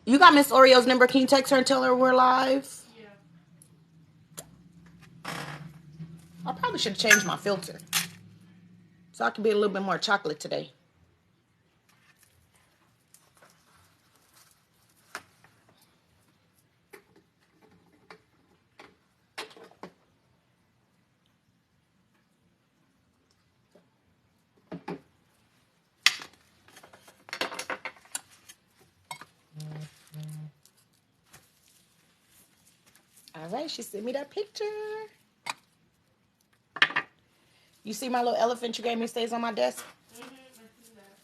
You got Miss Oreo's number. Can you text her and tell her we're live? Yeah. I probably should change my filter so I can be a little bit more chocolate today. All right, she sent me that picture. You see my little elephant you gave me stays on my desk? Mm-hmm, I see that.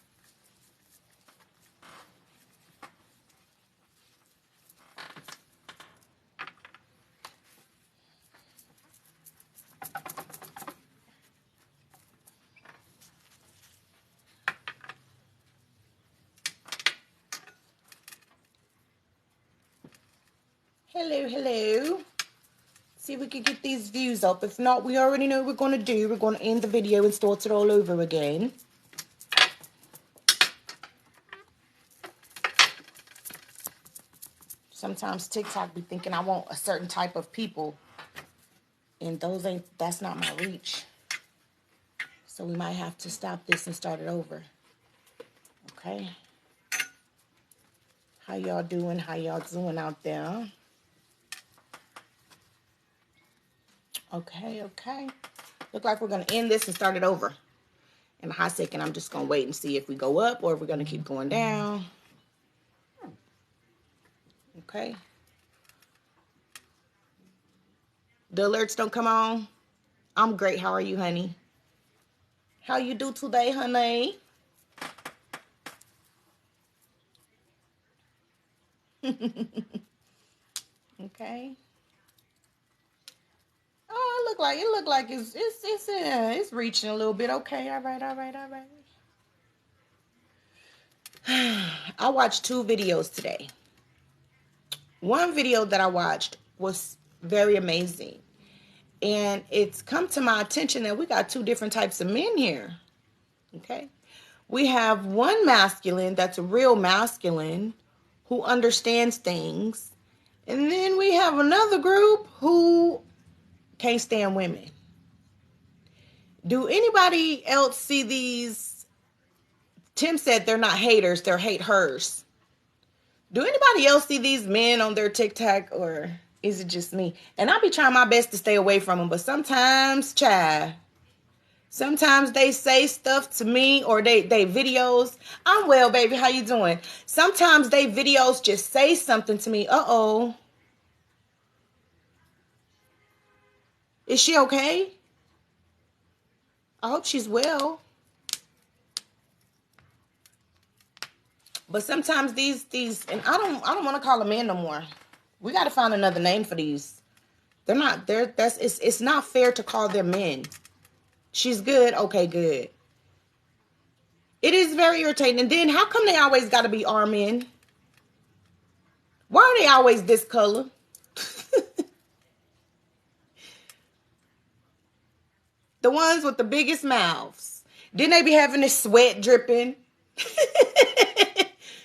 Hello, hello. See if we can get these views up. If not, we already know what we're going to do. We're going to end the video and start it all over again. Sometimes TikTok be thinking I want a certain type of people. And that's not my reach. So we might have to stop this and start it over. Okay. How y'all doing? How y'all doing out there? Okay, okay. Look like we're going to end this and start it over. In a hot second, I'm just going to wait and see if we go up or if we're going to keep going down. Okay. The alerts don't come on. I'm great. How are you, honey? How you do today, honey? Okay. Oh, it look like it's reaching a little bit. Okay, all right. I watched 2 videos today. One video that I watched was very amazing. And it's come to my attention that we got 2 different types of men here. Okay. We have one masculine that's a real masculine who understands things. And then we have another group who can't stand women. Do anybody else see these? Tim said they're not haters, they're hate-hers. Do anybody else see these men on their TikTok, or is it just me? And I'll be trying my best to stay away from them, but sometimes, sometimes they say stuff to me, or they videos. I'm well, baby. How you doing? Sometimes they videos just say something to me. Uh-oh. Is she okay? I hope she's well. But sometimes these, and I don't want to call them men no more. We got to find another name for these. It's not fair to call them men. She's good. Okay, good. It is very irritating. And then how come they always got to be our men? Why are they always this color? The ones with the biggest mouths. Then they be having this sweat dripping.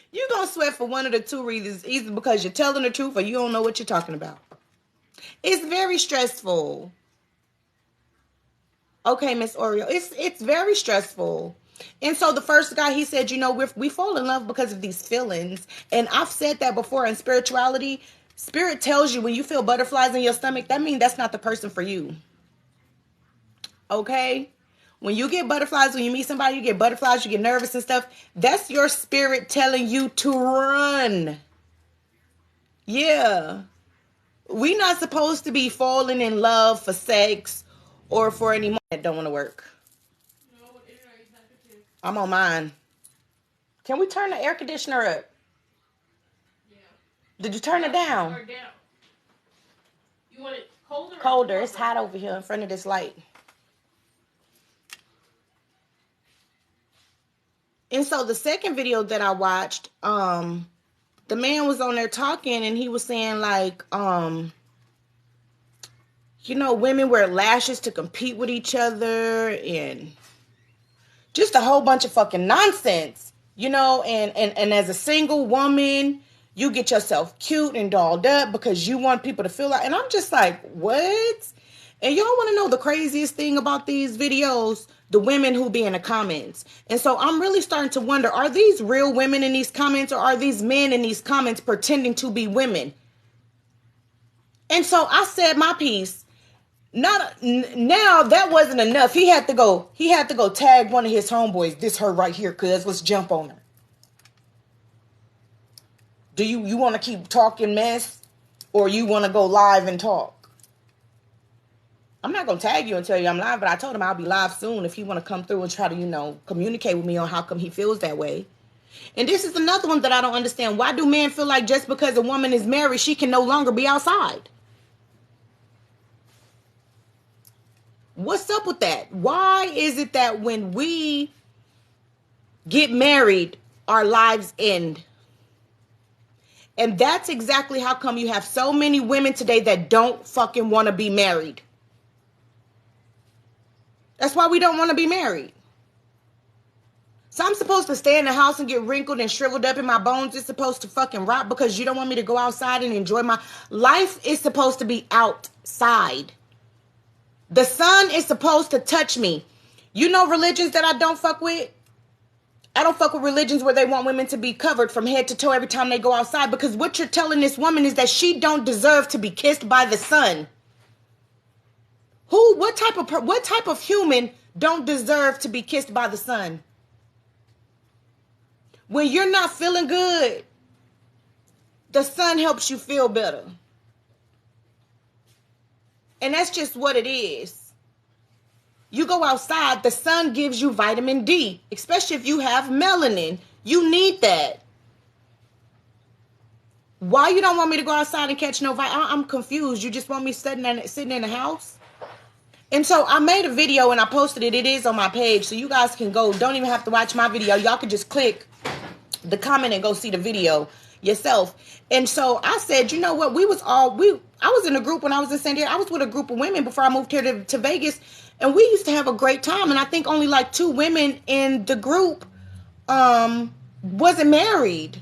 You're going to sweat for one of the 2 reasons. Either because you're telling the truth or you don't know what you're talking about. It's very stressful. Okay, Miss Oreo. It's very stressful. And so the first guy, he said, we fall in love because of these feelings. And I've said that before in spirituality. Spirit tells you when you feel butterflies in your stomach, that means that's not the person for you. Okay? When you get butterflies, when you meet somebody, you get butterflies, you get nervous and stuff. That's your spirit telling you to run. Yeah. We're not supposed to be falling in love for sex or for any money that don't want to work. No, I'm on mine. Can we turn the air conditioner up? Yeah. Did you turn it down? Or down. You want it colder? Colder. It's hot over here in front of this light. And so the second video that I watched, the man was on there talking and he was saying like, women wear lashes to compete with each other and just a whole bunch of fucking nonsense, and as a single woman, You get yourself cute and dolled up because you want people to feel like, and I'm just like, what? And y'all want to know the craziest thing about these videos? The women who be in the comments. And so I'm really starting to wonder, are these real women in these comments, or are these men in these comments pretending to be women? And so I said my piece. Now that wasn't enough. He had to go tag one of his homeboys. This her right here, cuz let's jump on her. Do you want to keep talking mess, or you want to go live and talk? I'm not going to tag you and tell you I'm live, but I told him I'll be live soon if he want to come through and try to, communicate with me on how come he feels that way. And this is another one that I don't understand. Why do men feel like just because a woman is married, she can no longer be outside? What's up with that? Why is it that when we get married, our lives end? And that's exactly how come you have so many women today that don't fucking want to be married. That's why we don't want to be married. So I'm supposed to stay in the house and get wrinkled and shriveled up in my bones. It's supposed to fucking rot because you don't want me to go outside and enjoy my life. Is supposed to be outside. The sun is supposed to touch me. You know religions that I don't fuck with? I don't fuck with religions where they want women to be covered from head to toe every time they go outside, because what you're telling this woman is that she don't deserve to be kissed by the sun. What type of human don't deserve to be kissed by the sun? When you're not feeling good, the sun helps you feel better. And that's just what it is. You go outside, the sun gives you vitamin D, especially if you have melanin. You need that. Why you don't want me to go outside and catch no vitamin? I'm confused. You just want me sitting in the house? And so I made a video and I posted it. It is on my page, so you guys can go. Don't even have to watch my video. Y'all can just click the comment and go see the video yourself. And so I said, you know what? I was in a group when I was in San Diego. I was with a group of women before I moved here to Vegas, and we used to have a great time. And I think only like 2 women in the group wasn't married.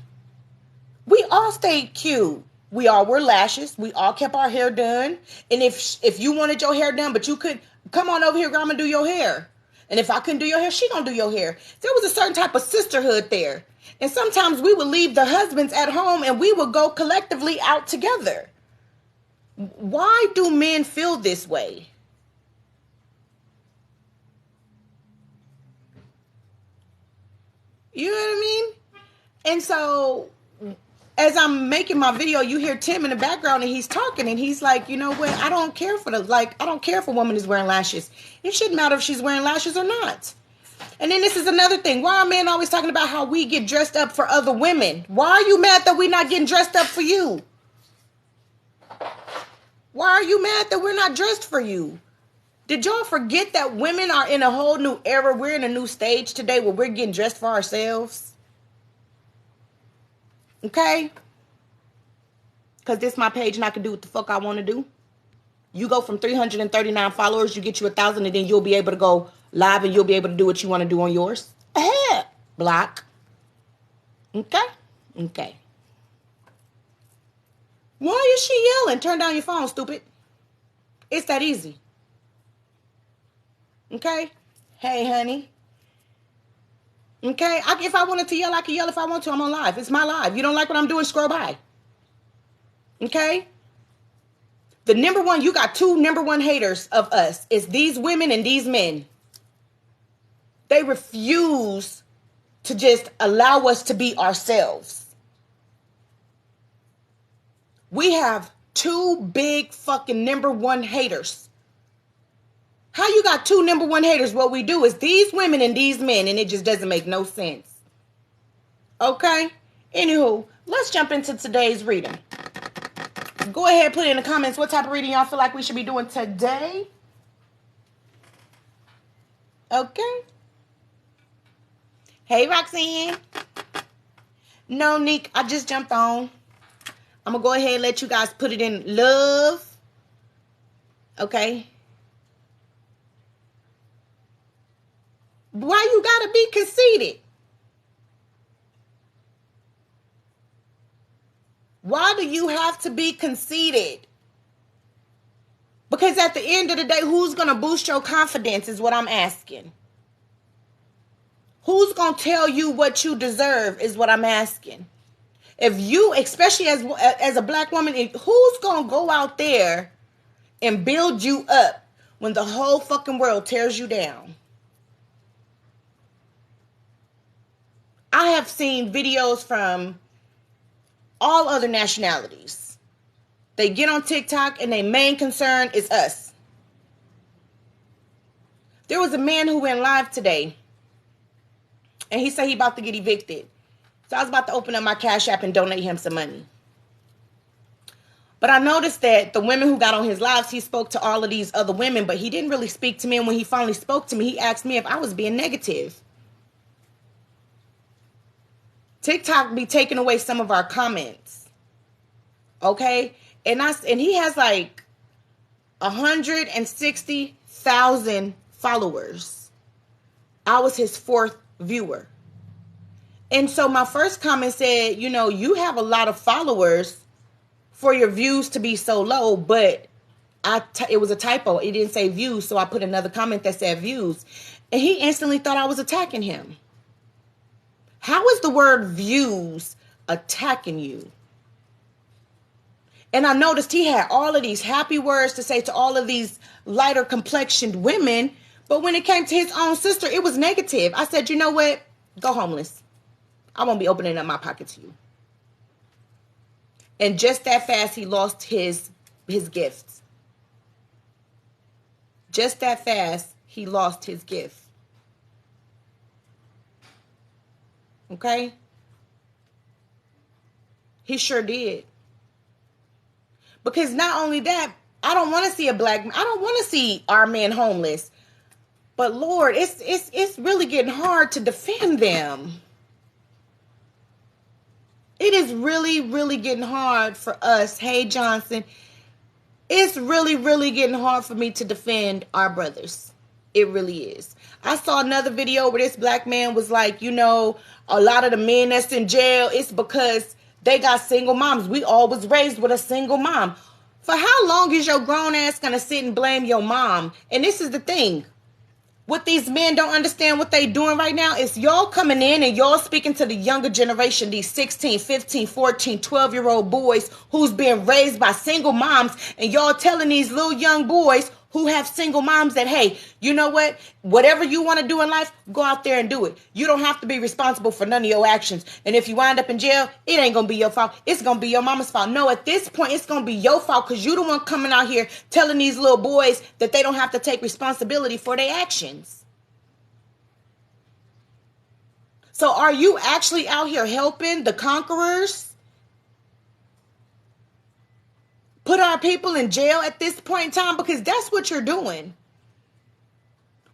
We all stayed cute. We all wore lashes. We all kept our hair done. And if you wanted your hair done, but you could, come on over here, girl, I'm gonna do your hair. And if I couldn't do your hair, she gonna do your hair. There was a certain type of sisterhood there. And sometimes we would leave the husbands at home and we would go collectively out together. Why do men feel this way? You know what I mean? And so as I'm making my video, you hear Tim in the background and he's talking and he's like, you know what? I don't care if a woman is wearing lashes. It shouldn't matter if she's wearing lashes or not. And then this is another thing. Why are men always talking about how we get dressed up for other women? Why are you mad that we're not getting dressed up for you? Why are you mad that we're not dressed for you? Did y'all forget that women are in a whole new era? We're in a new stage today where we're getting dressed for ourselves. Okay? Because this is my page and I can do what the fuck I want to do. You go from 339 followers, you get you 1,000, and then you'll be able to go live and you'll be able to do what you want to do on yours. Block. Okay? Okay. Why is she yelling? Turn down your phone, stupid. It's that easy. Okay? Hey, honey. Okay? If I wanted to yell, I can yell if I want to. I'm on live. It's my live. You don't like what I'm doing, scroll by. Okay? The number one, you got 2 number 1 haters of us. It's these women and these men. They refuse to just allow us to be ourselves. We have 2 big fucking number 1 haters. How you got 2 number 1 haters? What we do is these women and these men, and it just doesn't make no sense. Okay? Anywho, let's jump into today's reading. Go ahead, put in the comments what type of reading y'all feel like we should be doing today. Okay. Hey, Roxanne. No, Nick, I just jumped on. I'm going to go ahead and let you guys put it in love. Okay. Why you got to be conceited? Why do you have to be conceited? Because at the end of the day, who's going to boost your confidence is what I'm asking. Who's going to tell you what you deserve is what I'm asking. If you, especially as a black woman, who's going to go out there and build you up when the whole fucking world tears you down? I have seen videos from all other nationalities. They get on TikTok and their main concern is us. There was a man who went live today and he said he about to get evicted. So I was about to open up my Cash App and donate him some money. But I noticed that the women who got on his lives, he spoke to all of these other women, but he didn't really speak to me. And when he finally spoke to me, he asked me if I was being negative. TikTok be taking away some of our comments. Okay? And he has like 160,000 followers. I was his 4th viewer. And so my first comment said, you know, you have a lot of followers for your views to be so low, but it was a typo. It didn't say views, so I put another comment that said views. And he instantly thought I was attacking him. How is the word views attacking you? And I noticed he had all of these happy words to say to all of these lighter complexioned women, but when it came to his own sister, it was negative. I said, you know what? Go homeless. I won't be opening up my pocket to you. And just that fast, he lost his gifts. Just that fast, he lost his gift. Okay? He sure did. Because not only that, I don't want to see I don't want to see our men homeless. But Lord, it's really getting hard to defend them. It is really, really getting hard for us. Hey, Johnson. It's really, really getting hard for me to defend our brothers. It really is. I saw another video where this black man was like, you know, a lot of the men that's in jail, it's because they got single moms. We all was raised with a single mom. For how long is your grown ass going to sit and blame your mom? And this is the thing. What these men don't understand what they doing right now is y'all coming in and y'all speaking to the younger generation, these 16, 15, 14, 12-year-old boys who's being raised by single moms, and y'all telling these little young boys who have single moms that, hey, you know what? Whatever you want to do in life, go out there and do it. You don't have to be responsible for none of your actions. And if you wind up in jail, it ain't going to be your fault. It's going to be your mama's fault. No, at this point, it's going to be your fault because you the one coming out here telling these little boys that they don't have to take responsibility for their actions. So are you actually out here helping the conquerors put our people in jail at this point in time? Because that's what you're doing.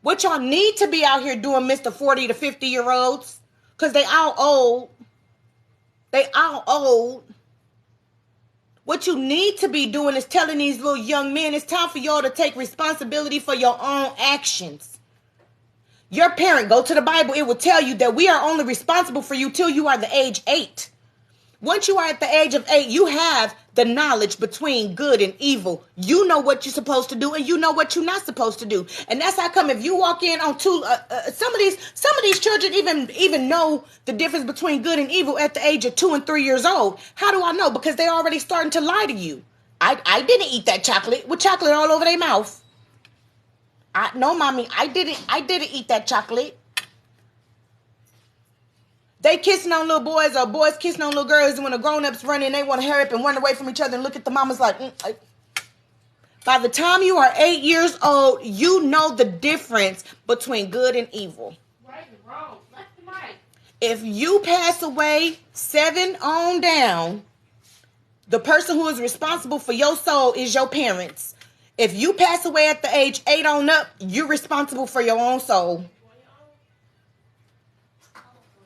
What y'all need to be out here doing, Mr. 40 to 50-year-olds, because they all old. They all old. What you need to be doing is telling these little young men it's time for y'all to take responsibility for your own actions. Your parent, go to the Bible. It will tell you that we are only responsible for you till you are the age 8. Once you are at the age of 8, you have the knowledge between good and evil. You know what you're supposed to do, and you know what you're not supposed to do. And that's how come if you walk in on some of these children even know the difference between good and evil at the age of 2 and 3 years old. How do I know? Because they're already starting to lie to you. I didn't eat that chocolate with chocolate all over their mouth. No, mommy, I didn't eat that chocolate. They kissing on little boys or boys kissing on little girls, and when the grown-ups run in, they want to hurry up and run away from each other and look at the mamas like, By the time you are 8 years old, you know the difference between good and evil. Right and wrong. Left and right. If you pass away 7 on down, the person who is responsible for your soul is your parents. If you pass away at the age 8 on up, you're responsible for your own soul.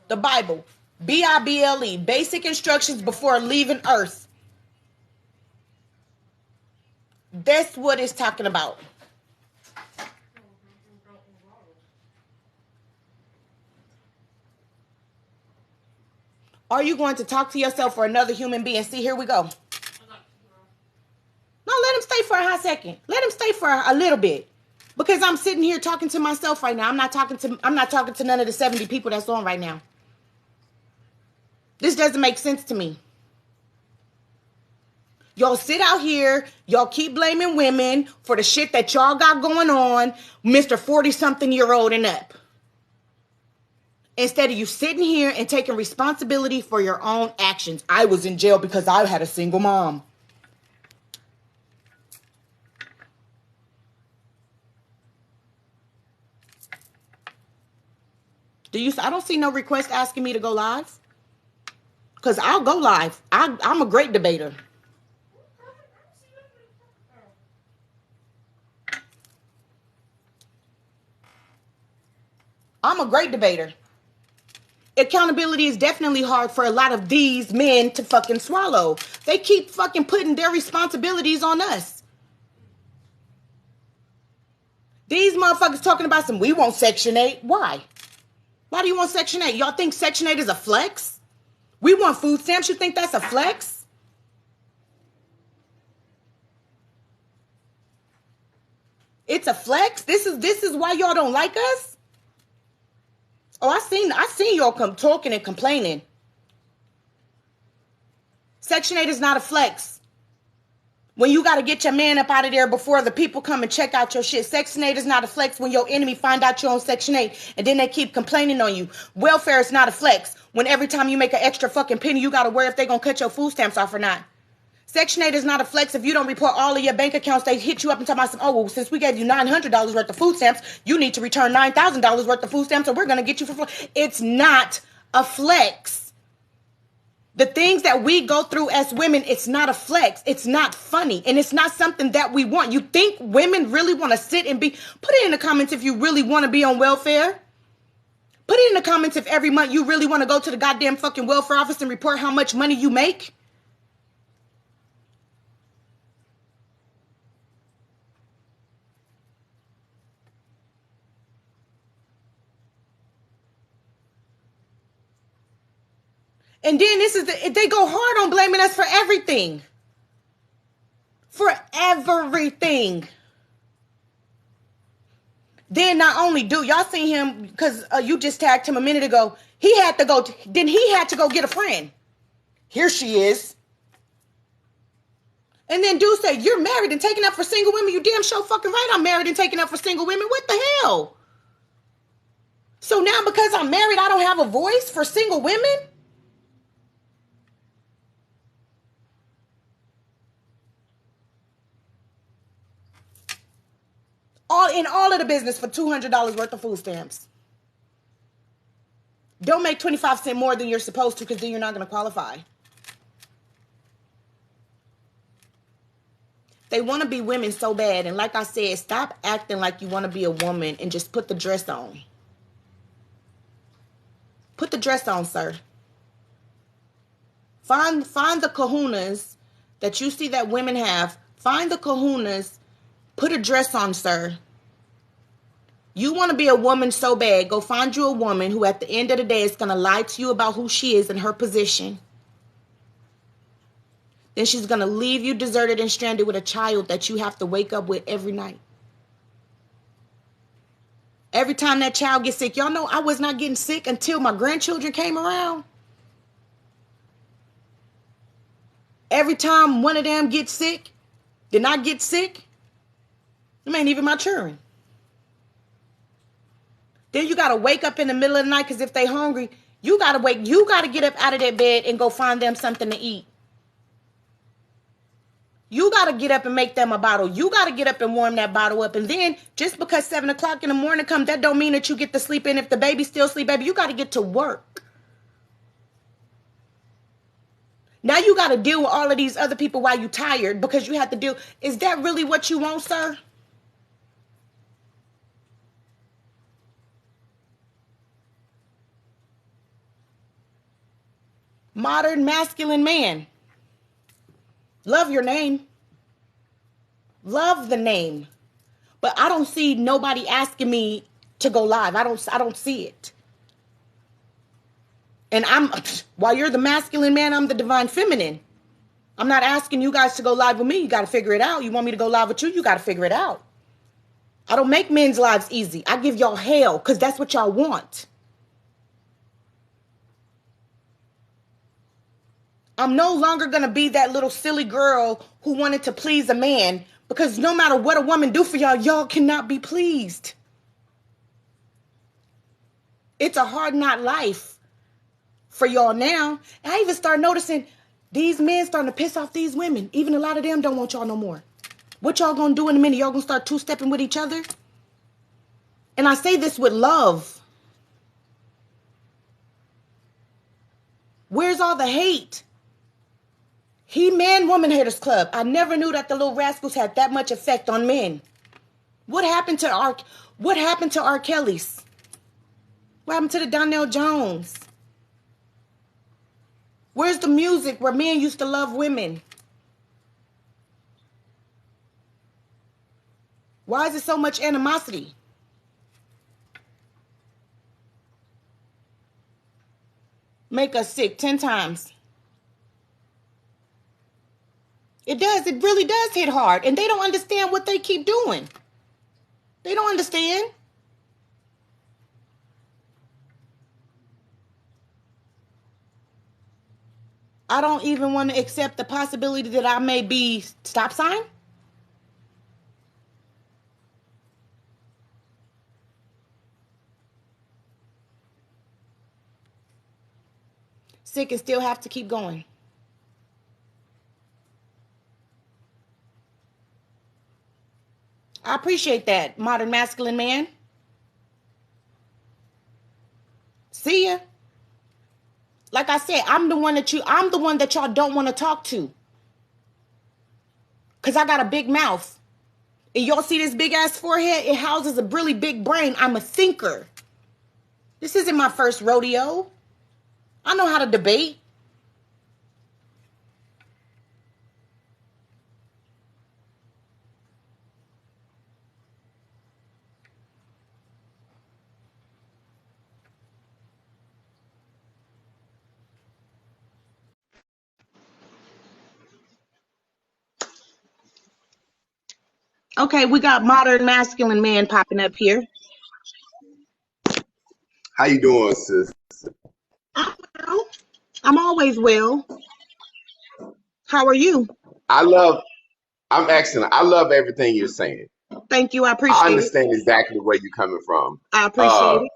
The Bible, Bible, basic instructions before leaving earth. That's what it's talking about. Are you going to talk to yourself or another human being? See, here we go. No, let him stay for a hot second. Let him stay for a little bit. Because I'm sitting here talking to myself right now. I'm not talking to none of the 70 people that's on right now. This doesn't make sense to me. Y'all sit out here, y'all keep blaming women for the shit that y'all got going on, Mr. 40-something-year-old and up. Instead of you sitting here and taking responsibility for your own actions. I was in jail because I had a single mom. I don't see no request asking me to go live. Because I'll go live. I'm a great debater. I'm a great debater. Accountability is definitely hard for a lot of these men to fucking swallow. They keep fucking putting their responsibilities on us. These motherfuckers talking about we want Section 8. Why? Why do you want Section 8? Y'all think Section 8 is a flex? We want food stamps. You think that's a flex? It's a flex? This is why y'all don't like us? Oh, I seen y'all come talking and complaining. Section 8 is not a flex. When you got to get your man up out of there before the people come and check out your shit. Section 8 is not a flex when your enemy find out you're on Section 8 and then they keep complaining on you. Welfare is not a flex when every time you make an extra fucking penny, you got to worry if they going to cut your food stamps off or not. Section 8 is not a flex if you don't report all of your bank accounts. They hit you up and talk about well, since we gave you $900 worth of food stamps, you need to return $9,000 worth of food stamps, so we're going to get you for flex. It's not a flex. The things that we go through as women, it's not a flex. It's not funny. And it's not something that we want. You think women really want to sit and put it in the comments if you really want to be on welfare. Put it in the comments if every month you really want to go to the goddamn fucking welfare office and report how much money you make. And then they go hard on blaming us for everything. For everything. Then not only y'all see him, because you just tagged him a minute ago, he had to go get a friend. Here she is. And then dude said, you're married and taking up for single women. You damn sure fucking right I'm married and taking up for single women. What the hell? So now because I'm married, I don't have a voice for single women? All of the business for $200 worth of food stamps. Don't make 25 cents more than you're supposed to, because then you're not going to qualify. They want to be women so bad. And like I said, stop acting like you want to be a woman and just put the dress on. Put the dress on, sir. Find the kahunas that you see that women have. Find the kahunas. Put a dress on, sir. You want to be a woman so bad, go find you a woman who at the end of the day is going to lie to you about who she is and her position. Then she's going to leave you deserted and stranded with a child that you have to wake up with every night. Every time that child gets sick, y'all know I was not getting sick until my grandchildren came around. Every time one of them gets sick, then I get sick. Them ain't even my children. Then you got to wake up in the middle of the night because if they hungry, you got to get up out of that bed and go find them something to eat. You got to get up and make them a bottle. You got to get up and warm that bottle up. And then just because 7 o'clock in the morning comes, that don't mean that you get to sleep in. If the baby still sleep, baby, you got to get to work. Now you got to deal with all of these other people while you tired because you have to deal. Is that really what you want, sir? Modern masculine man. Love your name. Love the name. But I don't see nobody asking me to go live. I don't see it. And while you're the masculine man, I'm the divine feminine. I'm not asking you guys to go live with me. You got to figure it out. You want me to go live with you? You got to figure it out. I don't make men's lives easy. I give y'all hell because that's what y'all want. I'm no longer going to be that little silly girl who wanted to please a man, because no matter what a woman do for y'all, y'all cannot be pleased. It's a hard not life for y'all now. And I even start noticing these men starting to piss off these women. Even a lot of them don't want y'all no more. What y'all gonna do in a minute? Y'all gonna start two-stepping with each other? And I say this with love. Where's all the hate? He-Man Woman Haters Club. I never knew that the little rascals had that much effect on men. What happened to R. Kelly's? What happened to the Donnell Jones? Where's the music where men used to love women? Why is it so much animosity? Make us sick 10 times. It does. It really does hit hard. And they don't understand what they keep doing. They don't understand. I don't even want to accept the possibility that I may be stop sign. Sick and still have to keep going. I appreciate that, modern masculine man. See ya. Like I said, I'm the one that y'all don't want to talk to. Cause I got a big mouth. And y'all see this big ass forehead? It houses a really big brain. I'm a thinker. This isn't my first rodeo. I know how to debate. Okay, we got modern masculine man popping up here. How you doing, sis? I'm well. I'm always well. How are you? I'm excellent. I love everything you're saying. Thank you. I I appreciate it. understand exactly where you're coming from. I appreciate Uh, it.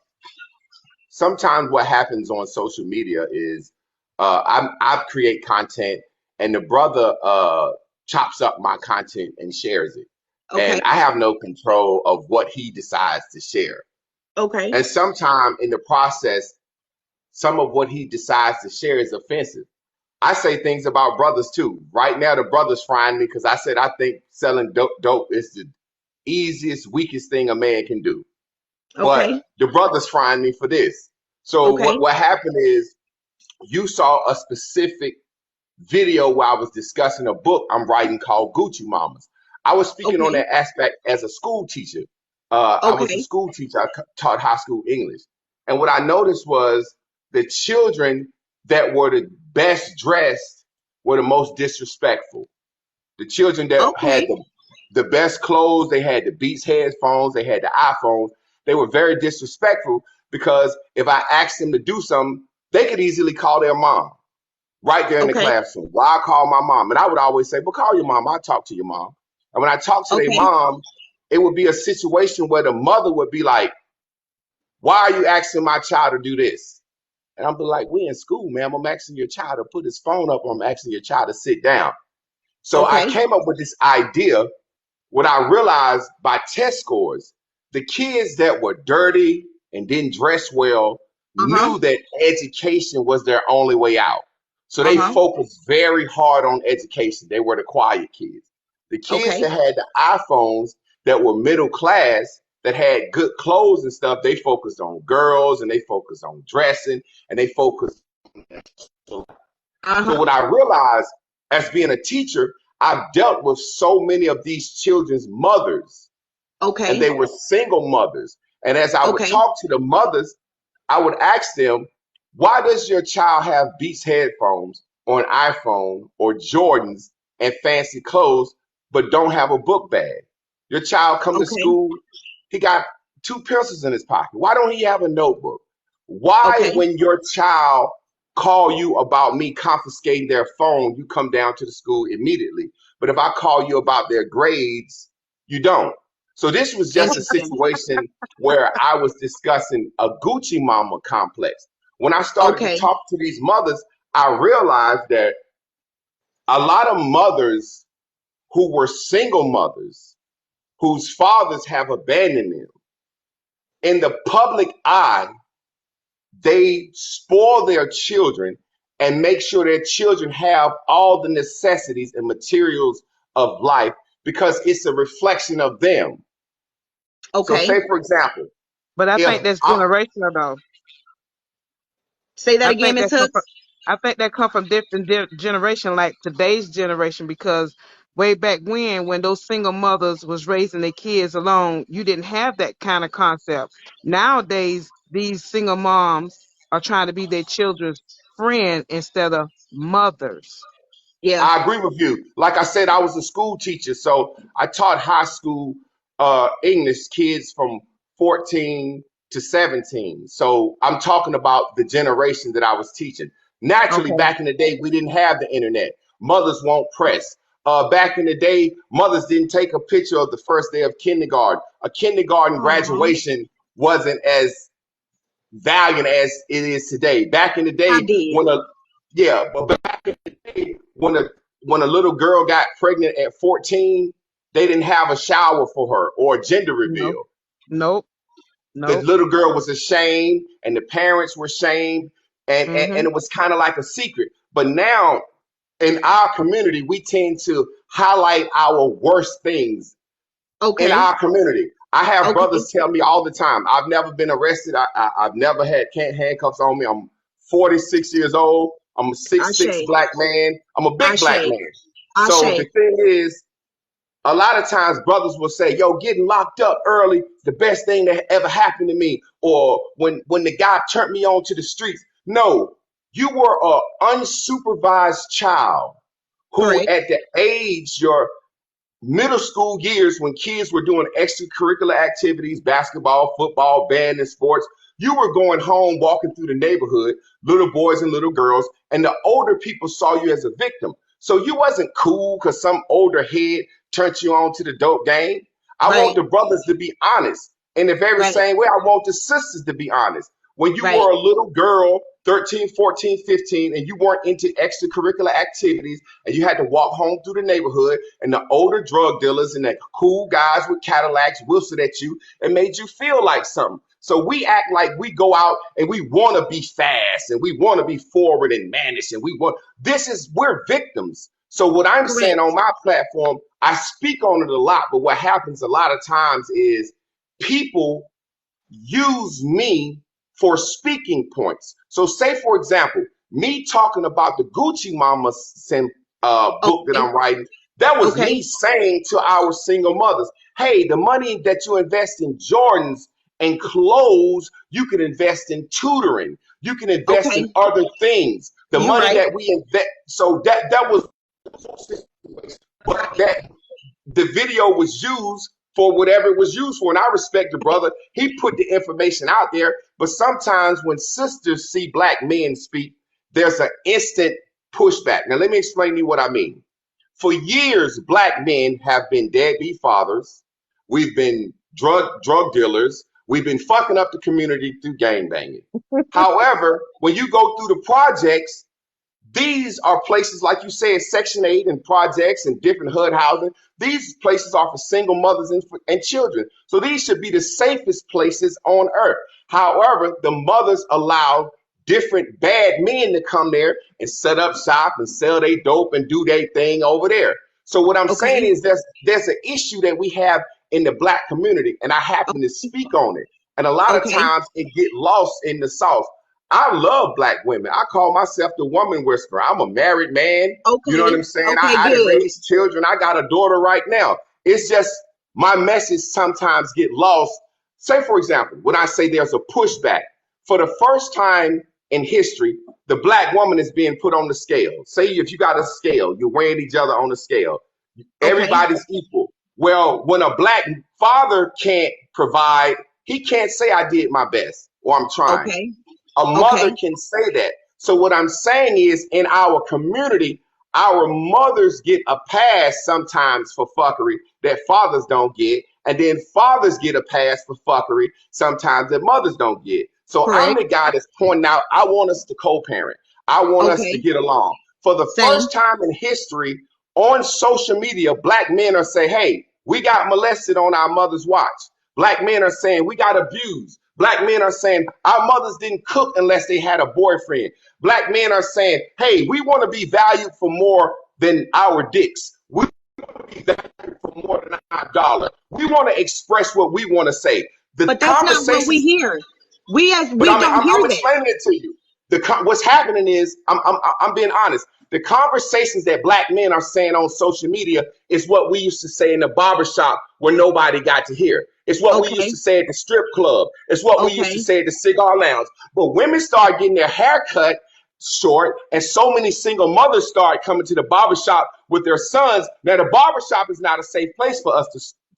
Sometimes what happens on social media is I create content and the brother chops up my content and shares it. Okay. And I have no control of what he decides to share. Okay. And sometime in the process, some of what he decides to share is offensive. I say things about brothers too. Right now, the brothers frying me because I said I think selling dope is the easiest, weakest thing a man can do. But Okay. the brothers frying me for this. So Okay. what happened is you saw a specific video where I was discussing a book I'm writing called Gucci Mamas. I was speaking on Okay. that aspect as a school teacher. I was a Okay. school teacher. I taught high school English. And what I noticed was the children that were the best dressed were the most disrespectful. The children that had Okay. the best clothes, they had the Beats headphones, they had the iPhones, they were very disrespectful because if I asked them to do something, they could easily call their mom right there in the Okay. classroom. Why I call my mom? And I would always say, well, call your mom. I'll talk to your mom. And when I talk to their Okay. mom, it would be a situation where the mother would be like, why are you asking my child to do this? And I'm be like, we in school, ma'am. I'm asking your child to put his phone up, or I'm asking your child to sit down. So I Okay. came up with this idea. What I realized by test scores, the kids that were dirty and didn't dress well Uh-huh. knew that education was their only way out. So they Uh-huh. focused very hard on education. They were the quiet kids. The kids Okay. that had the iPhones that were middle class, that had good clothes and stuff, they focused on girls and they focused on dressing and they focused. So Uh-huh. what I realized as being a teacher, I've dealt with so many of these children's mothers, and Okay. they were single mothers. And as I would Okay. talk to the mothers, I would ask them, Why does your child have Beats headphones or an iPhone or Jordans and fancy clothes, but don't have a book bag? Your child come to Okay. school, he got two pencils in his pocket. Why don't he have a notebook? Why, Okay. when your child call you about me confiscating their phone, you come down to the school immediately? But if I call you about their grades, you don't. So this was just a Interesting. situation where I was discussing a Gucci mama complex. When I started to Okay. talk to these mothers, I realized that a lot of mothers who were single mothers, whose fathers have abandoned them, in the public eye, they spoil their children and make sure their children have all the necessities and materials of life because it's a reflection of them. So, Okay. say for example, But I if think that's I, generational though. Say that I again, think Miss that come from Hooks. I think that come from different generation, like today's generation, because way back when those single mothers was raising their kids alone, you didn't have that kind of concept. Nowadays, these single moms are trying to be their children's friend instead of mothers. Yeah. I agree with you. Like I said, I was a school teacher, so I taught high school English kids from 14 to 17. So I'm talking about the generation that I was teaching. Naturally, Okay. back in the day, we didn't have the internet. Mothers won't press. Back in the day, mothers didn't take a picture of the first day of kindergarten. A kindergarten Oh, graduation wasn't as valiant as it is today. Back in the I day, did. but back in the day, when a little girl got pregnant at 14, they didn't have a shower for her or a gender No, reveal. nope, The nope. little girl was ashamed, and the parents were shamed, and Mm-hmm. it was kind of like a secret. But now in our community, we tend to highlight our worst things in Okay. our community. I have Okay. brothers tell me all the time, I've never been arrested. I've never had handcuffs on me. I'm 46 years old. I'm a 6'6" Ashe. black man. I'm a big black Ashe. man. So the Ashe. thing is, a lot of times brothers will say, yo, getting locked up early is the best thing that ever happened to me. Or when the guy turned me on to the streets. No, you were an unsupervised child who Correct. at the age your middle school years when kids were doing extracurricular activities, basketball, football, band, and sports, you were going home walking through the neighborhood, little boys and little girls, and the older people saw you as a victim. So you wasn't cool because some older head turned you on to the dope game. I want Right. the brothers to be honest. In the very Right. same way, I want the sisters to be honest. When you Right. were a little girl, 13, 14, 15, and you weren't into extracurricular activities, and you had to walk home through the neighborhood, and the older drug dealers and the cool guys with Cadillacs whistled at you and made you feel like something. So we act like we go out and we want to be fast and we want to be forward and mannish and we're victims. So what I'm saying Correct. on my platform, I speak on it a lot, but what happens a lot of times is people use me for speaking points. So, say for example, me talking about the Gucci Mama book that Okay. I'm writing, that was Okay. me saying to our single mothers, hey, the money that you invest in Jordans and clothes, you can invest in tutoring. You can invest in Okay. other things. The You're money right. that we invest, so that was, but that the video was used for whatever it was used for. And I respect the brother. He put the information out there. But sometimes when sisters see black men speak, there's an instant pushback. Now, let me explain to you what I mean. For years, black men have been deadbeat fathers. We've been drug dealers. We've been fucking up the community through gang banging. However, when you go through the projects, these are places, like you said, Section 8 and projects and different HUD housing. These places are for single mothers and children. So these should be the safest places on earth. However, the mothers allow different bad men to come there and set up shop and sell their dope and do their thing over there. So what I'm saying Okay. is there's an issue that we have in the black community, and I happen to speak on it. And a lot of Okay. times it get lost in the sauce. I love black women. I call myself the woman whisperer. I'm a married man. You know what Okay. I'm saying? Okay. I done Good. raised children. I got a daughter right now. It's just my message sometimes get lost. Say, for example, when I say there's a pushback, for the first time in history, the black woman is being put on the scale. Say if you got a scale, you're weighing each other on the scale. Okay. Everybody's equal. Well, when a black father can't provide, he can't say I did my best or I'm trying. Okay. A mother Okay. can say that. So what I'm saying is, in our community, our mothers get a pass sometimes for fuckery that fathers don't get, and then fathers get a pass for fuckery sometimes that mothers don't get. So I'm Correct. the guy that's pointing out, I want us to co-parent. I want us to Okay. get along. For the Same. first time in history, on social media, black men are saying, hey, we got molested on our mother's watch. Black men are saying we got abused. Black men are saying our mothers didn't cook unless they had a boyfriend. Black men are saying, hey, we want to be valued for more than our dicks. We want to be valued for more than our dollar. We want to express what we want to say. The But that's not what we conversations, hear. but We don't hear I'm that. explaining it to you. What's happening is, I'm being honest. The conversations that black men are saying on social media is what we used to say in the barbershop where nobody got to hear. It's what we used Okay. to say at the strip club. It's what we used to Okay. say at the cigar lounge. But women start getting their hair cut short, and so many single mothers start coming to the barbershop with their sons. Now, the barbershop is not a safe place for us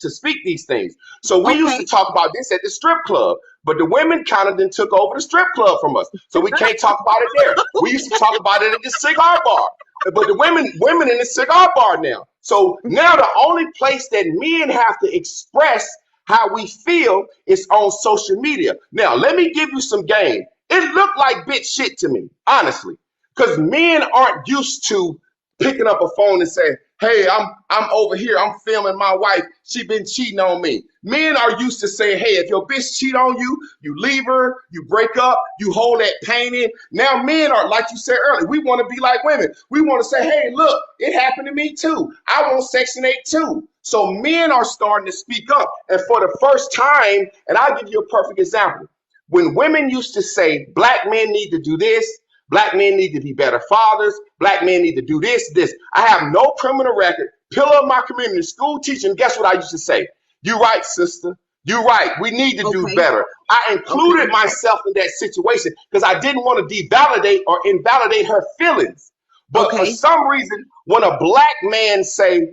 to speak these things. So we used to Okay. talk about this at the strip club, but the women kind of then took over the strip club from us. So we can't talk about it there. We used to talk about it at the cigar bar. But the women in the cigar bar now. So now the only place that men have to express how we feel is on social media. Now, let me give you some game. It looked like bitch shit to me, honestly, because men aren't used to picking up a phone and saying, hey, I'm over here, I'm filming my wife, she been cheating on me. Men are used to saying, hey, if your bitch cheat on you, you leave her, you break up, you hold that pain in. Now men are, like you said earlier, we want to be like women. We want to say, hey, look, it happened to me too. I want Section 8 too. So men are starting to speak up. And for the first time, and I'll give you a perfect example. When women used to say black men need to do this, black men need to be better fathers, black men need to do this. I have no criminal record, pillar of my community, school teaching. Guess what I used to say? You right, sister. You right. We need to do Okay. better. I included Okay. myself in that situation because I didn't want to devalidate or invalidate her feelings. But for Okay. some reason, when a black man say,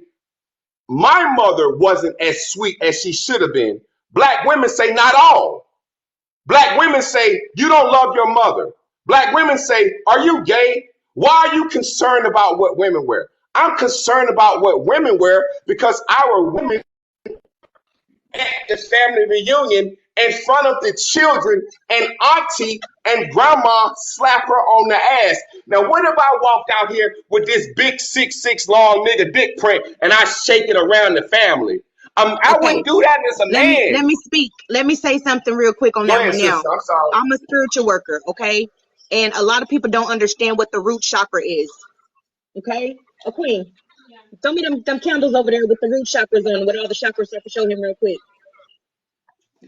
my mother wasn't as sweet as she should have been, black women say, not all. Black women say, you don't love your mother. Black women say, are you gay? Why are you concerned about what women wear? I'm concerned about what women wear because our women at the family reunion in front of the children and auntie and grandma slap her on the ass. Now, what if I walked out here with this big 6'6" long nigga dick print and I shake it around the family? I Okay. wouldn't do that as a Let man. me speak. Let me say something real quick on Go that ahead, one now. sister. I'm sorry. I'm a spiritual worker, okay? And a lot of people don't understand what the root chakra is. Okay? A queen. Throw me them candles over there with the root chakras on with all the chakras so I can show him real quick.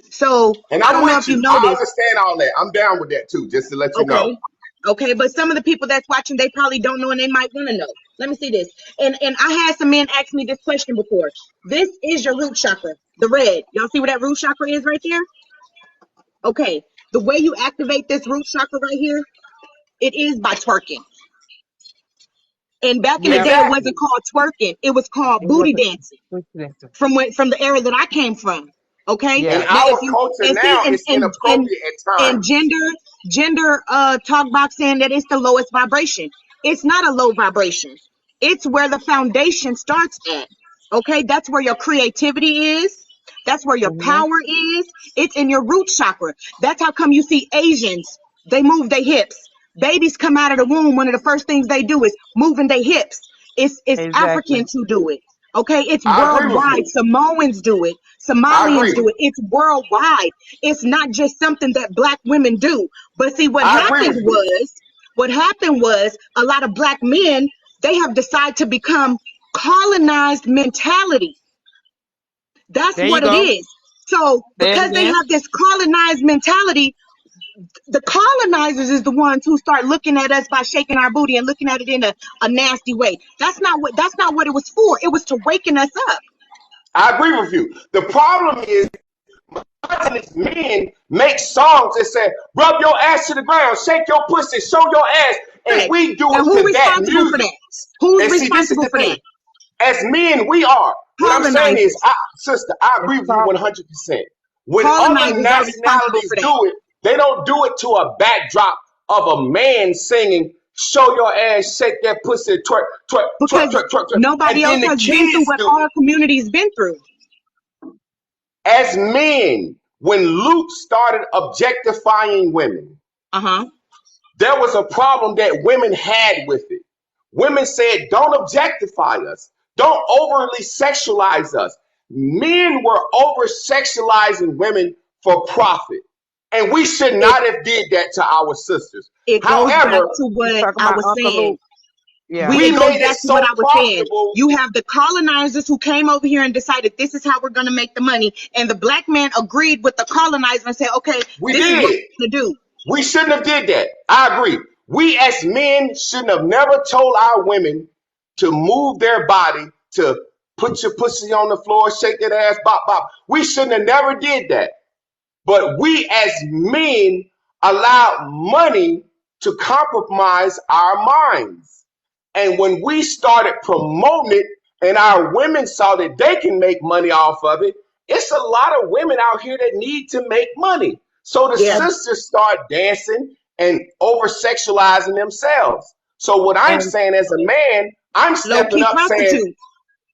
So And I I'm don't know if with you you. I noticed. understand all that. I'm down with that too, just to let you know. Okay. Okay, but some of the people that's watching, they probably don't know and they might want to know. Let me see this. And I had some men ask me this question before. This is your root chakra, the red. Y'all see what that root chakra is right there? Okay. The way you activate this root chakra right here, it is by twerking. And back in the Yeah, day, it wasn't Exactly. called twerking. It was called it booty wasn't. dancing from the era that I came from. Okay. In Yeah. Now, if our you culture and see now, it's inappropriate at and times. gender talk box saying that it's the lowest vibration. It's not a low vibration. It's where the foundation starts at. Okay, that's where your creativity is. That's where your Mm-hmm. power is. It's in your root chakra. That's how come you see Asians, they move their hips. Babies come out of the womb, one of the first things they do is moving their hips. It's Exactly. Africans who do it. Okay, it's I agree with worldwide. you. Samoans do it. I Somalians agree. do it. It's worldwide. It's not just something that black women do. But see, I agree with you. what happened was a lot of black men, they have decided to become colonized mentality. That's There you what it go. is. So Say it because they again. have this colonized mentality, the colonizers is the ones who start looking at us by shaking our booty and looking at it in a nasty way. That's not what it was for. It was to waken us up. I agree with you. The problem is misogynist men make songs that say, rub your ass to the ground, shake your pussy, show your ass, and Right. we do And it who's to that responsible for music. that? Who's And see, this is responsible the for thing. that? As men, we are. What I'm saying is, Colonizers. sister, I It's agree with you toxic. 100%. When other Colonizers are responsible nationalities for that. do it, they don't do it to a backdrop of a man singing, show your ass, shake that pussy, twerk, twerk, twerk, Because twerk, twerk, twerk. nobody And else then the has been through kids what do our it. community's been through. As men, when Luke started objectifying women, Uh-huh. there was a problem that women had with it. Women said, don't objectify us. Don't overly sexualize us. Men were over sexualizing women for profit. And we should It not have did that to our sisters. it goes back However, to You what talking I about was Uncle saying. Luke? Yeah. we It goes made it back to what so I was saying. profitable. You have the colonizers who came over here and decided this is how we're going to make the money. And the black man agreed with the colonizer and said, okay, We this is what did. we're going to do. We shouldn't have did that. I agree. We as men shouldn't have never told our women to move their body, to put your pussy on the floor, shake that ass, bop, bop. We shouldn't have never did that. But we as men allow money to compromise our minds. And when we started promoting it and our women saw that they can make money off of it, it's a lot of women out here that need to make money. So the Yeah. sisters start dancing and over sexualizing themselves. So what I'm And saying as a man, I'm low stepping key up saying, prostitutes.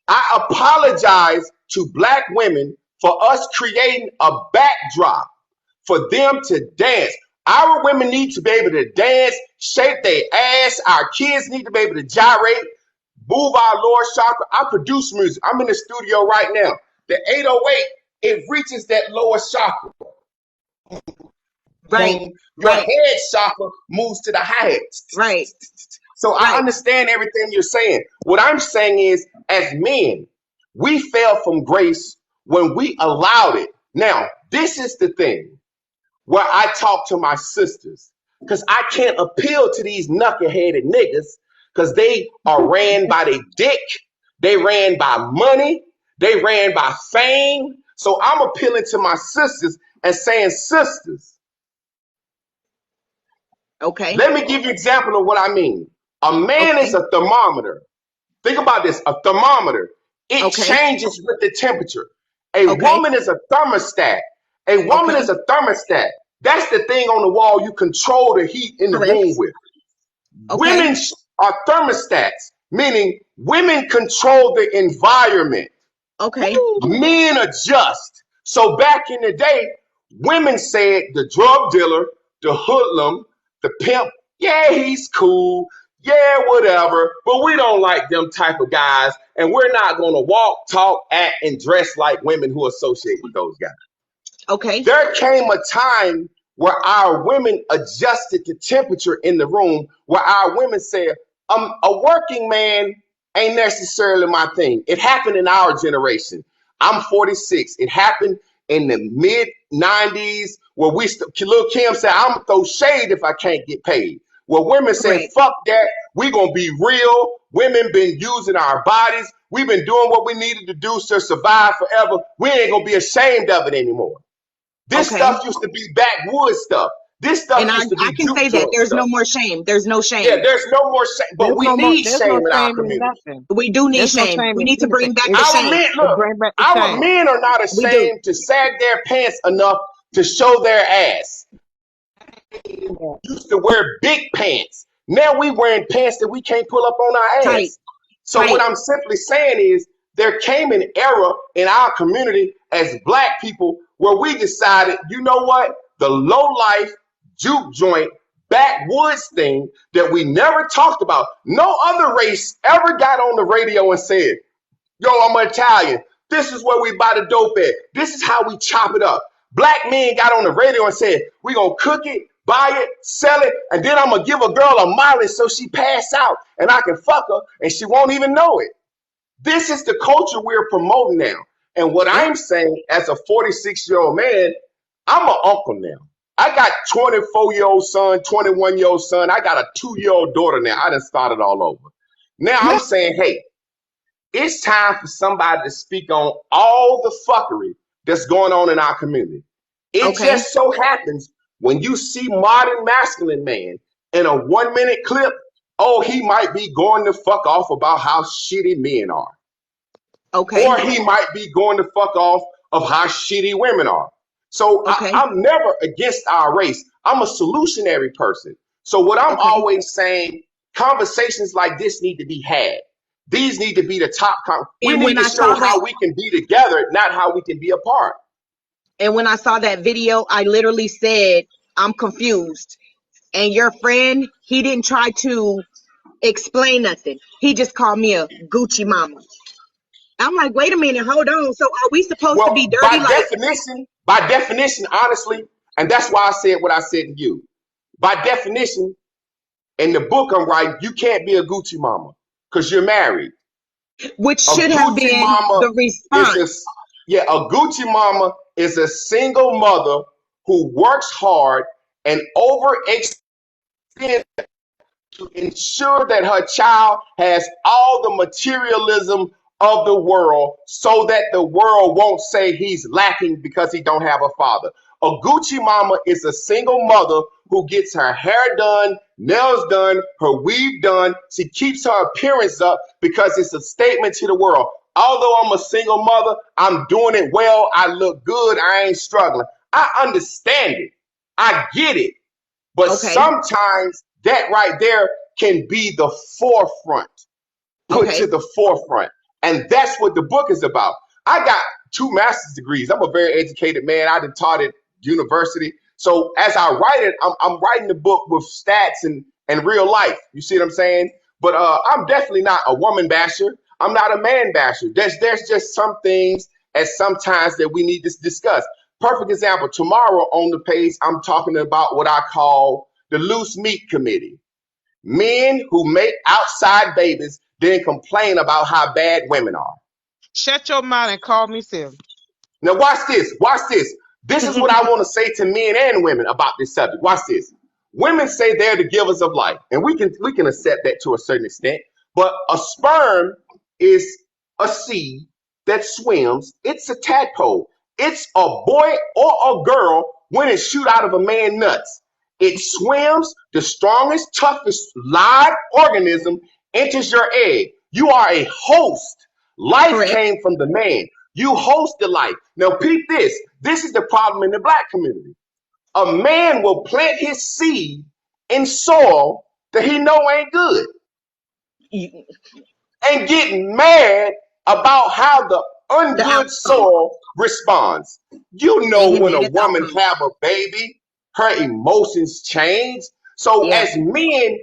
I apologize to black women for us creating a backdrop for them to dance. Our women need to be able to dance, shake their ass. Our kids need to be able to gyrate, move our lower chakra. I produce music. I'm in the studio right now. The 808, it reaches that lower chakra. Right. Boom. Your Right. head chakra moves to the hi-hat. Right. So I Right. understand everything you're saying. What I'm saying is, as men, we fell from grace when we allowed it. Now, this is the thing where I talk to my sisters because I can't appeal to these knuckleheaded niggas because they are ran by their dick, they ran by money, they ran by fame. So I'm appealing to my sisters and saying, sisters, Okay. let me give you an example of what I mean. A man is Okay. a thermometer. Think about this, a thermometer. It Okay. changes with the temperature. A Okay. woman is a thermostat. A woman Okay. is a thermostat. That's the thing on the wall you control the heat in the room Correct. with. Okay. Women are thermostats, meaning women control the environment. Okay. Men adjust. So back in the day, women said the drug dealer, the hoodlum, the pimp, yeah, he's cool. Yeah, whatever. But we don't like them type of guys. And we're not going to walk, talk, act, and dress like women who associate with those guys. Okay. There came a time where our women adjusted the temperature in the room, where our women said, a working man ain't necessarily my thing. It happened in our generation. I'm 46. It happened in the mid 90s where Lil Kim said, I'm gonna throw shade if I can't get paid. Where women said, Correct. fuck that, we gonna be real. Women been using our bodies. We've been doing what we needed to do to survive forever. We ain't gonna be ashamed of it anymore. This Okay. stuff used to be backwoods stuff. This stuff And used to I be can juke say that joint there's stuff. no more shame. There's no Yeah, shame. there's no more shame, but we need There's no shame in our shame in community. nothing. We do need There's no shame. shame We in need to anything. bring back the It Our shame. men, look, bring back the our shame. men are not We do. ashamed to sag their pants enough to show their ass. Yeah. Used to wear big pants. Now we wearing pants that we can't pull up on our Tight. ass. So what Tight. I'm simply saying is there came an era in our community as black people where we decided, you know what? The low life juke joint backwoods thing that we never talked about. No other race ever got on the radio and said, yo, I'm Italian. This is where we buy the dope at. This is how we chop it up. Black men got on the radio and said, we gonna cook it, buy it, sell it, and then I'm gonna give a girl a mileage so she pass out and I can fuck her and she won't even know it. This is the culture we're promoting now. And what Yep. I'm saying as a 46-year-old man, I'm an uncle now. I got 24-year-old son, 21-year-old son. I got a 2-year-old daughter now. I done started all over. Now I'm Yep. saying, hey, it's time for somebody to speak on all the fuckery that's going on in our community. It Okay. just so happens when you see modern masculine man in a 1 minute clip, oh, he might be going to fuck off about how shitty men are. Okay. Or he might be going to fuck off of how shitty women are. So Okay. I'm never against our race. I'm a solutionary person. So what I'm Okay. always saying, conversations like this need to be had. These need to be the top. We And need when to I show saw that, how we can be together, not how we can be apart. and when I saw that video, I literally said, I'm confused. And your friend, he didn't try to explain nothing. He just called me a Gucci mama. I'm like, wait a minute, hold on. So are we supposed to be Well, dirty? Like, by definition, honestly, and that's why I said what I said to you. By definition, in the book I'm writing, you can't be a Gucci mama because you're married. which A should have Gucci been mama the is a response. yeah, a Gucci mama is a single mother who works hard and overextends to ensure that her child has all the materialism of the world so that the world won't say he's lacking because he don't have a father. A Gucci mama is a single mother who gets her hair done, nails done, her weave done. She keeps her appearance up because it's a statement to the world. Although I'm a single mother, I'm doing it well. I look good. I ain't struggling. I understand it. I get it. But Okay. sometimes that right there can be the forefront, put to Okay. the forefront. And that's what the book is about. I got 2 master's degrees. I'm a very educated man. I done taught at university. So as I write it, I'm writing the book with stats and real life. You see what I'm saying? But I'm definitely not a woman basher. I'm not a man basher. There's just some things at sometimes that we need to discuss. Perfect example. Tomorrow on the page, I'm talking about what I call the loose meat committee. Men who make outside babies then complain about how bad women are. Shut your mouth and call me Sim. Now watch this. Watch this. This is what I want to say to men and women about this subject. Watch this. Women say they're the givers of life, and we can accept that to a certain extent. But a sperm is a seed that swims. It's a tadpole. It's a boy or a girl when it shoot out of a man's nuts. It swims. The strongest, toughest live organism enters your egg. You are a host. Life Correct. came from the man. You host the life. Now, peep this. This is the problem in the black community. A man will plant his seed in soil that he know ain't good You- and get mad about how the The ungood outcome. soil responds. You And know get when a mad at the woman outcome. have a baby, her emotions change. So Yeah. as men,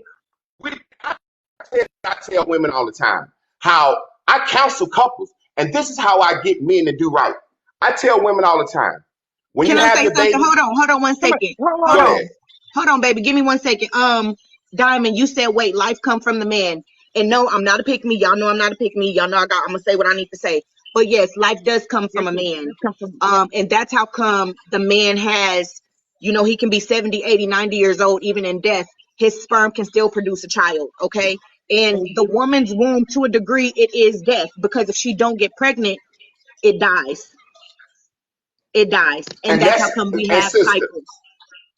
we, I tell women all the time how I counsel couples, and this is how I get men to do right. I tell women all the time, when you Can I have say your something? baby, Hold on 1 second. Hold Hold go on. ahead. on. Hold on, baby. Give me 1 second. Diamond, you said wait, life come from the man. And no, I'm not a pick me. Y'all know I'm not a pick me. Y'all know I'm gonna say what I need to say. But yes, life does come from Yes, a it man. it comes from. And that's how come the man has, he can be 70, 80, 90 years old, even in death. His sperm can still produce a child, okay? And the woman's womb, to a degree, it is death because if she don't get pregnant, it dies. It dies. And And that's that's how come we and have sister, cycles,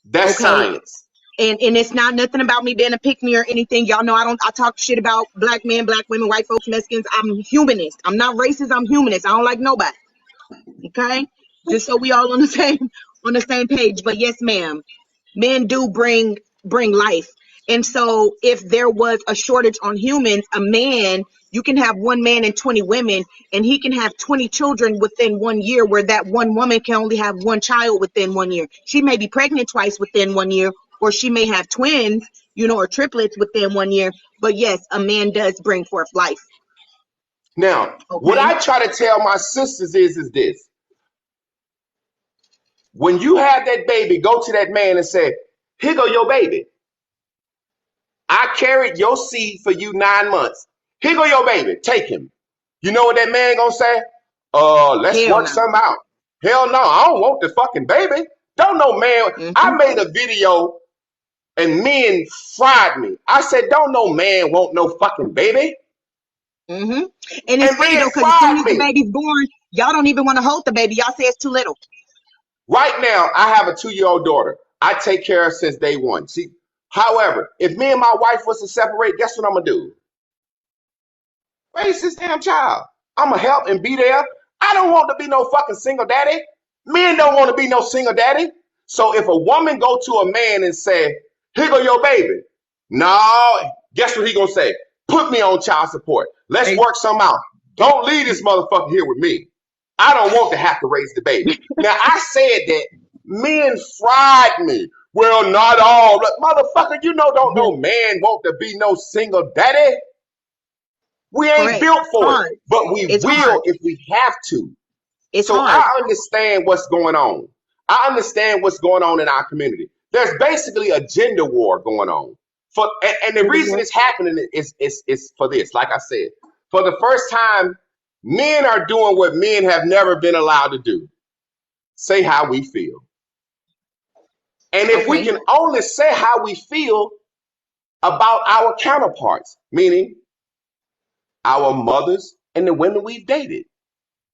that's okay? science. And it's not nothing about me being a pick me or anything. Y'all know I talk shit about black men, black women, white folks, Mexicans. I'm humanist. I'm not racist. I'm humanist. I don't like nobody. Okay, just so we all on the same page. But yes, ma'am, men do bring life. And so if there was a shortage on humans, a man, you can have one man and 20 women, and he can have 20 children within 1 year, where that one woman can only have one child within 1 year. She may be pregnant twice within 1 year, or she may have twins, or triplets within 1 year. But yes, a man does bring forth life. Now, what Okay. I try to tell my sisters is this. When you have that baby, go to that man and say, here go your baby. I carried your seed for you 9 months. Here go your baby. Take him. You know what that man gonna say? Let's Hell work no. something out. Hell no, I don't want the fucking baby. Don't know, man. I Mm-hmm. made a video and men fried me. I said, don't no man want no fucking baby. Mm-hmm. And it's And funny men though, because as soon fried as the me. baby's born, Y'all don't even want to hold the baby. Y'all say it's too little. Right now, I have a 2-year-old daughter. I take care of her since day one. See, however, if me and my wife was to separate, guess what I'm gonna do? Raise this damn child. I'm gonna help and be there. I don't want to be no fucking single daddy. Men don't want to be no single daddy. So if a woman go to a man and say, "Here go your baby," no, guess what he gonna say? Put me on child support. Let's work some out. Don't leave this motherfucker here with me. I don't want to have to raise the baby. Now I said that men fried me. Well, not all. Motherfucker, don't no man want to be no single daddy. We ain't Correct. built for Hard. it, but we It's will hard. if we have to. It's So hard. I understand what's going on. I understand what's going on in our community. There's basically a gender war going on. And the reason it's happening is for this. Like I said, for the first time, men are doing what men have never been allowed to do. Say how we feel. And if we Okay. can only say how we feel about our counterparts, meaning our mothers and the women we've dated.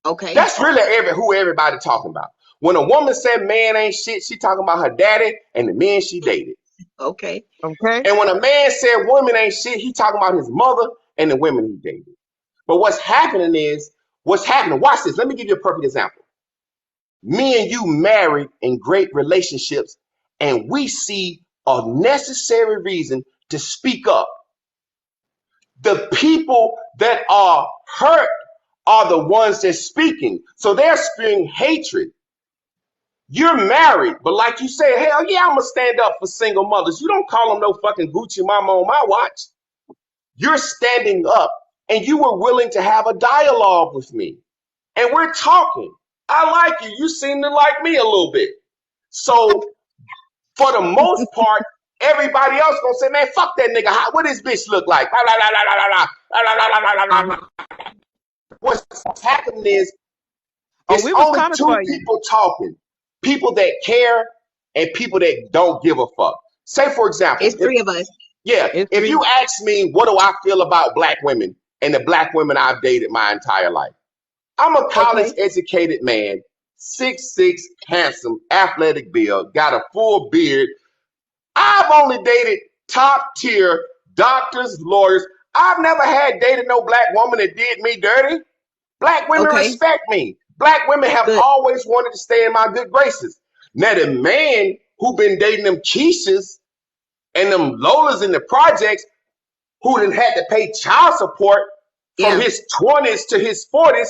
Okay. That's really who everybody talking about. When a woman said man ain't shit, she talking about her daddy and the men she dated. Okay. Okay. And when a man said woman ain't shit, he talking about his mother and the women he dated. But what's happening? Watch this. Let me give you a perfect example. Me and you married in great relationships, and we see a necessary reason to speak up. The people that are hurt are the ones that's speaking. So they're spewing hatred. You're married, but like you say, hell yeah, I'm gonna stand up for single mothers. You don't call them no fucking Gucci mama on my watch. You're standing up and you were willing to have a dialogue with me. And we're talking. I like you. You seem to like me a little bit. So for the most part, everybody else gonna say, man, fuck that nigga. What this bitch look like? What's happening is Oh, it's we was only coming two for you. people talking. People that care and people that don't give a fuck. Say, for example, It's three of us. It's if three. you ask me, what do I feel about black women and the black women I've dated my entire life? I'm a college Okay. educated man, 6'6", handsome, athletic build, got a full beard. I've only dated top tier doctors, lawyers. I've never had dated no black woman that did me dirty. Black women Okay. respect me. Black women have Good. always wanted to stay in my good graces. Now the man who been dating them Keishas and them Lolas in the projects, who done had to pay child support from Yeah. his 20s to his 40s,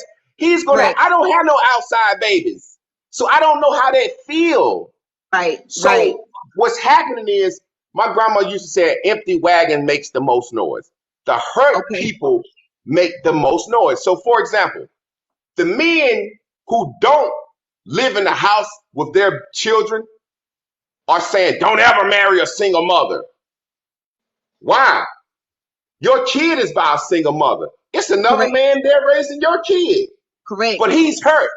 Correct. I don't have no outside babies. So I don't know how that feel. Right. Right. So what's happening is my grandma used to say an empty wagon makes the most noise. The hurt Okay. people make the most noise. So for example, the men who don't live in the house with their children are saying, don't ever marry a single mother. Why? Your kid is by a single mother. It's another Correct. man there raising your kid. Correct. But he's hurt.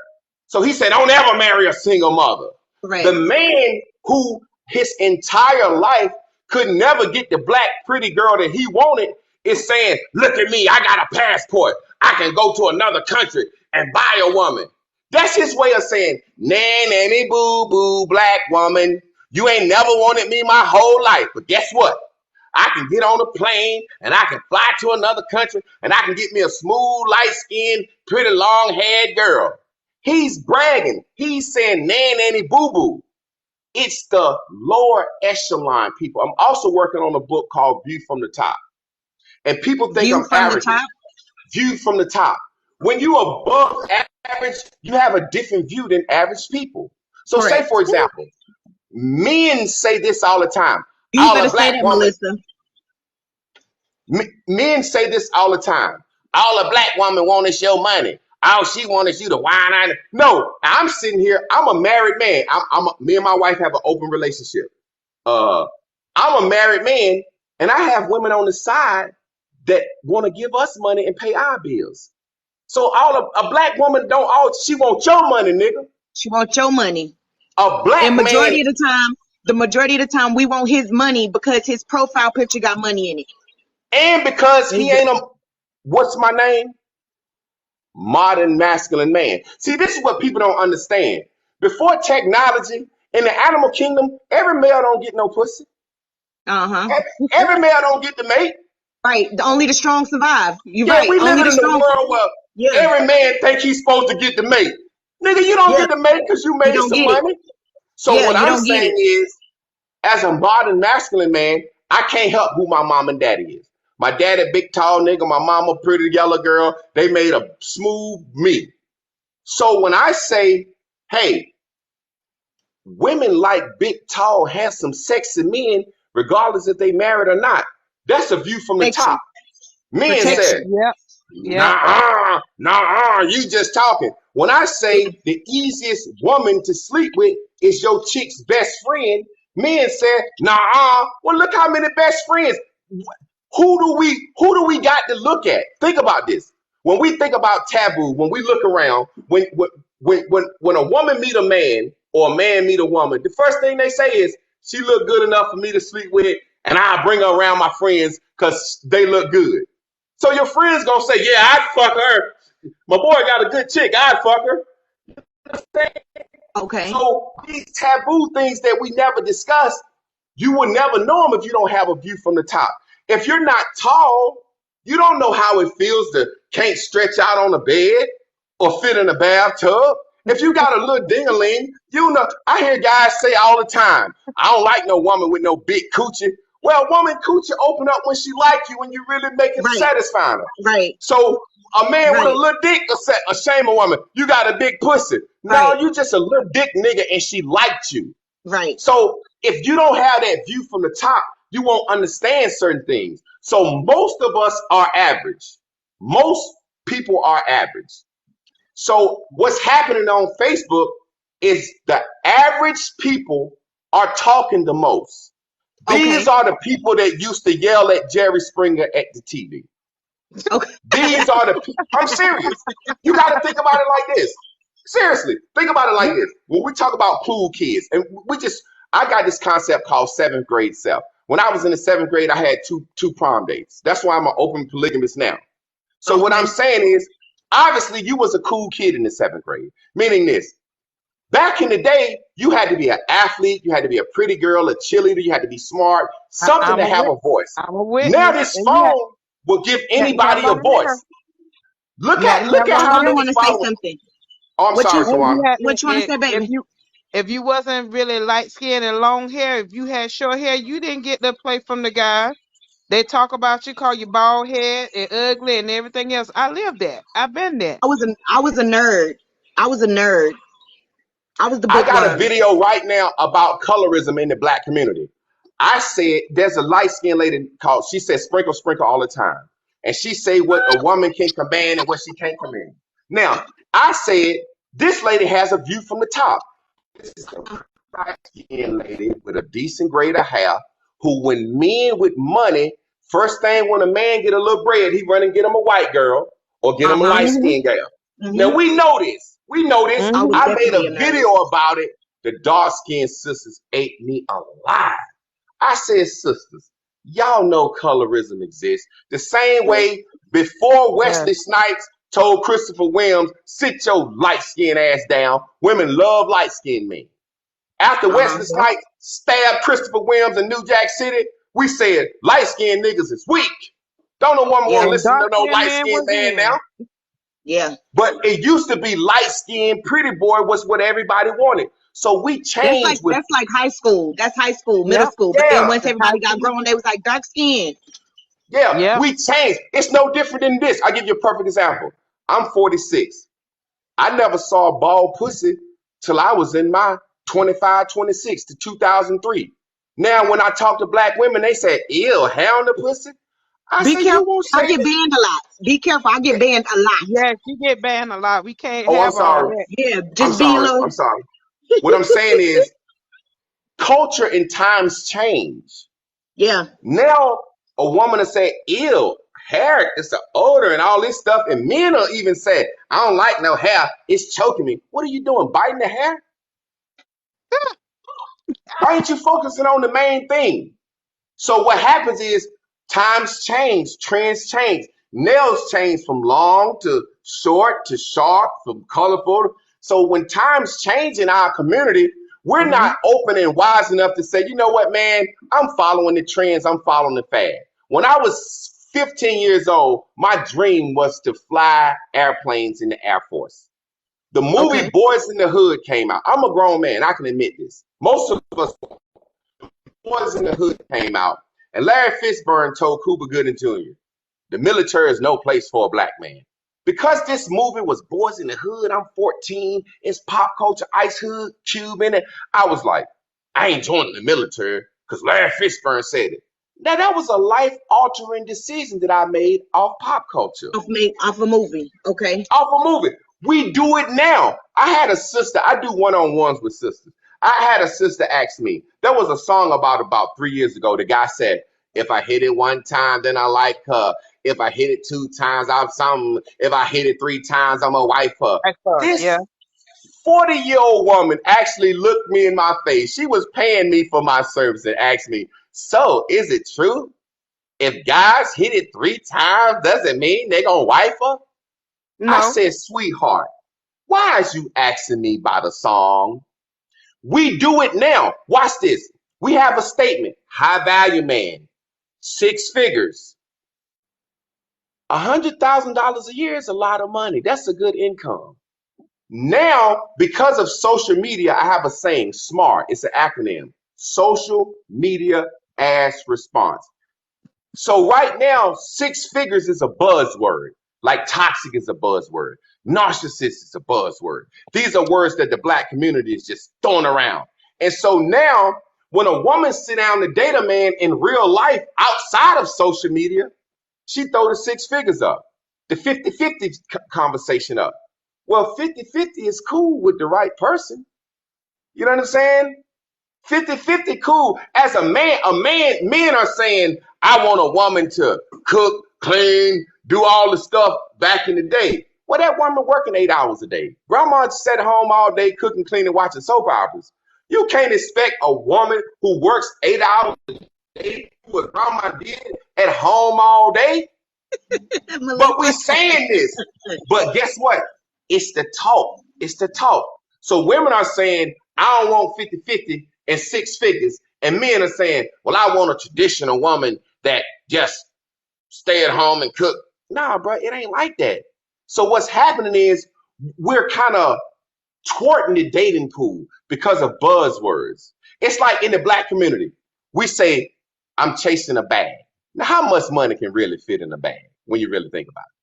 So he said, don't ever marry a single mother. Correct. The man who his entire life could never get the black pretty girl that he wanted is saying, look at me, I got a passport. I can go to another country and buy a woman. That's his way of saying, nanny boo boo black woman. You ain't never wanted me my whole life. But guess what? I can get on a plane and I can fly to another country and I can get me a smooth, light-skinned, pretty long-haired girl. He's bragging. He's saying nanny boo boo. It's the lower echelon people. I'm also working on a book called View from the Top. And people think View I'm from the arrogant. top. View from the top. When you're above average, you have a different view than average people. So say, Correct. for example, men say this all the time. You All better a say black that, woman, Melissa. men say this all the time. All a black woman want is your money. All she wants is you to whine on it. No, I'm sitting here. I'm a married man. Me and my wife have an open relationship. Uh, I'm a married man, and I have women on the side that want to give us money and pay our bills. So a black woman don't all she want your money, nigga. She wants your money. A And black man, the majority of the time, we want his money because his profile picture got money in it. and because he ain't a what's my name? modern masculine man. See, this is what people don't understand. Before technology, in the animal kingdom, every male don't get no pussy. Uh-huh. Every male don't get to mate. Right. Only the strong survive. You're Yeah, right. we Only living the in a strong. world where Yeah. every man think he's supposed to get the mate. Nigga, you don't Yeah. get the mate because you You made don't some get it. money. So Yeah, what you I'm don't get saying it. is, as a modern masculine man, I can't help who my mom and daddy is. My daddy, big tall nigga, my mama, pretty yellow girl. They made a smooth me. So when I say, hey, women like big, tall, handsome, sexy men, regardless if they married or not, that's a view from the Protection. top. Men said, Protection. Yep. Yep. nah, nah, you just talking. When I Yeah. say the easiest woman to sleep with is your chick's best friend, men said, nah, well, look how many best friends. Who do we got to look at? Think about this. When we think about taboo, when we look around, when a woman meet a man or a man meet a woman, the first thing they say is she look good enough for me to sleep with, and I bring her around my friends because they look good. So your friends gonna say, yeah, I'd fuck her. My boy got a good chick, I'd fuck her. Okay. So these taboo things that we never discuss, you will never know them if you don't have a view from the top. If you're not tall, you don't know how it feels to can't stretch out on a bed or fit in a bathtub. If you got a little dingaling, you know. I hear guys say all the time, "I don't like no woman with no big coochie." Well, woman coochie open up when she like you when you really make it Right. satisfying her. Right. So a man with a Right. little dick a shame a woman. You got a big pussy. No, Right. you just a little dick nigga and she liked you. Right. So if you don't have that view from the top, you won't understand certain things. So most of us are average. Most people are average. So what's happening on Facebook is the average people are talking the most. These Okay. are the people that used to yell at Jerry Springer at the TV. Okay. These are the people. I'm serious. You got to think about it like this. Seriously, think about it like this. When we talk about cool kids, and I got this concept called seventh grade self. When I was in the seventh grade, I had two prom dates. That's why I'm an open polygamist now. So what I'm Okay. saying is, obviously, you was a cool kid in the seventh grade. Meaning this, back in the day, you had to be an athlete, you had to be a pretty girl, a cheerleader, you had to be smart, something I'm to a have wit. a voice. I'm a Now witness. this And phone will give you had to have anybody a long hair. voice. Look You had at to look have at long how Wanda hair. many want to say followers. something. Oh, I'm What sorry, you And Tawana. you had what you want to say, if baby? you wasn't really light skinned and long hair, if you had short hair, you didn't get the play from the guys. They talk about you, call you bald head and ugly and everything else. I lived that. I've been there. I was a nerd. I was a nerd. I was the I got a bookworm. video right now about colorism in the black community. I said there's a light skinned lady called, she says sprinkle, sprinkle all the time. And she say what a woman can command and what she can't command. Now, I said this lady has a view from the top. This is a light skinned lady with a decent grade of hair who, when men with money, first thing when a man get a little bread, he run and get him a white girl or get him a Uh-huh. light Hmm. skinned girl. Now Hmm. we know this. We know this. I was Hmm. I made definitely a a nerd. video about it. The dark skinned sisters ate me alive. I said, sisters, y'all know colorism exists. The same way before Yes. Wesley Snipes told Christopher Williams, sit your light skinned ass down. Women love light skinned men. After Uh-huh. Wesley Yep. Snipes stabbed Christopher Williams in New Jack City, we said light skinned niggas is weak. Don't no woman want Yeah. to And listen dark to no skinned light man skinned was man now. in. Yeah. But it used to be light skinned, pretty boy was what everybody wanted. So we That's like changed with, that's like high school. That's high school, middle Yep. school. But then yeah, once That's high everybody got school. grown, they was like dark skin. yeah, Yep. we changed. It's no different than this. I'll give you a perfect example. I'm 46. I never saw a bald pussy till I was in my 25, 26 to 2003. Now, when I talk to black women, they say, ew, hair on the pussy. I Be say, you careful. won't I say get that. banned a lot. Be careful. I get banned a lot. Yes, you get banned a lot. We can't Oh, I'm have all sorry. that. Yeah. I'm Just being sorry. low. I'm sorry. What I'm saying is culture and times change. Yeah. Now, a woman will say, ew, hair is the odor and all this stuff. And men will even say, I don't like no hair. It's choking me. What are you doing? Biting the hair? Why ain't you focusing on the main thing? So what happens is times change, trends change. Nails change from long to short to sharp, from colorful. So when times change in our community, we're Mm-hmm. not open and wise enough to say, you know what, man, I'm following the trends, I'm following the fad. When I was 15 years old, my dream was to fly airplanes in the Air Force. The movie Okay. Boys in the Hood came out. I'm a grown man, I can admit this. Most of us, Boys in the Hood came out, and Larry Fishburne told Cuba Gooding Jr., the military is no place for a black man. Because this movie was Boys in the Hood, I'm 14, it's pop culture, Ice Hood, Cube in it. I was like, I ain't joining the military because Larry Fishburne said it. Now, that was a life altering decision that I made off pop culture, Off a movie. Okay. off a movie. We do it now. I had a sister, I do one on ones with sisters. I had a sister ask me, there was a song about 3 years ago. The guy said, if I hit it one time, then I like her. If I hit it two times, I'm something. If I hit it three times, I'm a wife her. Excellent. This Yeah. 40-year-old woman actually looked me in my face. She was paying me for my service and asked me, so is it true? If guys hit it three times, does it mean they gonna wife her? I No. said, sweetheart, why is you asking me about a song? We do it now. Watch this. We have a statement. High value man, six figures. $100,000 a year is a lot of money. That's a good income. Now, because of social media, I have a saying, SMART. It's an acronym. Social media as response. So right now, six figures is a buzzword. Like toxic is a buzzword. Narcissist is a buzzword. These are words that the black community is just throwing around. And so now, when a woman sit down to date a man in real life outside of social media, she throw the six figures up, the 50-50 conversation up. Well, 50-50 is cool with the right person. You know what I'm saying? 50-50 cool. As men are saying, I want a woman to cook, clean, do all the stuff back in the day. Well, that woman working 8 hours a day. Grandma sat home all day cooking, cleaning, watching soap operas. You can't expect a woman who works 8 hours a day, what grandma did at home all day. But we Melissa. saying this. But guess what? It's the talk. It's the talk. So women are saying, I don't want 50-50 and six figures. And men are saying, well, I want a traditional woman that just stay at home and cook. Nah, bro, it ain't like that. So what's happening is we're kind of twerking the dating pool because of buzzwords. It's like in the black community, we say, I'm chasing a bag. Now, how much money can really fit in a bag when you really think about it?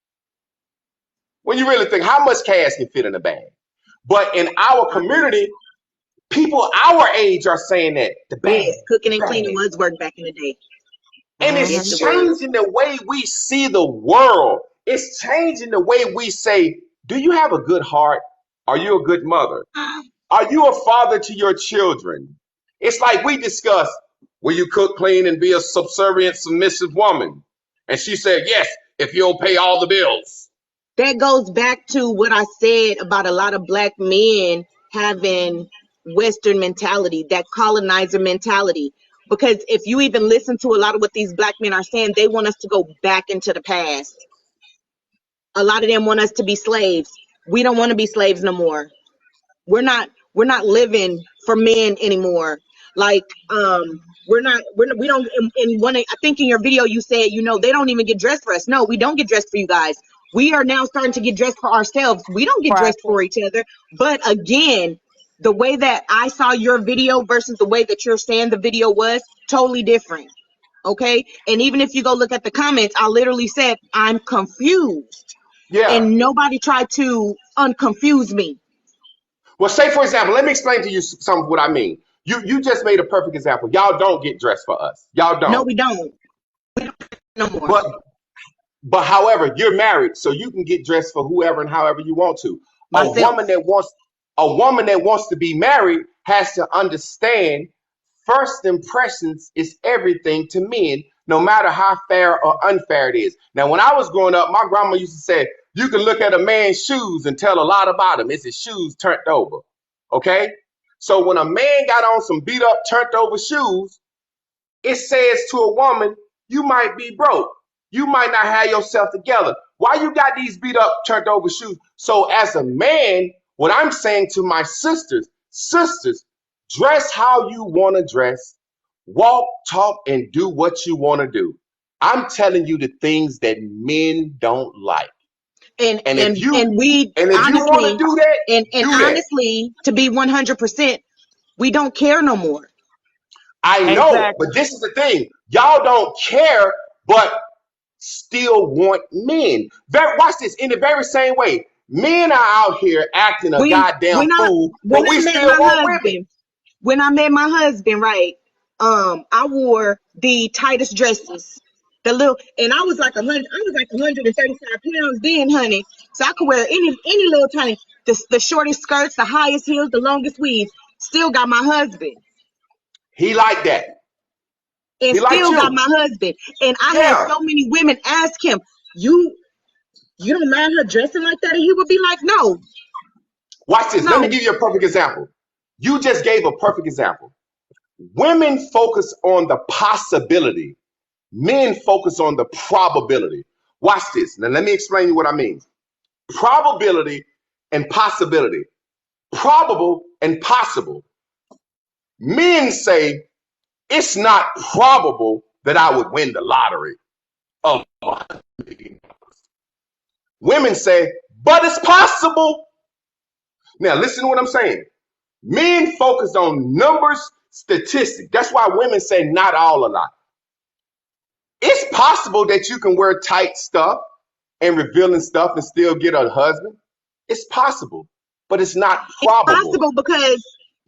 When you really think, how much cash can fit in a bag? But in our community, people our age are saying that the bag, Yes, cooking and bag. cleaning was work back in the day. And Yes, it's Hmm. it was. changing the way we see the world. It's changing the way we say, do you have a good heart? Are you a good mother? Are you a father to your children? It's like we discussed, will you cook, clean, and be a subservient, submissive woman? And she said, yes, if you'll pay all the bills. That goes back to what I said about a lot of black men having Western mentality, that colonizer mentality. Because if you even listen to a lot of what these black men are saying, they want us to go back into the past. A lot of them want us to be slaves. We don't want to be slaves no more. We're not living for men anymore. Like we don't in one I think in your video you said, they don't even get dressed for us. No, we don't get dressed for you guys. We are now starting to get dressed for ourselves. We don't get dressed Practice. for each other. But again, the way that I saw your video versus the way that you're saying the video was totally different. Okay? And even if you go look at the comments, I literally said I'm confused. Yeah. And nobody tried to unconfuse me. Well, say for example, let me explain to you some of what I mean. You just made a perfect example. Y'all don't get dressed for us. Y'all No, don't. we don't. No more. But however, you're married, so you can get dressed for whoever and however you want to. A Myself. woman that wants a woman that wants to be married has to understand first impressions is everything to men, no matter how fair or unfair it is. Now, when I was growing up, my grandma used to say, you can look at a man's shoes and tell a lot about him. It's his shoes turned over. Okay? So when a man got on some beat up, turned over shoes, it says to a woman, you might be broke. You might not have yourself together. Why you got these beat up, turned over shoes? So as a man, what I'm saying to my sisters, dress how you want to dress, walk, talk, and do what you want to do. I'm telling you the things that men don't like. And And if and you and we and if you want to honestly, do that, and do that. honestly, to be 100%, we don't care no more. I know, Exactly. but this is the thing. Y'all don't care, but still want men. Watch this. In the very same way, men are out here acting a We goddamn when I fool, when but I we met still my want women. husband, right, I wore the tightest dresses. The little, and I was like 135 pounds then, honey. So I could wear any little tiny, the shortest skirts, the highest heels, the longest weaves. Still got my husband, He like that. and He like still got you. my husband. And I had Yeah. so many women ask him, "You you don't mind her dressing like that?" And he would be like, "No, Watch this. Let me no." give you a perfect example. You just gave a perfect example. Women focus on the possibility. Men focus on the probability. Watch this. Now let me explain you what I mean. Probability and possibility. Probable and possible. Men say it's not probable that I would win the lottery of $100 million. Women say, but it's possible. Now listen to what I'm saying. Men focus on numbers, statistics. That's why women say not all a lot. It's possible that you can wear tight stuff and revealing stuff and still get a husband. It's possible, but it's not probable. Possible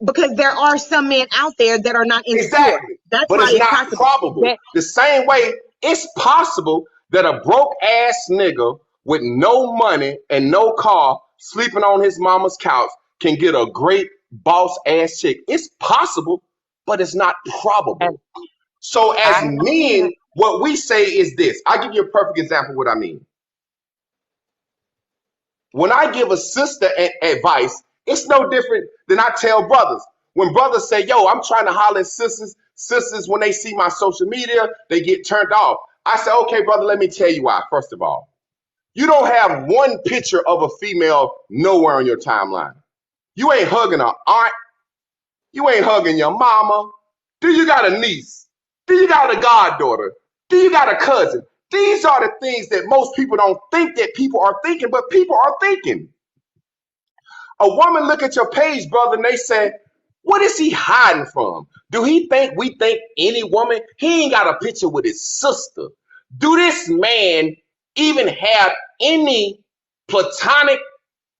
because there are some men out there that are not insecure. Exactly. That's But why it's it's not possible. probable. That The same way, it's possible that a broke ass nigga with no money and no car sleeping on his mama's couch can get a great boss ass chick. It's possible, but it's not And probable. So as I have seen men, it. what we say is this. I'll give you a perfect example of what I mean. When I give a sister advice, it's no different than I tell brothers. When brothers say, yo, I'm trying to holler at sisters, when they see my social media, they get turned off. I say, okay, brother, let me tell you why. First of all, you don't have one picture of a female nowhere on your timeline. You ain't hugging her aunt. You ain't hugging your mama. Do you got a niece? Do you got a goddaughter? Do you got a cousin? These are the things that most people don't think that people are thinking, but people are thinking. A woman look at your page, brother, and they say, what is he hiding from? Do he think we think any woman? He ain't got a picture with his sister. Do this man even have any platonic,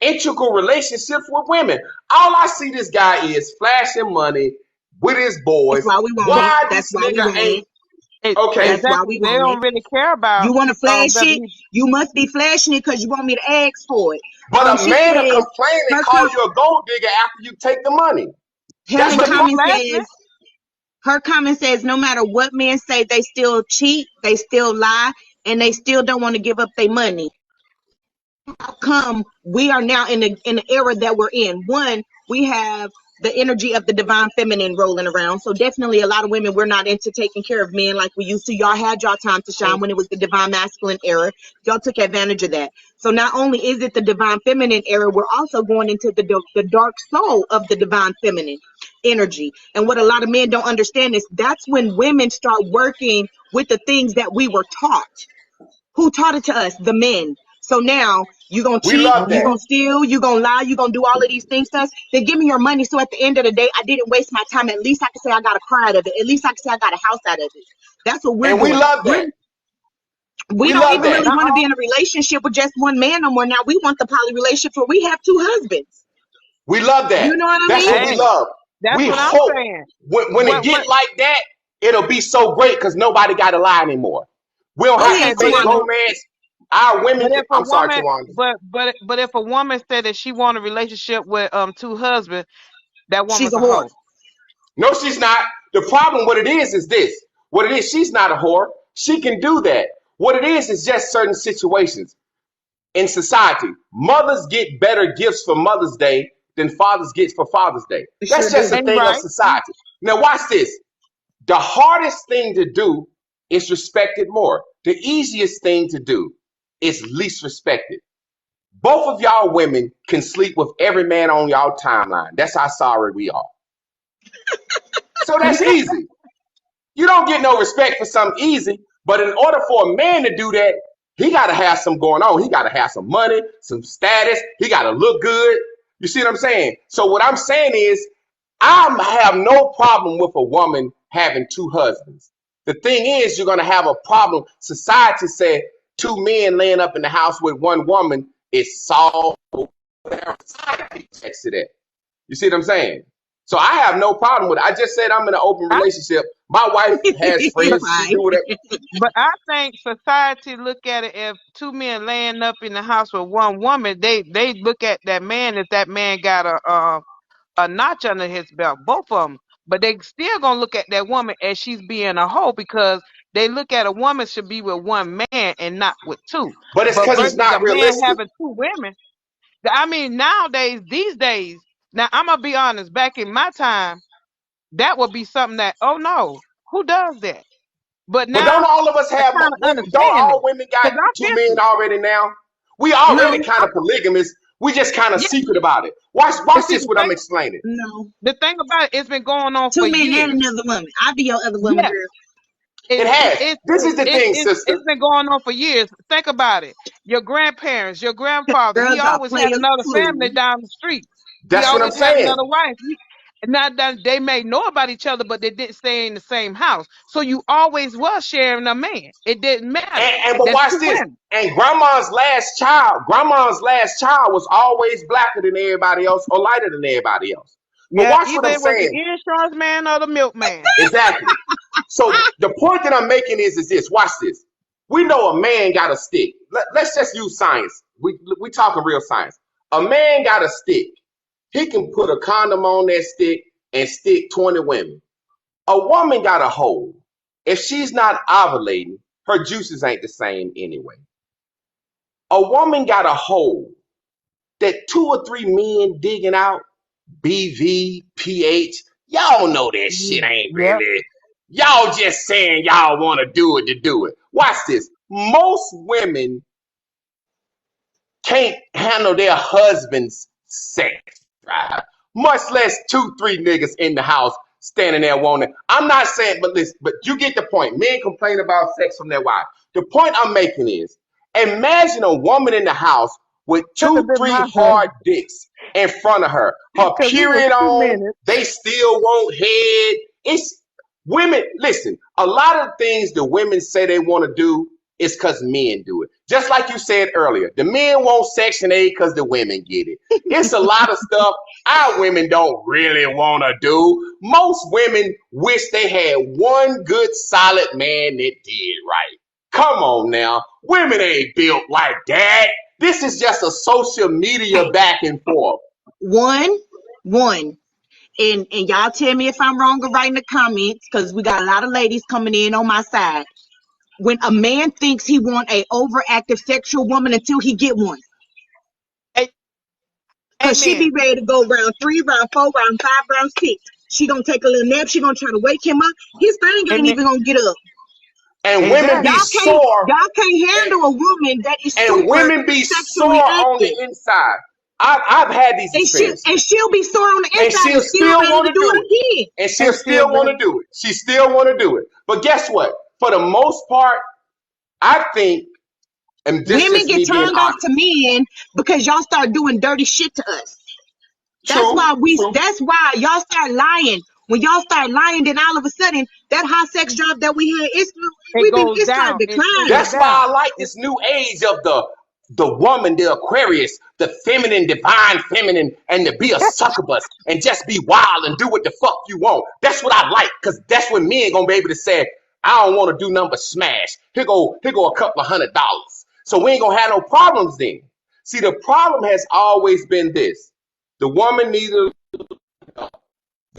integral relationships with women? All I see this guy is flashing money with his that's boys. why we want it. Why That's this why we nigga want ain't it. okay? That's why Exactly. we They want it. don't really care about You want to flash whether it? he You must be flashing it because you want me to ask for it. But a She man will says complain and her call you a gold digger after you take the money. That's Helen what but he he's wants. comment flashing says her comment says no matter what men say, they still cheat, they still lie, and they still don't want to give up their money. How come we are now in the era that we're in? One, we have the energy of the divine feminine rolling around. So definitely a lot of women, we're not into taking care of men like we used to. Y'all had y'all time to shine it. when it was the divine masculine era. Y'all took advantage of that. So not only is it the divine feminine era, we're also going into the dark soul of the divine feminine energy. And what a lot of men don't understand is that's when women start working with the things that we were taught. Who taught it to us? The men. So now you're gonna We cheat, love you're that. Mm-hmm. gonna steal, you're gonna lie, you're gonna do all of these things to us. Then give me your money. So at the end of the day, I didn't waste my time. At least I can say I got a car out of it. At least I can say I got a house out of it. That's what we're And we doing. love that. We We don't love even that. really Not want to be all, in a relationship with just one man no more. Now we want the poly relationship where we have two husbands. We love You that. know what I That's mean? what we hey, love. that's We what I'm hope saying. when it What get like that, it'll be so great because nobody got to lie anymore. We don't Go have to okay, ahead, but fake if Tawanda. romance. Our women but can. if a I'm sorry, woman Tawana. but if a woman said that she want a relationship with two husbands, that She's woman's a a whore. hoe. No, she's not. The problem, what it is this. What it is, she's not a whore. She can do that. What it is just certain situations in society. Mothers get better gifts for Mother's Day than fathers get for Father's Day. We sure That's just do. a And you're thing of right. society. Now, watch this. The hardest thing to do is respect it more. The easiest thing to do is least respected. Both of y'all women can sleep with every man on y'all timeline. That's how sorry we are. So that's easy. You don't get no respect for something easy, but in order for a man to do that, he got to have some going on. He got to have some money, some status. He got to look good. You see what I'm saying? So what I'm saying is, I have no problem with a woman having two husbands. The thing is, you're going to have a problem. Society said two men laying up in the house with one woman is soft. Society checks to that. You see what I'm saying? So I have no problem with it. I just said I'm in an open relationship. My wife has friends. She Right. do whatever. But I think society look at it, if two men laying up in the house with one woman, they look at that man, if that man got a notch under his belt, both of them. But they still gonna look at that woman as she's being a hoe, because they look at a woman should be with one man and not with two. But it's But because it's versus a not man realistic. having two women, I mean, nowadays, these days, now I'm gonna be honest. Back in my time, that would be something that, oh no, who does that? But But don't now all of us I have kind of women? Don't understand all it, women got because I'm two men 50. already now? We No, already kind of polygamous. We just kind of Yeah, secret about it. but Watch see, this. What I'm explaining. no. the thing about it, it's been going on for Two men and years. another woman. I'll be your other woman, Yeah, girl. It it, it, has. it, This is the it, thing, it, sister. it's been going on for years. Think about it. Your grandparents, your grandfather, he Girls are always had players another family too. down the street. He That's what I'm always had saying. another wife. Not that they may know about each other, but they didn't stay in the same house. So you always was sharing a man. It didn't matter. And but That's watch two this. women. And grandma's last child was always blacker than everybody else or lighter than everybody else. But Yeah, watch what either I'm it was the saying. insurance man or the milkman. Exactly. So the point that I'm making is this. Watch this. We know a man got a stick. Let's just use science. We talking real science. A man got a stick. He can put a condom on that stick and stick 20 women. A woman got a hole. If she's not ovulating, her juices ain't the same anyway. A woman got a hole that two or three men digging out, BV, pH. Y'all know that shit ain't Yep. really. Y'all just saying y'all want to do it to do it. Watch this. Most women can't handle their husband's sex drive, much less two, three niggas in the house standing there wanting. I'm not saying, but listen, but you get the point. Men complain about sex from their wife. The point I'm making is, imagine a woman in the house with Could have two, been three my hard husband, dicks in front of her. Her because it was period two on, minutes. they still want head. It's women. Listen, a lot of things the women say they want to do is because men do it. Just like you said earlier, the men want Section 8 because the women get it. It's a lot of stuff our women don't really want to do. Most women wish they had one good, solid man that did right. Come on now. Women ain't built like that. This is just a social media Hey, back and forth. one, one. And y'all tell me if I'm wrong or right in the comments, because we got a lot of ladies coming in on my side. When a man thinks he want a overactive sexual woman until he get one, A- cause she be Amen. ready to go round 3, round 4, round 5, round 6. She gonna take a little nap. She gonna try to wake him up. His thing ain't Amen. even gonna get up. And women be Exactly. sore Y'all can't handle a woman that is and super women be sexually sore on active, the inside. I've had these and experiences. she'll be sore on the And inside and she'll still still ready want to to do do it. it again. And she'll And still still want to ready. do it. She still want to do it. But guess what? For the most part, I think, and this Women just get me being turned off honest. to men because y'all start doing dirty shit to us. That's True, why true. y'all start lying. When y'all start lying, then all of a sudden that high sex drive that we had, It goes it started down. It cools declining. That's why I down. like It, this new age of the woman, the Aquarius, the feminine, divine feminine, and to be a succubus and just be wild and do what the fuck you want. That's what I like, because that's when men gonna be able to say, I don't want to do nothing but smash. Here go a couple of $100. So we ain't gonna have no problems then. See, the problem has always been this. The woman needed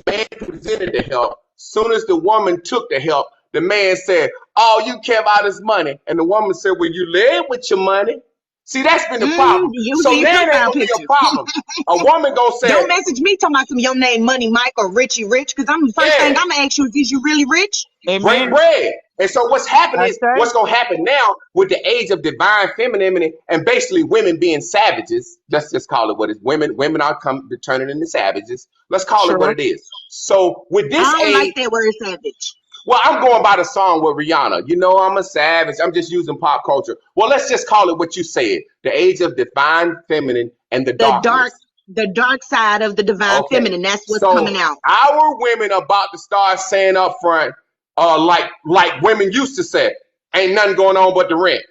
man presented the help. Soon as the woman took the help, the man said, all you care about is money. And the woman said, well, you led with your money. See, that's been the problem. So Using your now it ain't profile gonna be a picture. problem. A woman gonna Don't say, message me talking about some your name Money Mike or Richie Rich, because I'm the first thing yeah, I'm gonna ask you is you really rich? break amen. bread. And so what's happening is Okay. what's gonna happen now with the age of divine femininity and basically women being savages. Let's just call it what it is. Women are turning into savages. Let's call it what Sure. it is. So with I this don't like age, that word savage. well, I'm going by the song with Rihanna. You know, I'm a savage. I'm just using pop culture. Well, let's just call it what you said. The age of divine feminine and the The darkness. dark side of the divine Okay. feminine. That's what's coming So out. our women are about to start saying up front, like women used to say, ain't nothing going on but the rent.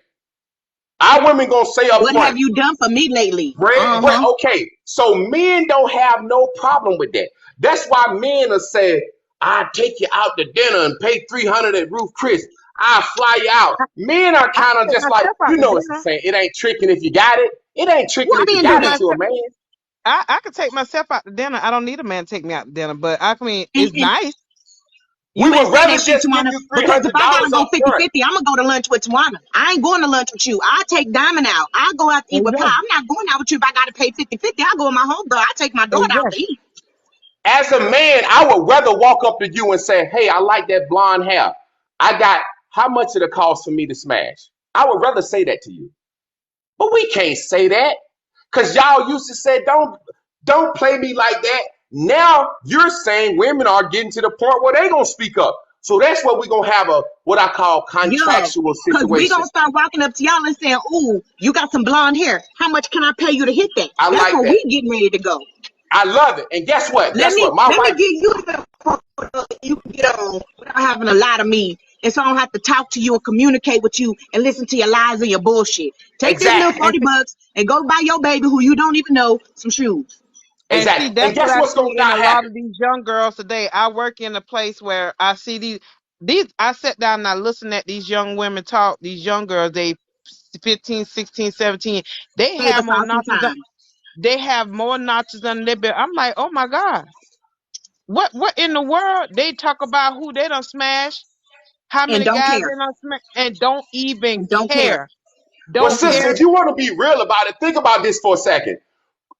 Our women gonna say up What have front, you done for me lately? rent. Okay, so men don't have no problem with that. That's why men are saying, I take you out to dinner and pay 300 at Ruth Chris. I fly you out. Men are I kind of take just like, myself out you to know, it's the dinner. same. It ain't tricking if you got it. It ain't tricking What if you men Take do got it that? to a myself. man. I could take myself out to dinner. I don't need a man to take me out to dinner, but I mean, And, it's and nice. you We better would say rather that shit, just give Tawana, you three because if hundred I gotta dollars go up front. 50-50, I'm gonna go to lunch with Tawana. I ain't going to lunch with you. I take Diamond out. I go out to eat with Pie. Exactly. I'm not going out with you if I gotta pay 50-50. I go with my homegirl. I take my daughter out to Exactly. eat. As a man, I would rather walk up to you and say, hey, I like that blonde hair. I got how much it cost for me to smash? I would rather say that to you. But we can't say that. Cause y'all used to say, don't play me like that. Now you're saying women are getting to the point where they gonna speak up. So that's what we're gonna have a what I call Yeah. contractual Cause we situation. gonna start walking up to y'all and saying, ooh, you got some blonde hair. How much can I pay you to hit that? I That's like where that. we getting ready to go. I love it. And guess what? Let Guess me what? My let me wife, give you the you can get on without having a lot of me. And so I don't have to talk to you and communicate with you and listen to your lies and your bullshit. Take this little exactly. And 40 bucks and go buy your baby who you don't even know some shoes. And see, Exactly. And that's what guess I what's see gonna in not a lot happen? of these young girls today. I work in a place where I see these I sat down and I listen at these young women talk, these young girls, they 15, 16, 17. They Save have us more all some notches time. they have more notches on their belt. I'm like, oh my God. What in the world? They talk about who they done smash, how And many don't guys care. they done smash, and don't even And don't care. care. Well, Don't Don't care. sister, care. if you want to be real about it, think about this for a second.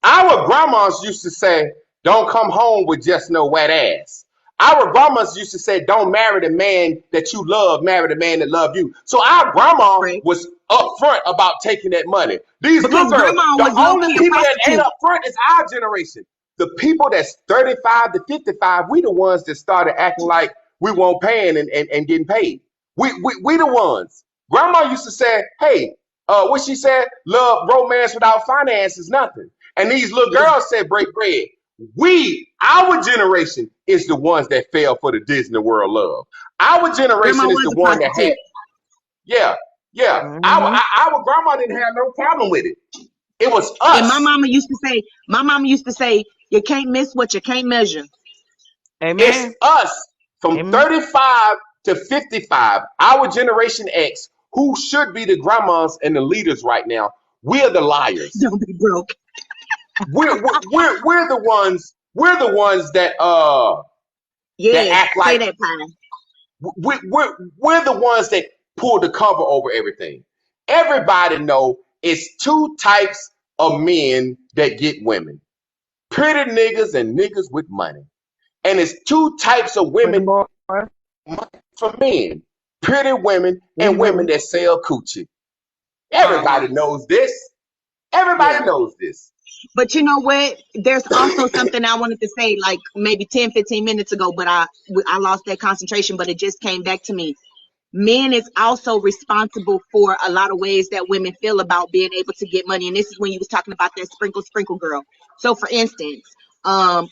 Our grandmas used to say, don't come home with just no wet ass. Our grandmas used to say, don't marry the man that you love, marry the man that love you. So our grandma Right? was upfront about taking that money. These little Because girls, grandma the was low only key a people that ain't prostitute. upfront is our generation. The people that's 35 to 55, we the ones that started acting like we won't paying and getting paid. We the ones. Grandma used to say, hey, what she said, love, romance without finance is nothing. And these little Yes. girls said, break bread. Our generation, is the ones that fell for the Disney World love. Our Grandma generation is was the a one that had, prostitute. yeah, yeah. Hmm. Our grandma didn't have no problem with it. It was And us. my mama used to say, you can't miss what you can't measure. It's Amen. us from Amen. 35 to 55, our generation X, who should be the grandmas and the leaders right now. We're the liars. Don't be broke. We're the ones. We're the ones that Yes, act say like that, Pie. we're the ones that pull the cover over everything. Everybody know it's two types of men that get women: pretty niggas and niggas with money. And it's two types of Pretty women boy. for men: pretty women and women Hmm. that sell coochie. Uh-huh. Everybody knows this. Everybody Yeah. knows this. But you know what? There's also something I wanted to say like maybe 10, 15 minutes ago, but I lost that concentration, but it just came back to me. Men is also responsible for a lot of ways that women feel about being able to get money. And this is when you was talking about that sprinkle girl. So for instance,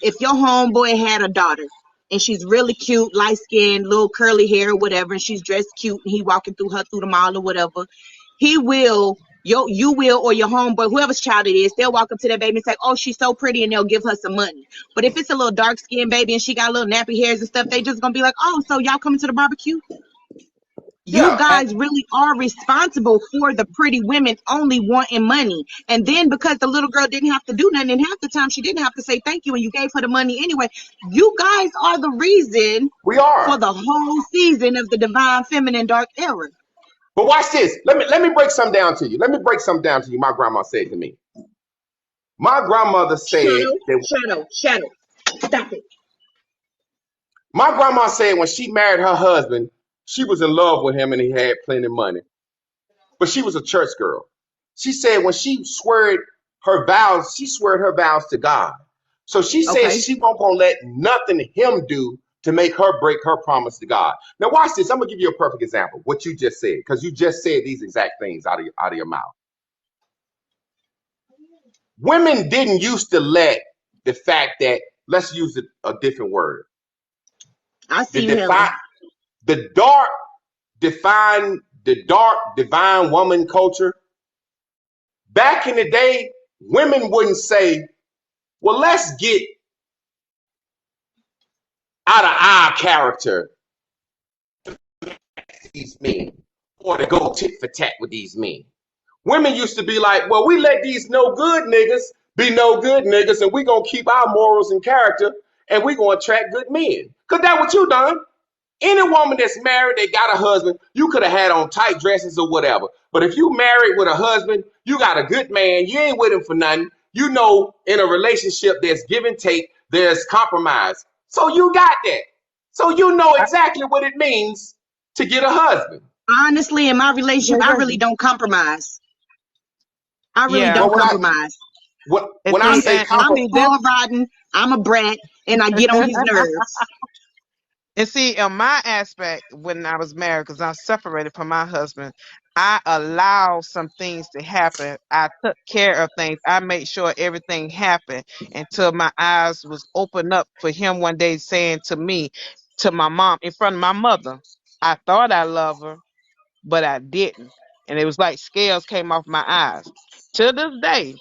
if your homeboy had a daughter and she's really cute, light skinned, little curly hair or whatever, and she's dressed cute and he walking through her through the mall or whatever, he will you will or your homeboy, whoever's child it is, they'll walk up to that baby and say, oh, she's so pretty, and they'll give her some money. But if it's a little dark skinned baby and she got little nappy hairs and stuff, they just gonna be like, oh, so y'all coming to the barbecue? You Yeah. guys really are responsible for the pretty women only wanting money. And then because the little girl didn't have to do nothing, and half the time she didn't have to say thank you, and you gave her the money anyway, you guys are the reason We for are. the whole season of the Divine Feminine Dark Era. But watch this. Let me break something down to you. Let me break something down to you. My grandma said to me. My grandmother said Shadow, that shadow. Stop it. my grandma said when she married her husband, She was in love with him and he had plenty of money. But she was a church girl. She said when she sweared her vows to God. So she said Okay. she won't gonna let nothing him do to make her break her promise to God. Now watch this. I'm gonna give you a perfect example. What you just said, because you just said these exact things out of your mouth. Women didn't used to let the fact that, let's use a different word. I The seen define Helen. the dark the dark divine woman culture. Back in the day, women wouldn't say, well, let's get out of our character these men, or to go tit for tat with these men. Women used to be like, well, we let these no good niggas be no good niggas, and we gonna keep our morals and character, and we gonna attract good men. Cause that's what you done. Any woman that's married, they got a husband, you could have had on tight dresses or whatever. But if you married with a husband, you got a good man, you ain't with him for nothing. You know, in a relationship, there's give and take, there's compromise. So you got that. So you know exactly what it means to get a husband. Honestly, in my relationship, I really don't compromise. I really Yeah. Well, don't compromise. And when I see, say I'm and see this. spoiled rotten. I'm a brat, and I get on his nerves. And see, on my aspect, when I was married, because I separated from my husband, I allowed some things to happen. I took care of things. I made sure everything happened until my eyes was opened up for him one day saying to me, to my mom, in front of my mother, I thought I loved her, but I didn't. And it was like scales came off my eyes. To this day,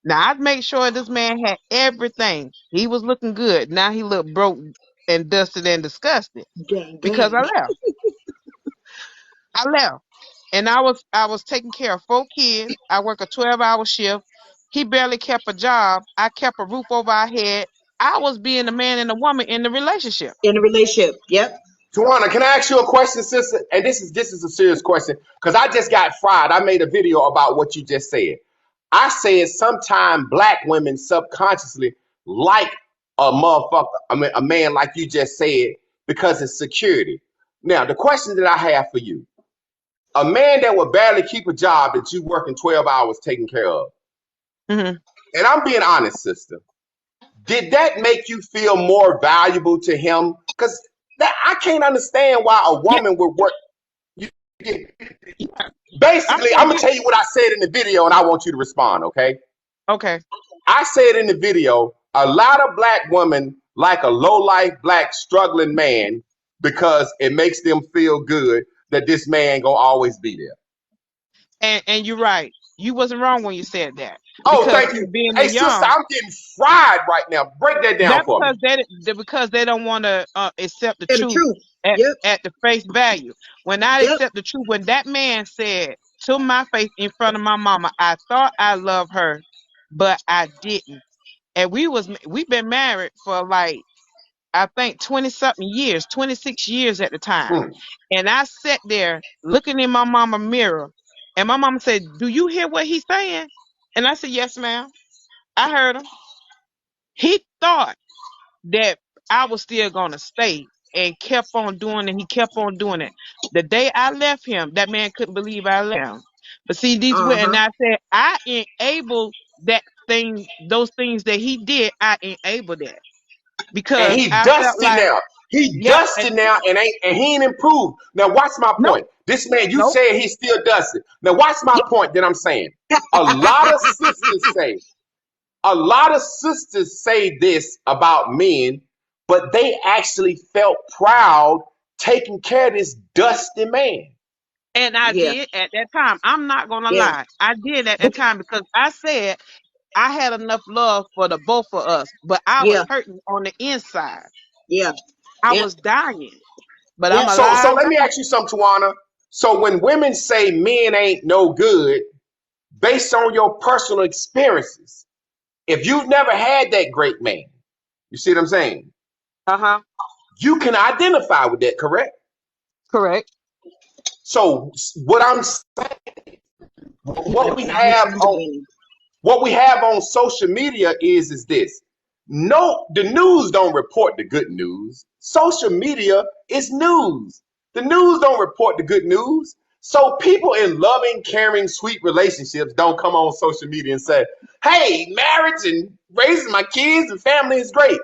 now I made sure this man had everything. He was looking good. Now he looked broke and dusted and disgusted Gang, because gang. I left. I left. And I was taking care of 4 kids. I work a 12-hour shift. He barely kept a job. I kept a roof over our head. I was being the man and the woman in the relationship. In a relationship. Yep. Tawana, can I ask you a question, sister? And this is a serious question because I just got fried. I made a video about what you just said. I said sometimes black women subconsciously like a motherfucker, I mean a man like you just said, because it's security. Now, the question that I have for you, a man that would barely keep a job that you working 12 hours taking care of, Hmm. and I'm being honest, sister, did that make you feel more valuable to him? Because that I can't understand why a Yeah, woman would work. You, yeah. I basically, said I'm gonna you tell you what I said in the video, and I want you to respond. Okay? okay. I said in the video, a lot of black women like a low life black struggling man because it makes them feel good that this man gonna always be there. And you're right. You wasn't wrong when you said that. Oh, Because thank see, you. being a Hey, sister, young, I'm getting fried right now. Break that down that for me. because they don't want to accept the Tell the truth truth. at Yep. at the face value. When I Yep. accept the truth, when that man said to my face in front of my mama, I thought I loved her, but I didn't. And we've been married for like I think 20 something years, 26 years at the time. Hmm. And I sat there looking in my mama mirror, and my mama said, "Do you hear what he's saying?" And I said, "Yes, ma'am. I heard him." He thought that I was still gonna stay and kept on doing it. He kept on doing it. The day I left him, that man couldn't believe I left him. But see, these were, and Uh-huh. I said, I enabled those things that he did, I enabled that And because he I felt dusty like, now. He yep, dusty now and he ain't improved. Now watch my nope, point. This man, you nope, said he's still dusty. Now watch my yep, point that I'm saying. A lot of sisters say, a lot of sisters say this about men, but they actually felt proud taking care of this dusty man. and I Yeah. did at that time. I'm not gonna Yeah. lie, I did at But that time because I said I had enough love for the both of us, but I was yeah. hurting on the inside. Yeah. I Yep. was dying, but I'm Yep. So alive let me now. ask you something, Tawana. So when women say men ain't no good, based on your personal experiences, if you've never had that great man, you see what I'm saying? Uh-huh. You can identify with that, correct? Correct. So what we And I heard have from the on beginning. what we have on social media is this. No, the news don't report the good news. Social media is news. The news don't report the good news. So people in loving, caring, sweet relationships don't come on social media and say, hey, marriage and raising my kids and family is great.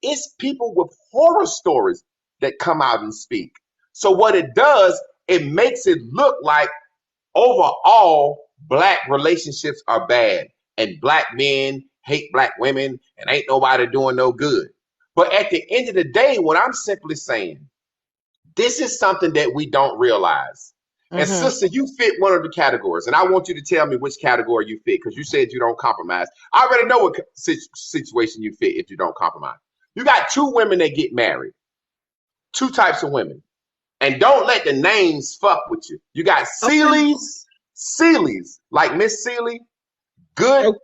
It's people with horror stories that come out and speak. So what it does, it makes it look like overall black relationships are bad and black men hate black women and ain't nobody doing no good. But at the end of the day, what I'm simply saying, this is something that we don't realize. And sister, you fit one of the categories, and I want you to tell me which category you fit because you said you don't compromise. I already know what situation you fit if you don't compromise. You got two women that get married, two types of women, and don't let the names fuck with you. You got Seelys, like Miss Seeley, good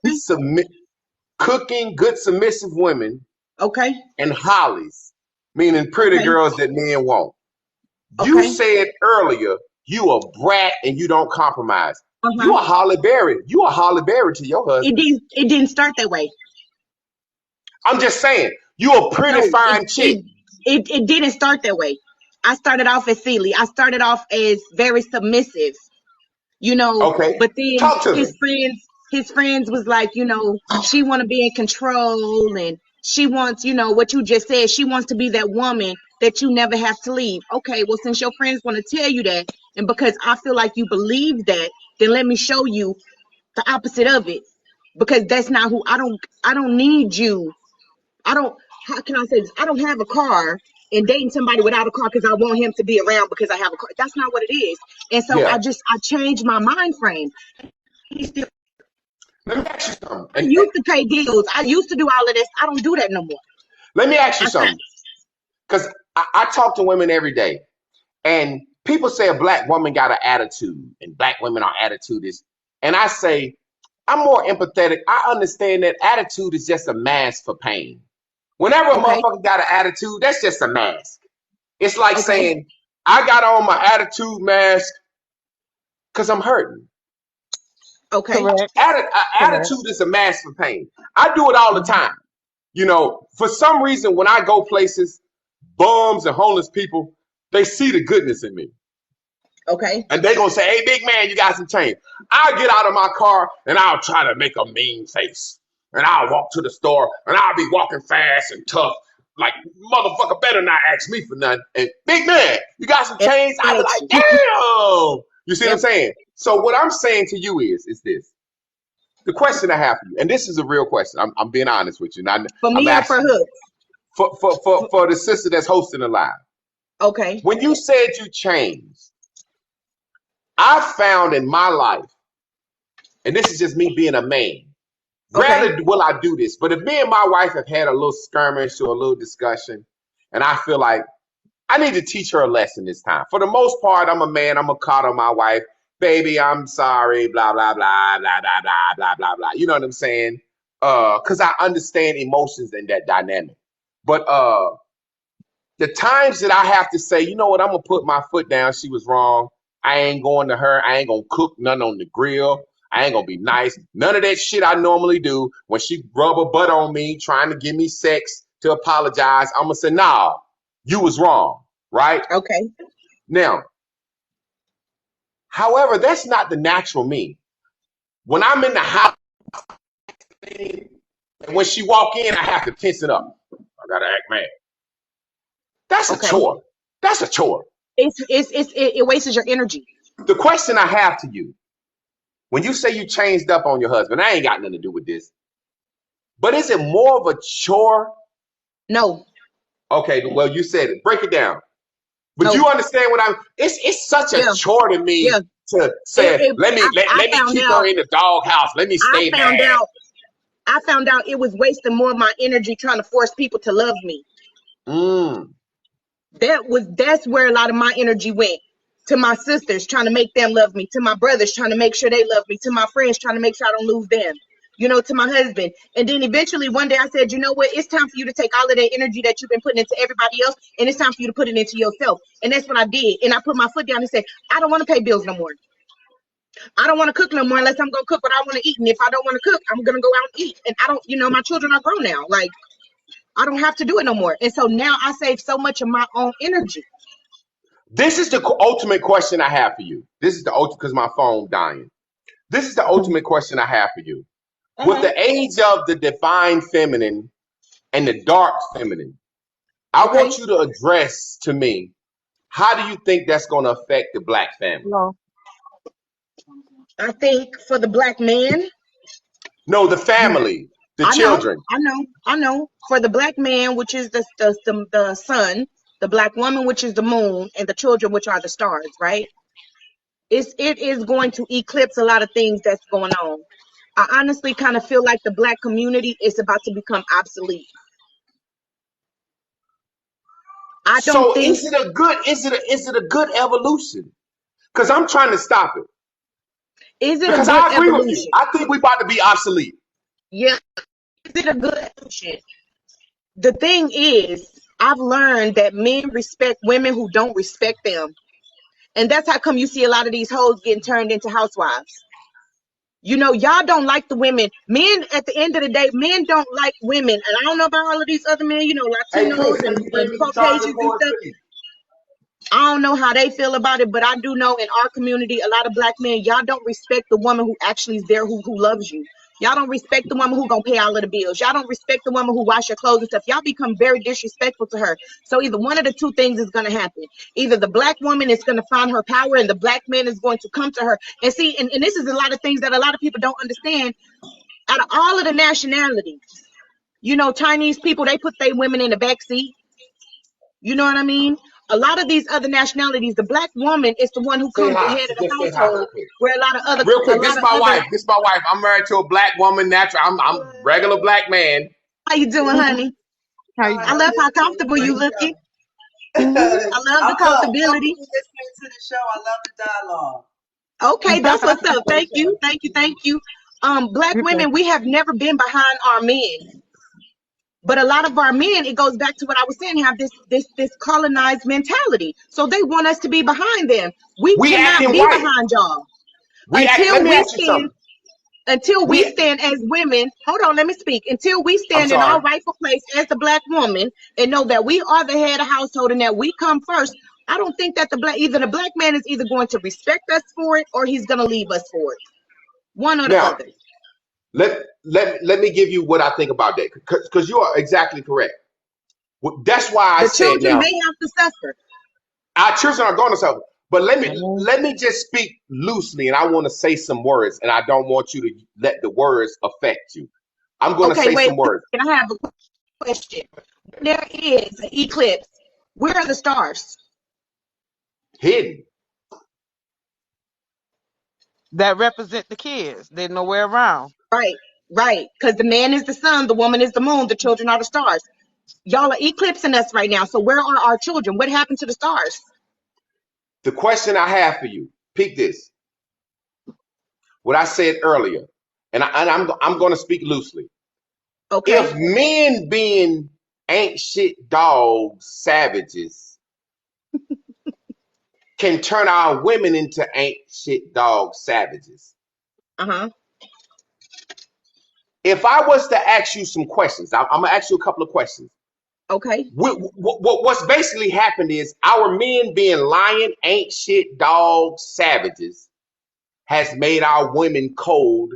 cooking, good submissive women. Okay. And Hollies, meaning pretty girls that men want. You said earlier you a brat and you don't compromise. You a Holly Berry. You a Holly Berry to your husband. It didn't start that way. I'm just saying, you a pretty fine chick. It didn't start that way. I started off as Seeley. I started off as very submissive, you know. Okay. But then Talk to his friends was like, you know, she want to be in control and she wants, you know, what you just said. She wants to be that woman that you never have to leave. Okay, well, since your friends want to tell you that, and because I feel like you believe that, then let me show you the opposite of it. Because that's not who I don't need you. How can I say this? I don't have a car and dating somebody without a car because I want him to be around because I have a car. That's not what it is. And so I changed my mind frame. Let me ask you something. I used to pay bills. I used to do all of this. I don't do that no more. Let me ask you something. Because I talk to women every day. And people say a black woman got an attitude and black women are attitudists. And I say, I'm more empathetic. I understand that attitude is just a mask for pain. Whenever a motherfucker got an attitude, that's just a mask. It's like saying, I got on my attitude mask because I'm hurting. Okay. Attitude is a mask for pain. I do it all the time. You know, for some reason, when I go places, bums and homeless people, they see the goodness in me. Okay. And they gonna say, hey, big man, you got some change. I'll get out of my car and I'll try to make a mean face. And I'll walk to the store and I'll be walking fast and tough. Like, motherfucker better not ask me for nothing. And big man, you got some change? I'll be like, damn. You see what I'm saying? So what I'm saying to you is this. The question I have for you, and this is a real question. I'm being honest with you. For me or for who? For the sister that's hosting the live. Okay. When you said you changed, I found in my life, and this is just me being a man, rarely will I do this, but if me and my wife have had a little skirmish or a little discussion, and I feel like I need to teach her a lesson this time. For the most part, I'm a man, I'm going to coddle my wife. Baby, I'm sorry, blah, blah, blah, blah, blah, blah, blah, blah, blah. You know what I'm saying? Because I understand emotions in that dynamic. But the times that I have to say, you know what, I'm going to put my foot down. She was wrong. I ain't going to her. I ain't going to cook nothing on the grill. I ain't going to be nice. None of that shit I normally do. When she rub her butt on me, trying to give me sex to apologize, I'm going to say, nah, you was wrong, right? Okay. Now, however, that's not the natural me. When I'm in the house, and when she walk in, I have to tense it up. I got to act mad. That's a chore. That's a chore. It wastes your energy. The question I have to you, when you say you changed up on your husband, I ain't got nothing to do with this. But is it more of a chore? No. Okay, well, you said it. Break it down. But you understand what it's such a chore to me to say, let me keep her in the doghouse. Let me stay mad. I found out it was wasting more of my energy trying to force people to love me. That's where a lot of my energy went. To my sisters, trying to make them love me. To my brothers, trying to make sure they love me. To my friends, trying to make sure I don't lose them. You know, to my husband. And then eventually one day I said, you know what? It's time for you to take all of that energy that you've been putting into everybody else, and it's time for you to put it into yourself. And that's what I did. And I put my foot down and said, I don't want to pay bills no more. I don't want to cook no more unless I'm going to cook what I want to eat. And if I don't want to cook, I'm going to go out and eat. And I don't, you know, my children are grown now. Like, I don't have to do it no more. And so now I save so much of my own energy. This is the ultimate question I have for you. This is the ultimate, because my phone dying. This is the ultimate question I have for you. With Uh-huh. the age of the divine feminine and the dark feminine, I want Okay. you to address to me, how do you think that's going to affect the black family? No. I think for the black man, No, the you family, the I know, children. I know. For the black man, which is the sun, the black woman, which is the moon, and the children, which are the stars, right? It is going to eclipse a lot of things that's going on. I honestly kind of feel like the black community is about to become obsolete. I don't So think is it a good evolution? Because I'm trying to stop it. is it a Because good I agree with you. evolution? I think we about to be obsolete. Yeah, is it a good evolution? The thing is, I've learned that men respect women who don't respect them. And that's how come you see a lot of these hoes getting turned into housewives. Y'all don't like the women. Men, at the end of the day, men don't like women. And I don't know about all of these other men, Hey, Latinos Chris, can you bring and me the charger Caucasians and cord, stuff. please? I don't know how they feel about it, but I do know in our community, a lot of black men, y'all don't respect the woman who actually is there, who loves you. Y'all don't respect the woman who gonna pay all of the bills. Y'all don't respect the woman who wash your clothes and stuff. Y'all become very disrespectful to her. So either one of the two things is gonna happen. Either the black woman is gonna find her power and the black man is going to come to her. And see, and this is a lot of things that a lot of people don't understand. Out of all of the nationalities, Chinese people, they put their women in the back seat. You know what I mean? A lot of these other nationalities, the black woman is the one who Say comes hi. ahead of the Just say hi real household, quick. where a lot of other, Real a quick, this lot is of my other. wife. This is my wife. I'm married to a black woman. Natural. I'm regular black man. How you doing, honey? How How you I doing? y'all love how doing? comfortable you Thank looking. Mhm. I love the I'm comfortability. comfortably listening to the show. I love the dialogue. Okay, that's what's up. For Thank you, sure. thank you, thank you. Black You women, we have never been behind our men, but a lot of our men, it goes back to what I was saying, have this colonized mentality. So they want us to be behind them. We We cannot acting be white. behind y'all Let until me we ask you stand something. until we We. stand as women. Hold on, let me speak. Until we I'm stand in sorry. our rightful place as the black woman and know that we are the head of household and that we come first. I don't think that either the black man is either going to respect us for it or he's going to leave us for it. One or the Now, other. let me give you what I think about that, because you are exactly correct. That's why I The said children, now they have to suffer. our children are going to suffer. But let me Mhm. let me just speak loosely, and I want to say some words, and I don't want you to let the words affect you. I'm going to Okay, say wait. some words. Can I have a question? There is an eclipse. Where are the stars? Hidden. that represent the kids. They're nowhere around. Right, right. Because the man is the sun, the woman is the moon, the children are the stars. Y'all are eclipsing us right now. So where are our children? What happened to the stars? The question I have for you, peep this. What I said earlier, I'm going to speak loosely. Okay, If men being ain't shit dogs, savages, can turn our women into ain't shit dogs, savages. uh-huh. If I was to ask you some questions, I'm gonna ask you a couple of questions. Okay, What's basically happened is our men being lying, ain't shit dogs, savages, has made our women cold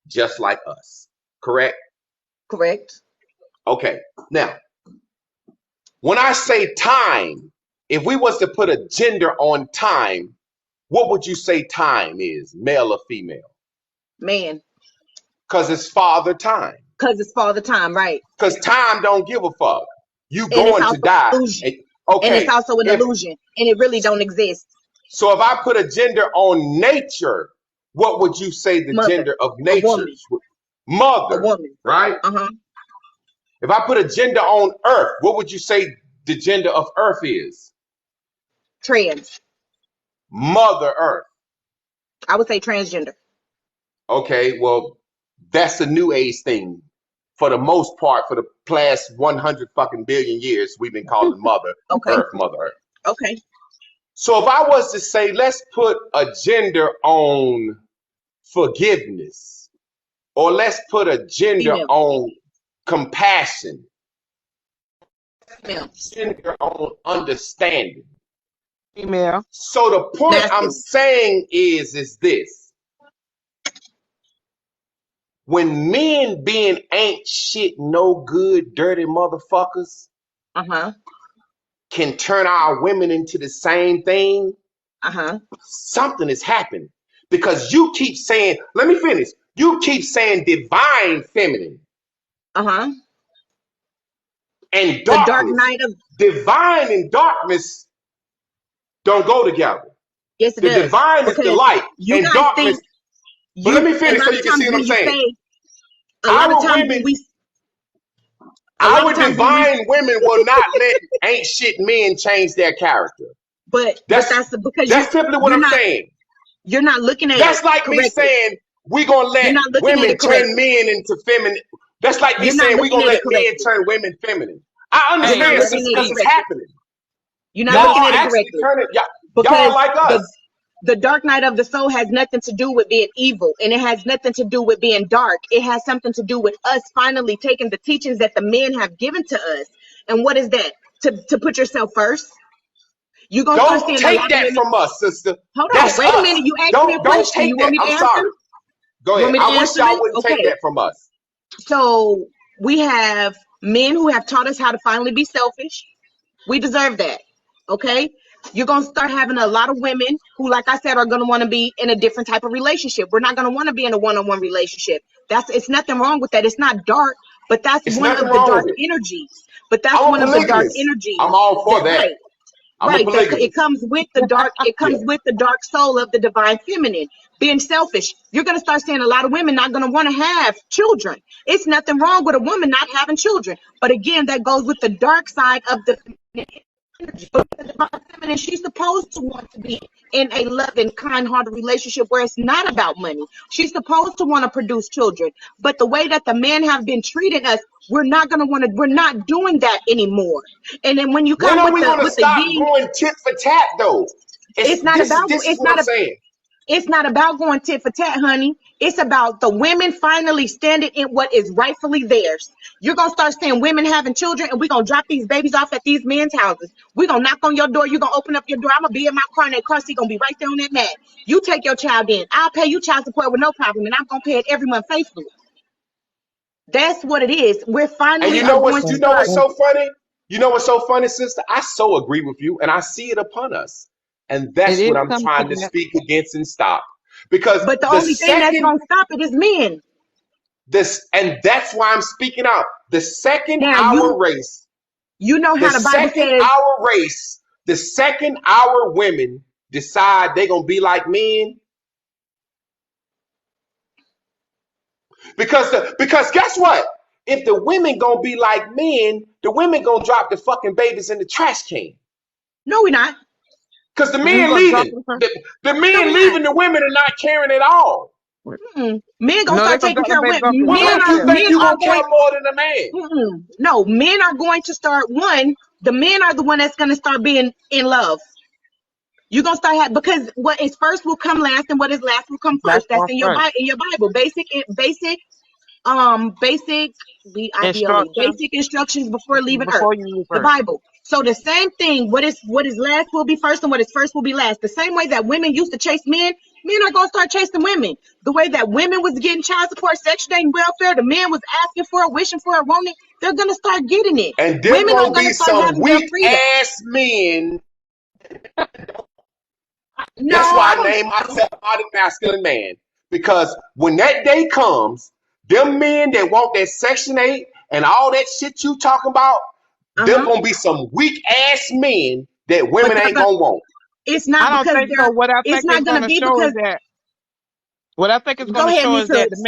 just like us. Correct? correct. Okay. Now, when I say time, if we was to put a gender on time, what would you say time is, male or female? Man, Because it's father time. because it's father time, right? Because time don't give a fuck. You And it's going to also die. an illusion. And it's Okay. also an If illusion. And it really don't exist. so, if I put a gender on nature, what would you say the Mother, gender of a nature? woman, a Mother, woman. right? Uh-huh. If I put a gender on earth, what would you say the gender of earth is? Trans. Mother earth. I would say transgender. Okay, well, that's a new age thing. For the most part, for the past 100 fucking billion years, we've been calling Mother Okay. Earth, Mother Earth. Okay. So if I was to say, let's put a gender on forgiveness, or let's put a gender Female. on compassion, Female. gender on understanding. Female. So the point That's I'm saying is this. When men being ain't shit, no good, dirty motherfuckers uh-huh. can turn our women into the same thing, Uh-huh. something is happening. Because you keep saying, let me finish. You keep saying divine feminine Uh-huh. and The dark darkness. night of Divine and darkness don't go together. yes it The does. divine is the Because light you and guys darkness. think But let you me a finish so lot you of can see times what I'm when you saying. say a lot of Our times when women, we a lot of our times when we divine women will not let ain't shit men change their character. but That's that's because that's simply what I'm saying. you're not looking at it That's like me correctly. saying we're gonna You're let not looking at women it turn correctly. men into feminine. That's like me You're not saying we're looking gonna at let it men correctly. turn women feminine. I You're not Hey, understand, let me looking sister, at it because speak. it's correctly. happening. You're not Y'all Let looking are at it actually correctly. turning y'all Because like us. the dark night of the soul has nothing to do with being evil, and it has nothing to do with being dark. It has something to do with us finally taking the teachings that the men have given to us. And what is that? To put yourself first. You're gonna start Don't seeing a take lot of that women. from us, sister. Hold on, That's wait a us. minute. You asked me a Don't question. You take want that. me to I'm answer? sorry. Go You want ahead. me to I wish answer y'all it? wouldn't take Okay. that from us. So we have men who have taught us how to finally be selfish. We deserve that. Okay. You're going to start having a lot of women who, like I said, are going to want to be in a different type of relationship. We're not going to want to be in a one-on-one relationship. It's nothing wrong with that. It's not dark, but that's It's one nothing of the wrong dark with it. energies. But that's I'm a one of the dark polygamist. I'm energies all for that, that. right. I'm a Right, that it polygamist. comes with the dark. It Yeah. comes with the dark soul of the divine feminine, being selfish. You're gonna start seeing a lot of women not gonna want to have children. It's nothing wrong with a woman not having children, but again, that goes with the dark side of the energy. But the divine feminine, she's supposed to want to be in a loving, kind-hearted relationship where it's not about money. She's supposed to want to produce children, but the way that the men have been treating us, we're not gonna want to. We're not doing that anymore. And then when you When come are we with gonna the stop yin, going tit for tat though? it's not about This is it's what not I'm a saying. it's not about going tit for tat, honey. It's about the women finally standing in what is rightfully theirs. You're gonna start seeing women having children, and we're gonna drop these babies off at these men's houses. We're gonna knock on your door. You're gonna open up your door. I'm gonna be in my car, and that car seat gonna be right there on that mat. You take your child in. I'll pay you child support with no problem, and I'm gonna pay it every month faithfully. That's what it is. We're And finally are going to you know start. what's so funny? You know what's so funny, sister? I so agree with you, and I see it upon us. And It that's is what I'm coming to trying to that. speak against and stop. Because But the the only thing that's second gonna stop it is men. this and that's why I'm speaking out. The second Now our race, you know the how the Bible second says, our race, the second our women decide they're gonna be like men, because guess what? If the women gonna be like men, the women gonna drop the fucking babies in the trash can. no, we're not. Because the Who's men gonna drop leaving, it first? the No, men we're not. leaving, the women are not caring at all. Men gonna No, they're start gonna taking drop the care of baby women. off in the What Men trash makes are you can. think men you are gonna care going. more than a man? No, men are going to start one. The men are the one that's going to start being in love. You're gonna start because what is first will come last, and what is last will come That's first. That's going in your first. Bible. Basic BIBLE, Instruction basic instructions before leaving earth. before you leave The Earth. Bible. So the same thing, what is last will be first, and what is first will be last. The same way that women used to chase men, men are gonna start chasing women. The way that women was getting child support, Section 8 and welfare, the men was asking for it, wishing for it, wanting it, they're gonna start getting it. And them Women are gonna gonna be start some having their weak freedom. ass men. No, That's I why I don't name think so. myself not a masculine man. Because when that day comes, them men that want that Section 8 and all that shit you talking about, them Uh-huh. gonna be some weak ass men that But women they're ain't gonna gonna want. it's I not don't because think so. What I it's think not it's gonna going to be show is because that what I think it's going go to ahead, show me is that cooks.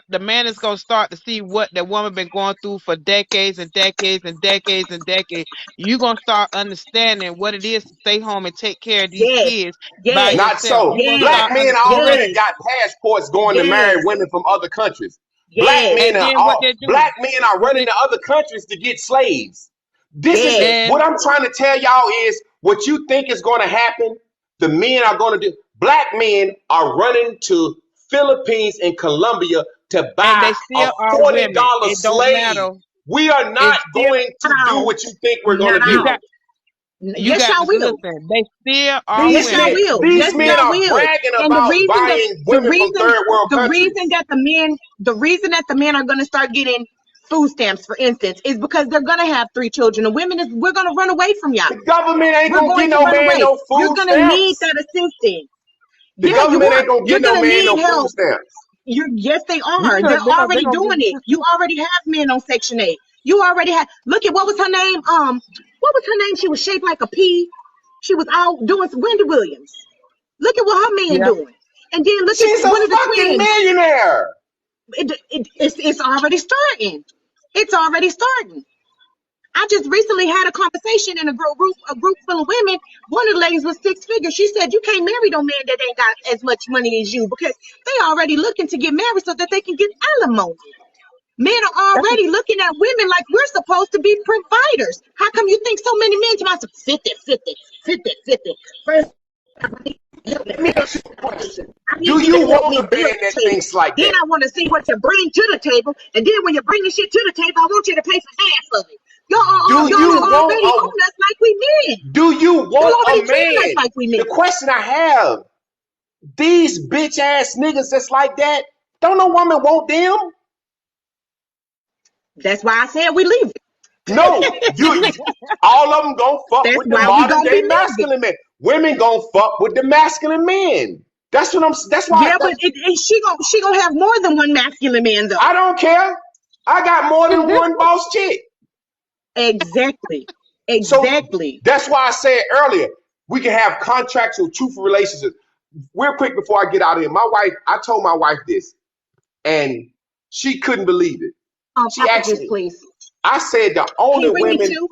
the man is going to start to see what the woman been going through for decades and decades and decades and decades. You're going to start understanding what it is to stay home and take care of these Yes, kids by yes, Not yourself. so. You're going to yes, Black start men understanding. already yes, got passports going to marry yes, women from other countries. yes, And then what they do? Black men are What running they to other countries to get slaves. This is yes. and what I'm trying to tell y'all is what you think is going to happen. The men are going to do. Black men are running to Philippines and Colombia to and buy they a still are women. $40 It don't slave. matter. We are not It's still going to Not do all. what you think we're going Not to you do. got all. You Yes, got y'all to will. listen. They still are Yes, These y'all men, women. will. these Yes, men y'all are will. bragging And about buying women from third world the countries. reason that the men are going to start getting food stamps, for instance, is because they're going to have 3 children. The women is we're going to run away from y'all. The government ain't We're gonna going get to no run man away. no You're food going to need stamps. that assistance. The Yeah, you government are. ain't gonna You're get no going to man no need food help. stamps. Yes, they Yeah, are. They're they already gonna doing get it. You already have men on Section 8. You already have. Look at what was her name? What was her name? She was shaped like a pea. She was out doing Wendy Williams. Look at what her man yeah. doing. And then look at She's a one of the fucking twins. millionaire. It's already starting. It's already starting. I just recently had a conversation in a group full of women. One of the ladies was 6 figures. She said, "You can't marry no man that ain't got as much money as you because they already looking to get married so that they can get alimony." Men are That's already looking at women like we're supposed to be providers. How come you think so many men to myself 50, 50, 50, 50? First, Let me ask you a question. I Do need you you to help want me a build man the that table. thinks like Then that? I want to see what you bring to the table. And then when you bring the shit to the table, I want you to pay for half of it. Do Y'all you are want already on us like we men. do you Y'all want already a treating us man? like we men. The question I have, these bitch ass niggas that's like that, don't no woman want them? That's why I said we leave it. No, you all of them gonna fuck That's with the why we modern gonna day be leaving. masculine men. Women gonna fuck with the masculine men. That's why Yeah, but she gonna have more than one masculine man though. I don't care. I got more than one boss chick. Exactly. So Exactly. that's why I said earlier, we can have contractual, truthful relationships. Real quick before I get out of here, I told my wife this, and she couldn't believe it. She asked Packages, me, please. I said the Can only you bring me women, 2?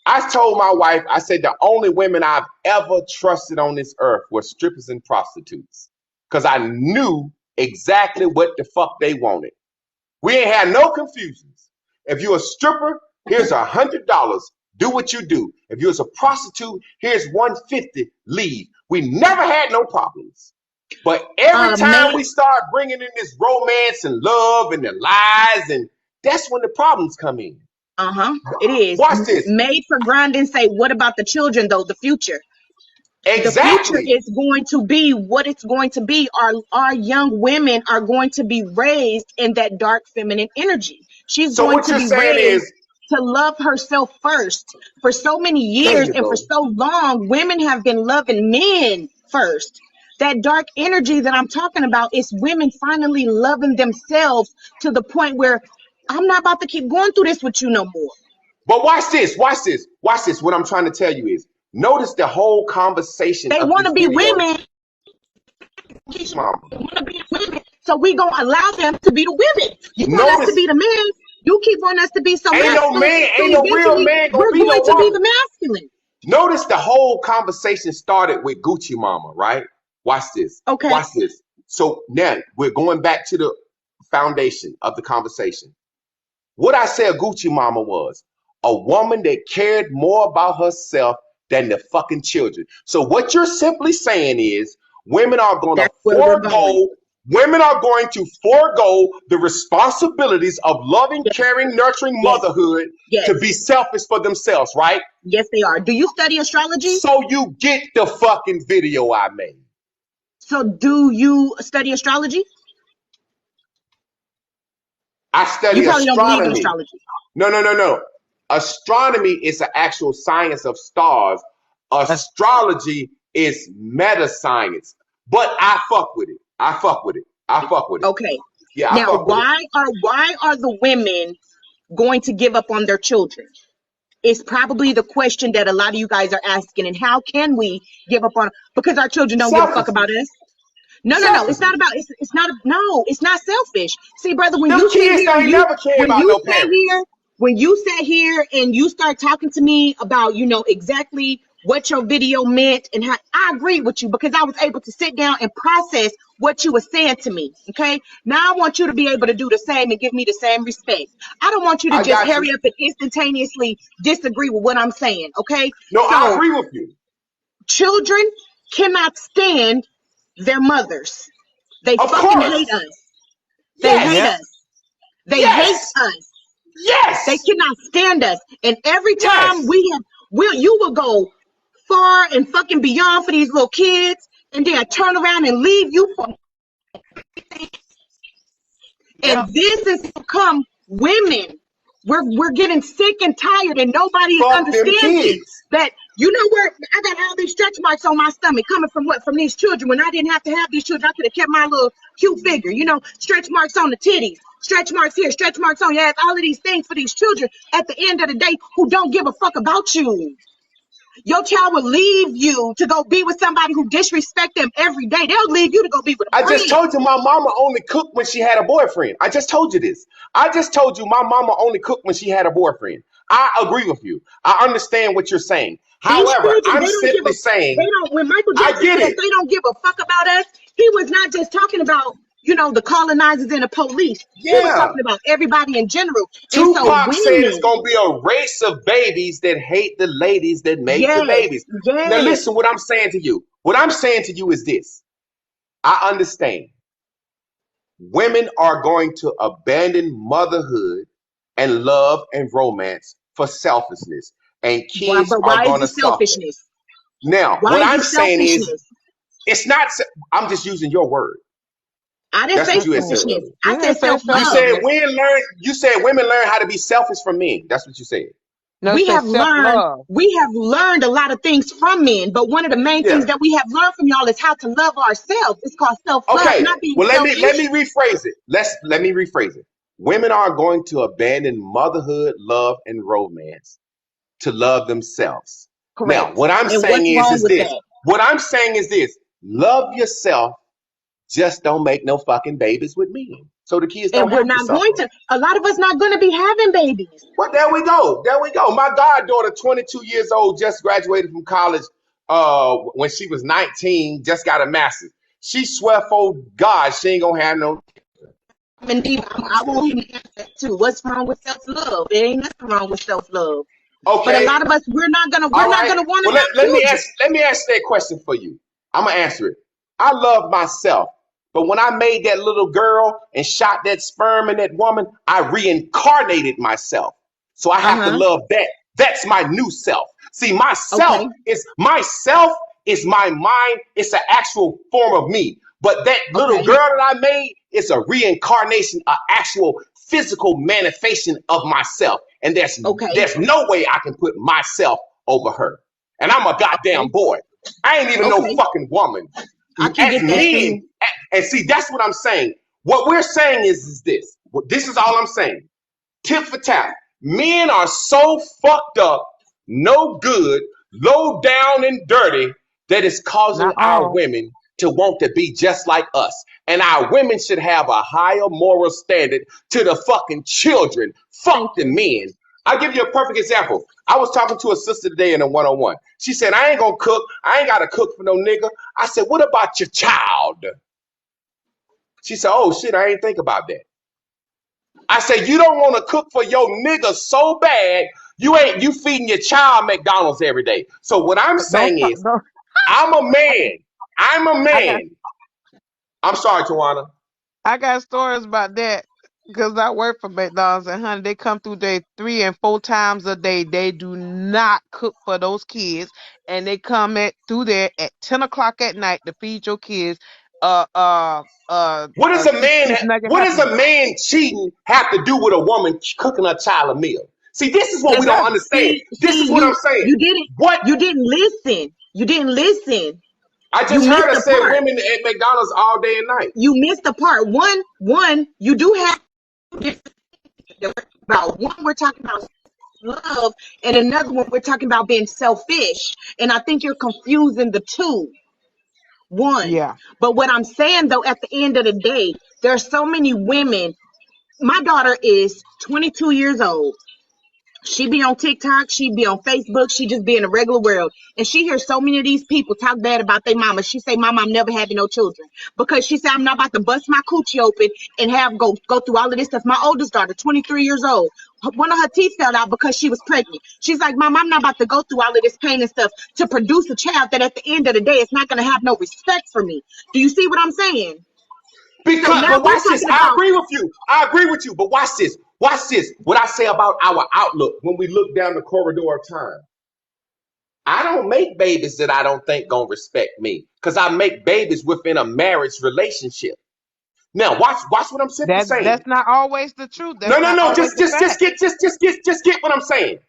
I told my wife, I said the only women I've ever trusted on this earth were strippers and prostitutes. Because I knew exactly what the fuck they wanted. We ain't had no confusions. If you're a stripper, here's $100. Do what you do. If you're a prostitute, here's 150. Leave. We never had no problems. But every time Made we start bringing in this romance and love and the lies, and that's when the problems come in. It is. Watch this. Made for grinding say, what about the children though? The future. The future Exactly. is going to be what it's going to be. Our young women are going to be raised in that dark feminine energy. She's So going what to you're be saying raised is, to love herself first. For so many there years you and for go. so long, women have been loving men first. That dark energy that I'm talking about is women finally loving themselves to the point where I'm not about to keep going through this with you no more. But watch this. Watch this. Watch this. What I'm trying to tell you is, notice the whole conversation They of want this to be video. women. Mama. They want to be women. So we gonna allow them to be the women. You want us to Notice be the men. You keep wanting us to be so masculine. So ain't no real eventually man gonna we're be going no to be woman. the masculine. Notice the whole conversation started with Gucci Mama, right? Watch this. Okay. Watch this. So now we're going back to the foundation of the conversation. What I said Gucci Mama was a woman that cared more about herself than the fucking children. So what you're simply saying is women are going to That's where we're going. forego women are going to forego the responsibilities of loving, Yes. caring, nurturing Yes. motherhood Yes. to be selfish for themselves, right? Yes, they are. Do you study astrology? So you get the fucking video I made. So do you study astrology? I You study probably don't believe in astronomy. astrology. No. Astronomy is an actual science of stars. Astrology is meta science. But I fuck with it. I fuck with it. I fuck with it. Okay. Yeah, I Now, fuck with it. why are the women going to give up on their children? It's probably the question that a lot of you guys are asking. And how can we give up on because our children don't give a fuck about Selfishness. us? No. It's not Selfishness. about it's not no, it's not selfish. See, brother, Them kids ain't never care about no parents. when you sat here and you start talking to me about, exactly what your video meant and how I agree with you because I was able to sit down and process what you were saying to me. Okay. Now I want you to be able to do the same and give me the same respect. I don't want you to I just got you. hurry up and instantaneously disagree with what I'm saying. Okay. No, I So agree with you. children cannot stand their mothers. They Of fucking hate course. us. They hate Yep. Yes. us. They hate Yes. us. They Yes. cannot stand us. And every time Yes. You will go far and fucking beyond for these little kids, and then turn around and leave you for. Yep. And this has become women. We're getting sick and tired, and nobody is Fuck them understanding kids. that. You know where I got all these stretch marks on my stomach coming from? What? From these children. When I didn't have to have these children, I could have kept my little cute figure. You know, stretch marks on the titties, stretch marks here, stretch marks on your ass. All of these things for these children at the end of the day who don't give a fuck about you. Your child will leave you to go be with somebody who disrespect them every day. They'll leave you to go be with a I just friend. told you my mama only cooked when she had a boyfriend. I just told you this. I just told you my mama only cooked when she had a boyfriend. I agree with you. I understand what you're saying. These However, children, I'm they don't give simply a they saying, don't when Michael I Jackson get says it. they don't give a fuck about us, he was not just talking about, the colonizers and the police. He was Yeah. talking about everybody in general. And so Tupac said it's women, gonna be a race of babies that hate the ladies that make the yes, babies. Now yes. listen, what I'm saying to you. What I'm saying to you is this. I understand. Women are going to abandon motherhood and love and romance for selfishness, and Why kids but are why is going it to suffer. selfishness? Now, Why what is it I'm saying is, selfishness? it's not. I'm just using your word. I didn't That's say what you had said selfishness. earlier. You I didn't said say You self-love. said selfishness. women learn how to be selfish from men. That's what you said. No, it we says have self learned love. we have learned a lot of things from men, but one of the main Yeah. things that we have learned from y'all is how to love ourselves. It's called self-love, Okay. not being Well, let me selfish. rephrase it. Let me rephrase it. Women are going to abandon motherhood, love, and romance to love themselves. Now, Correct. what I'm And saying what's wrong is with this. that? What I'm saying is this. Love yourself. Just don't make no fucking babies with men, so the kids And don't we're have to not going suffer. to, a lot of us not going to be having babies. Well, there we go. There we go. My goddaughter, 22 years old, just graduated from college. When she was 19, just got a master's. She swear for God she ain't gonna have no. I won't even answer that too. What's wrong with self-love? There ain't nothing wrong with self-love. But a Okay, lot of us, we're all not right. gonna want Well, to have children. let me ask that question for you. I'm gonna answer it. I love myself, but when I made that little girl and shot that sperm in that woman, I reincarnated myself. So I have to Uh-huh. love that. That's my new self. See, Okay. myself is my mind. It's an actual form of me. But that little Okay. girl that I made is a reincarnation, an actual physical manifestation of myself. And Okay. there's no way I can put myself over her. And I'm a goddamn Okay. boy. I ain't even no Okay. fucking woman. I can As get that. men, and see, that's what I'm saying. What we're saying is this. This is all I'm saying. Tip for tat. Men are so fucked up, no good, low down and dirty that it's causing Not our all. women to want to be just like us. And our women should have a higher moral standard to the fucking children. Thank Fuck the you. men. I'll give you a perfect example. I was talking to a sister today in a one-on-one. She said, I ain't gonna cook. I ain't gotta cook for no nigga. I said, what about your child? She said, oh shit, I ain't think about that. I said, you don't want to cook for your nigga so bad, you feeding your child McDonald's every day. So what I'm Don't saying talk. is, Don't. I'm a man. I'm a I got. man. I'm sorry, Tawana. I got stories about that because I work for McDonald's and honey, they come through there 3 and 4 times a day. They do not cook for those kids, and they come at through there at 10 o'clock at night to feed your kids. A 6 piece nugget What happy does a meal. man cheating have to do with a woman cooking a child a meal? See, this is what It we don't does. understand. This is See, what I'm saying. you didn't What you didn't listen. You didn't listen. I You just heard missed her the say part. women at McDonald's all day and night. You missed the part. One, you do have about one we're talking about love, and another one we're talking about being selfish. And I think you're confusing the two. One. Yeah. But what I'm saying though, at the end of the day, there are so many women. My daughter is 22 years old. She be on TikTok, she be on Facebook, she just be in the regular world. And she hears so many of these people talk bad about their mama. She say, my mom never having no children. Because she said, I'm not about to bust my coochie open and have go through all of this stuff. My oldest daughter, 23 years old, one of her teeth fell out because she was pregnant. She's like, Mom, I'm not about to go through all of this pain and stuff to produce a child that at the end of the day is not gonna have no respect for me. Do you see what I'm saying? So Because, now but we're watch this. talking I about agree with you. I agree with you. But watch this. Watch this. What I say about our outlook when we look down the corridor of time. I don't make babies that I don't think gonna respect me, because I make babies within a marriage relationship. Now, watch what I'm simply saying. That's not always the truth. No, That's no, not no. always the fact. Just get what I'm saying. He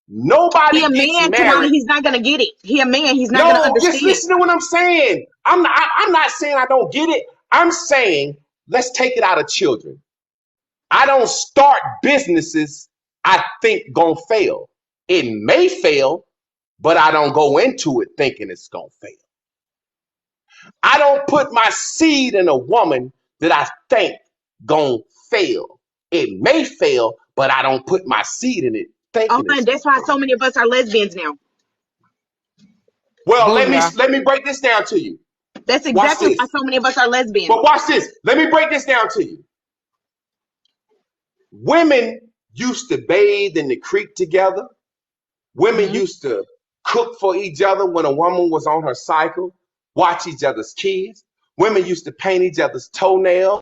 Nobody a gets man, Tamani. married. He's not gonna get it. He a man. He's not gonna No, just understand. listen to what I'm saying. I'm not saying I don't get it. I'm saying let's take it out of children. I don't start businesses I think gonna fail. It may fail, but I don't go into it thinking it's gonna fail. I don't put my seed in a woman that I think gonna fail. It may fail, but I don't put my seed in it Oh, thinking it's and gonna that's why fail. so many of us are lesbians now. Well, Booyah. let me break this down to you. That's Watch exactly why this. so many of us are lesbians. But watch this. Let me break this down to you. Women used to bathe in the creek together. Women Hmm. used to cook for each other when a woman was on her cycle, watch each other's kids. Women used to paint each other's toenails.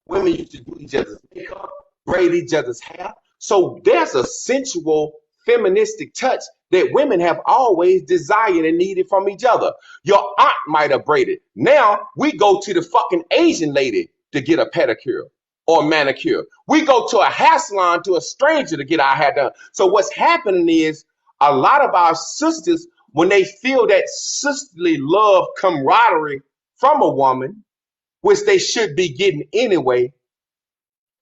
Women used to do each other's makeup, braid each other's hair. So there's a sensual, feministic touch that women have always desired and needed from each other. Your aunt might have braided. Now we go to the fucking Asian lady to get a pedicure or manicure. We go to a hair salon to a stranger to get our hair done. So what's happening is a lot of our sisters, when they feel that sisterly love, camaraderie from a woman, which they should be getting anyway,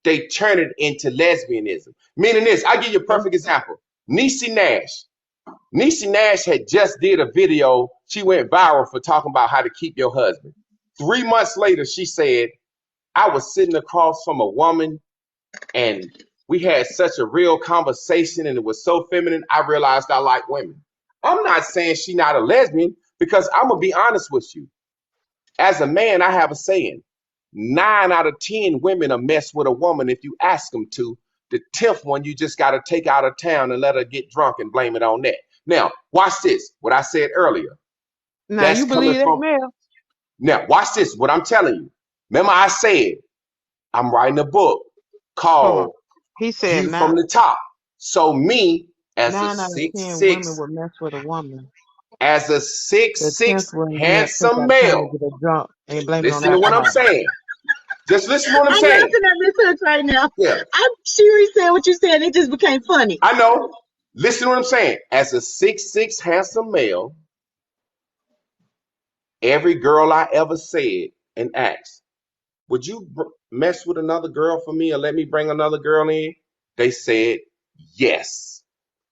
they turn it into lesbianism. Meaning this, I'll give you a perfect example. Niecy Nash. Niecy Nash had just did a video. She went viral for talking about how to keep your husband. 3 months later, she said, I was sitting across from a woman and we had such a real conversation and it was so feminine, I realized I like women. I'm not saying she's not a lesbian because I'm going to be honest with you. As a man, I have a saying. 9 out of 10 women are mess with a woman if you ask them to. The 10th one, you just got to take out of town and let her get drunk and blame it on that. Now, watch this. What I said earlier. Now That's you coming believe that, from. Mel? Now, watch this. What I'm telling you. Remember, I said I'm writing a book Hold on. called He said View from nine the Top. So me, nine out of ten women would mess with a woman. as a The six tenth six one he'll take handsome out of town to male. get a drunk and blame it on Listen to what I'm alcohol. saying. Just listen to what I'm I'm saying. laughing at Miss Hooks right now. Yeah. She said what you said. It just became funny. I know. Listen to what I'm saying. As a 6'6" handsome male, every girl I ever said and asked, would you mess with another girl for me or let me bring another girl in? They said yes.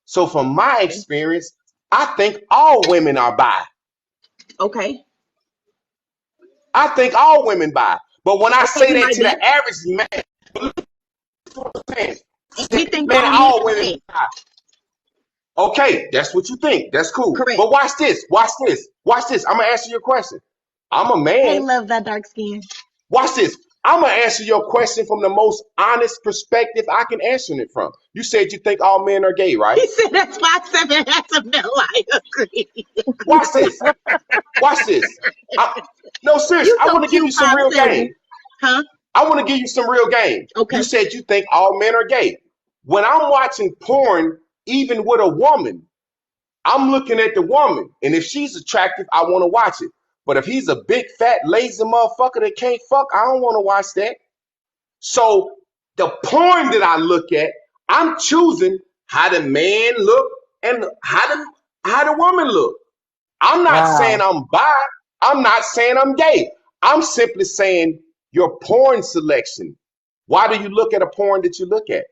So from my experience, I think all women are bi. Okay. I think all women bi. But when I Okay, say we that might to be. the average man, We think man, all men all are women gay. bi. Okay, that's what you think. That's cool. Correct. But watch this. Watch this. Watch this. I'm gonna answer your question. I'm a Hey, man. love that dark skin. Watch this. I'm gonna answer your question from the most honest perspective I can answer it from. You said you think all men are gay, right? He said that's why I said that has a no. I agree. Watch this. Watch this. No, serious. You I so want to give you cute, some real 5'7". game. Huh? I want to give you some real game. You Okay. said you think all men are gay. When I'm watching porn, even with a woman, I'm looking at the woman, and if she's attractive, I want to watch it. But if he's a big, fat, lazy motherfucker that can't fuck, I don't want to watch that. So the porn that I look at, I'm choosing how the man look and how the woman look. I'm not saying Wow. I'm bi. I'm not saying I'm gay. I'm simply saying your porn selection. Why do you look at a porn that you look at?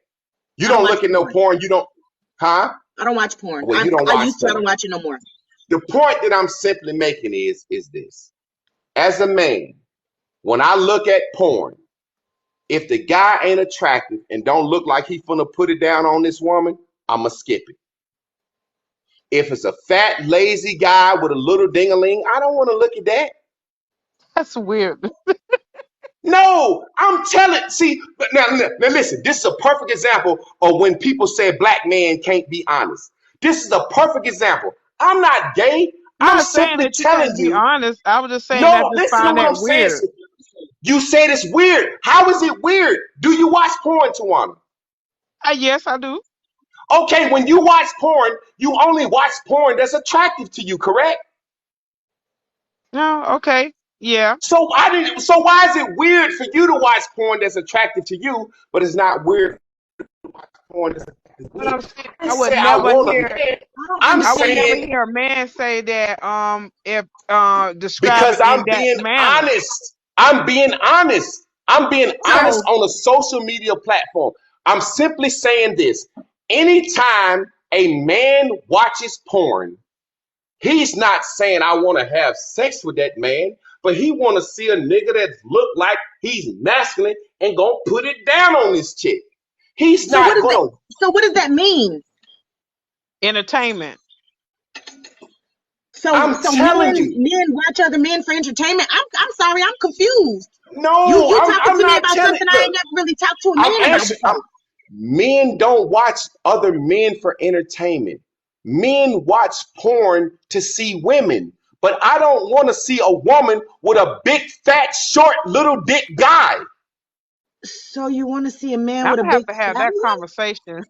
You I don't don't watch look at no porn. porn. You don't, huh? I don't watch porn. Well, you don't I watch used to. I don't porn. watch it no more. The point that I'm simply making is this. As a man, when I look at porn, if the guy ain't attractive and don't look like he finna put it down on this woman, I'ma skip it. If it's a fat, lazy guy with a little ding-a-ling, I don't want to look at that. That's weird. No, I'm telling. See, but now listen. This is a perfect example of when people say black man can't be honest. This is a perfect example. I'm not gay. I'm I'm not saying simply that you telling can't be you. honest. I was just saying I No, just listen to find what I'm that saying. weird. You said it's weird. How is it weird? Do you watch porn, Tawana? Yes, I do. Okay, when you watch porn, you only watch porn that's attractive to you, correct? Oh, okay. Yeah. So why is it weird for you to watch porn that's attractive to you, but it's not weird to watch porn that's attractive to But me? I'm saying I I would say I never want a hear man. I don't I'm I would never understand. saying hear a man say that if describe because it in that manner. I'm being honest. I'm being honest So, on a social media platform. I'm simply saying this. Anytime a man watches porn, he's not saying I want to have sex with that man, but he want to see a nigga that look like he's masculine and gonna put it down on this chick. He's so what not does that? gonna. So what does that mean? Entertainment. So I'm so telling you, men watch other men for entertainment. I'm sorry, I'm confused. no, You I'm talking I'm to me not about telling. something I Look, ain't never really talked to a I'm man about answering. before. Men don't watch other men for entertainment. Men watch porn to see women. But I don't want to see a woman with a big, fat, short, little dick guy. So you want to see a man I'm with a gonna have big to have fat that one? conversation.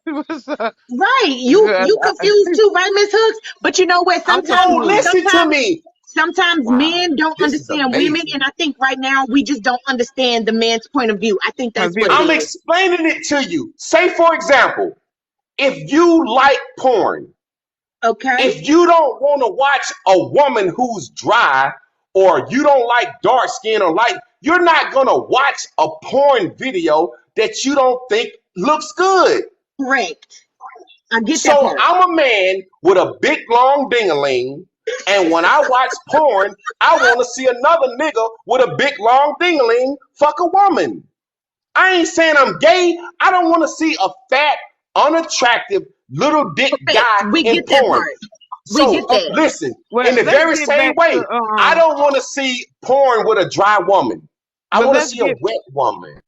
Right. Because You confused too, right, Miss Hooks? But you know what? I'm No, confused. listen to Sometimes me. sometimes Wow, men don't this is understand women, amazing. and I think right now we just don't understand the man's point of view. I think My that's what it view. I'm is. explaining it to you. Say, for example, if you like porn, Okay? if you don't want to watch a woman who's dry or you don't like dark skin or light, you're not going to watch a porn video that you don't think looks good. Correct. I get that So part. I'm a man with a big long dingaling, and when I watch porn, I want to see another nigga with a big long dingaling fuck a woman. I ain't saying I'm gay. I don't want to see a fat, unattractive little dick Correct. guy We in get that porn. part. We get So that. listen, in Well, the let's very get same back to way, I don't want to see porn with a dry woman. I but want to see a wet woman.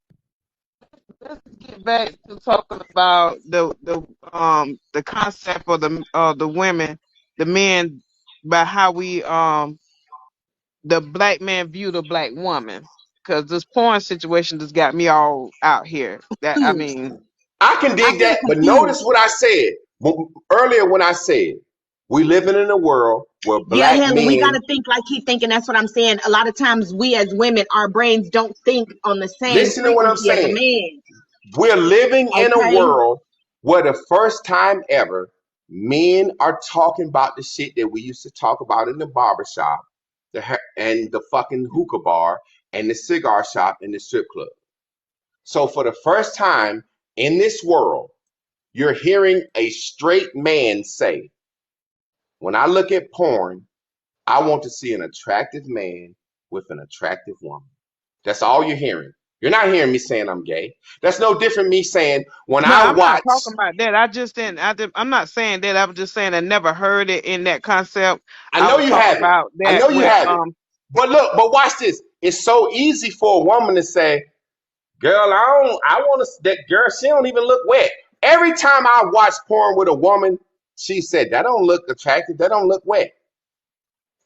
let's get back to talking about the concept of the women, the men, by how we the black man view the black woman. Because this porn situation just got me all out here. That I Confused. mean, I can I dig feel that, but notice confused. what I said earlier when I said we living in a world where Yeah, black Haley, we men. gotta think like he thinking. That's what I'm saying. A lot of times we as women, our brains don't think on the same Listen to what I'm frequency as a saying. man. We're living in a Okay? world where the first time ever men are talking about the shit that we used to talk about in the barbershop, and the fucking hookah bar, and the cigar shop, and the strip club. So for the first time in this world, you're hearing a straight man say, when I look at porn, I want to see an attractive man with an attractive woman. That's all you're hearing. You're not hearing me saying I'm gay. That's no different me saying when no, I I'm not watch. talking about that. I just didn't. I'm not saying that. I was just saying I never heard it in that concept. I I know was you talking haven't. about I that know you with haven't. But look, but watch this. It's so easy for a woman to say, "Girl, I want to." That girl, she don't even look wet. Every time I watch porn with a woman, she said, "That don't look attractive. That don't look wet."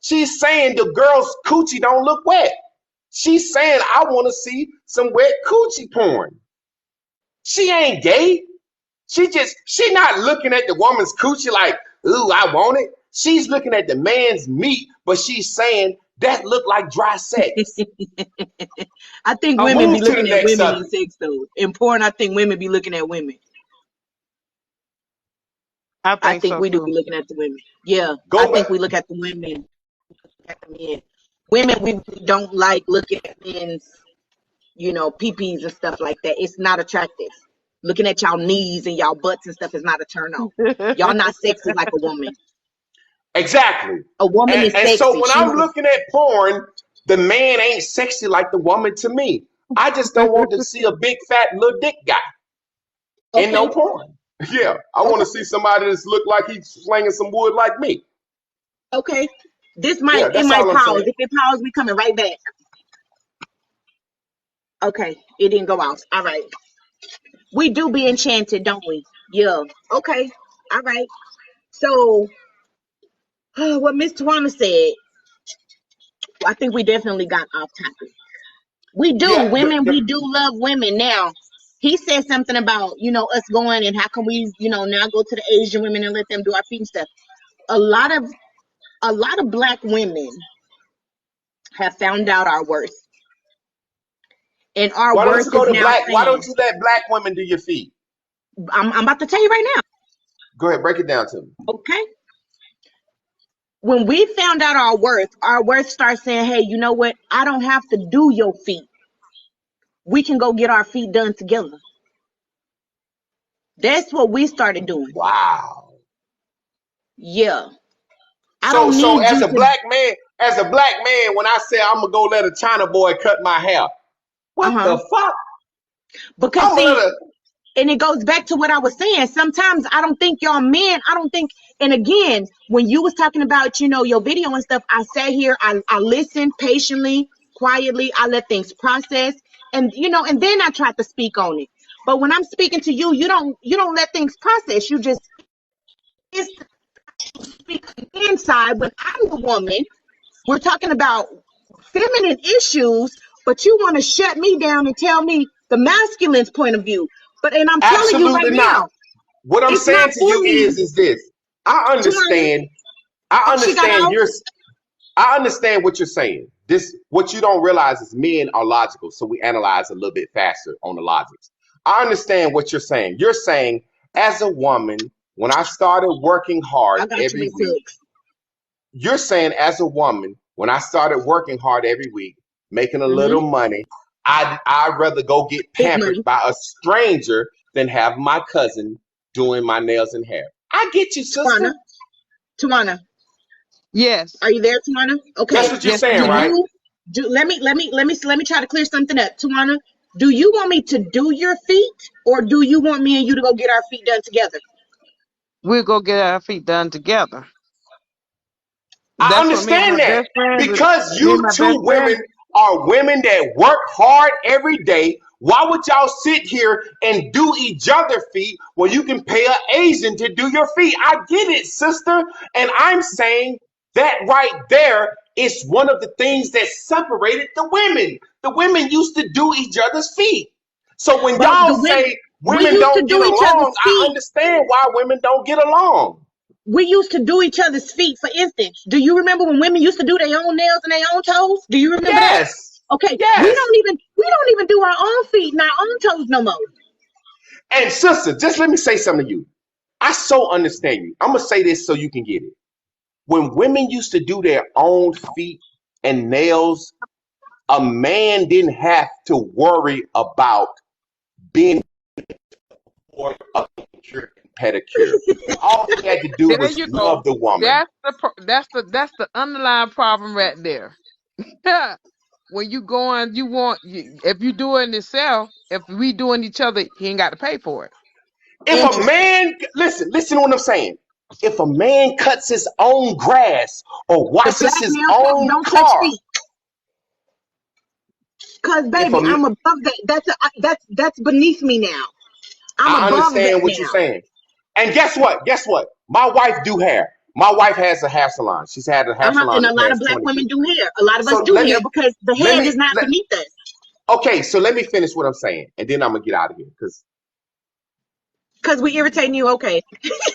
She's saying the girl's coochie don't look wet. She's saying I want to see some wet coochie porn. She ain't gay. She not looking at the woman's coochie like, ooh, I want it. She's looking at the man's meat, but she's saying that look like dry sex. I think women okay. be Move to the looking at next women in subject. sex though. In porn, I think women be looking at women. I I think think so we do be too. looking at the women. Yeah, I Go back. think we look at the women, at the men. Women, we really don't like looking at men's, peepees and stuff like that. It's not attractive. Looking at y'all knees and y'all butts and stuff is not a turn on. Y'all not sexy like a woman. Exactly. A woman is And so sexy. when She's I'm looking at porn, the man ain't sexy like the woman to me. I just don't want to see a big fat little dick guy in no okay. porn. Yeah, I want to Okay. see somebody that's look like he's slinging some wood like me. Okay. Yeah, It that's might all I'm pause. saying. If it pause, we coming right back. Okay. It didn't go off. All right. We do be enchanted, don't we? Yeah. Okay. All right. So what Miss Tawana said, I think we definitely got off topic. We do, Yeah, women, we do love women now. he said something about, us going and how can we, now go to the Asian women and let them do our feet and stuff. A lot of black women have found out our worth. And our Why don't you worth go is to now black? Why saying, don't you let black women do your feet? I'm about to tell you right now. Go ahead, break it down to me. Okay. When we found out our worth starts saying, hey, you know what? I don't have to do your feet. We can go get our feet done together. That's what we started doing. Wow. Yeah. I So don't so need as you a to. black man, when I say I'm gonna go let a China boy cut my hair, what Uh-huh. the fuck? Because I'm gonna let see, a and it goes back to what I was saying. Sometimes I don't think y'all men, and again, when you was talking about, your video and stuff, I sat here, I listened patiently, quietly, I let things process, and and then I tried to speak on it. But when I'm speaking to you, you don't let things process. You just speak inside. When I'm the woman, we're talking about feminine issues, but you want to shut me down and tell me the masculine's point of view. And I'm telling you right absolutely not. now, What I'm it's not saying to for you me. is this. I Tawana, understand. I oh, she got understand out. your I understand what you're saying. This, what you don't realize is men are logical, so we analyze a little bit faster on the logics. I understand what you're saying. You're saying, as a woman, when I started working hard I got you, every Miss week, Hooks. you're saying, as a woman, when I started working hard every week, making a Mm-hmm. little money, I'd rather go get Big pampered money. by a stranger than have my cousin doing my nails and hair. I get you, sister. Tawana, Tawana, Yes. are you there, Tawana? That's Okay. what you're Yes, saying, Do ma'am. right? you do? Let me try to clear something up, Tawana. Do you want me to do your feet, or do you want me and you to go get our feet done together? We'll go get our feet done together. I That's what me and my understand that best friend would. because Me and you my two best friend. women are women that work hard every day. Why would y'all sit here and do each other feet when you can pay an Asian to do your feet? I get it, sister. And I'm saying that right there is one of the things that separated the women. The women used to do each other's feet. So when But y'all the women, say we women used to don't get do each other's along, I feet. understand why women don't get along. We used to do each other's feet. For instance, do you remember when women used to do their own nails and their own toes? Do you remember that? Yes. Okay, we Yes. don't even do our own feet and our own toes no more. And sister, just let me say something to you. I so understand you. I'm gonna say this so you can get it. When women used to do their own feet and nails, a man didn't have to worry about being for a manicure and pedicure. All he had to do There was you love go. the woman. That's the underlying problem right there. When you going, if you doing it yourself, if we doing each other, he ain't got to pay for it. If a Interesting. man, listen to what I'm saying. If a man cuts his own grass or The washes black his male own don't touch car, feet, cause if a, baby, I'm above that. That's beneath me now. I'm I above that understand what you're now. saying. And guess what? Guess what? My wife do hair. My wife has a hair salon. She's had a hair salon And the a lot of past black 20 women years. do hair. A lot of us So do hair because the let head me is not let, beneath us. okay, so let me finish what I'm saying, and then I'm gonna get out of here. Because Cause we irritating you. Okay.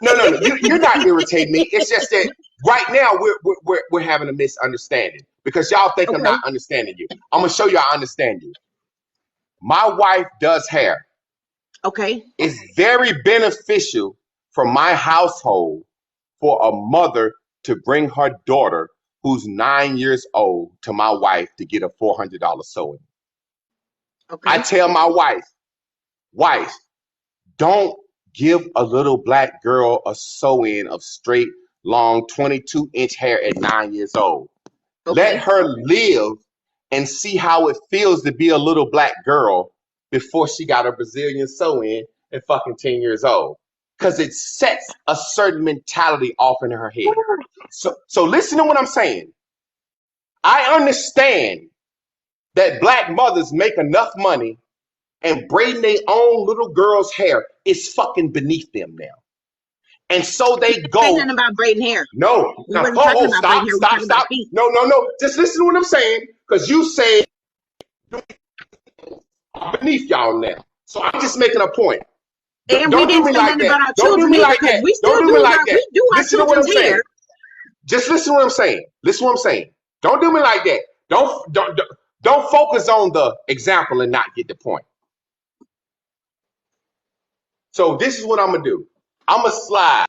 no, you're not irritating me. It's just that right now we're having a misunderstanding because y'all think I'm not Okay. understanding you. I'm gonna show you I understand you. My wife does hair. Okay. It's very beneficial for my household for a mother to bring her daughter who's 9 years old to my wife to get a $400 sewing. I Okay. tell my wife, don't give a little black girl a sew-in of straight, long 22-inch hair at 9 years old. Let Okay. her live and see how it feels to be a little black girl before she got a Brazilian sew-in at fucking 10 years old. Because it sets a certain mentality off in her head. So listen to what I'm saying. I understand that black mothers make enough money and braiding their own little girl's hair is fucking beneath them now. And so We they didn't say go, nothing about braiding hair. no, We no, wasn't talking about braiding stop, hair. We stop, talking about stop. feet. No. Just listen to what I'm saying, because you say beneath y'all now. So I'm just making a point. And we Don't do didn't me say like nothing that. about our Don't do children me either, like because that. we Don't still do me like that. we do our Listen to what I'm children's hair. saying. Just listen to what I'm saying. Listen to what I'm saying. Don't do me like that. Don't focus on the example and not get the point. So this is what I'm gonna do. I'm gonna slide.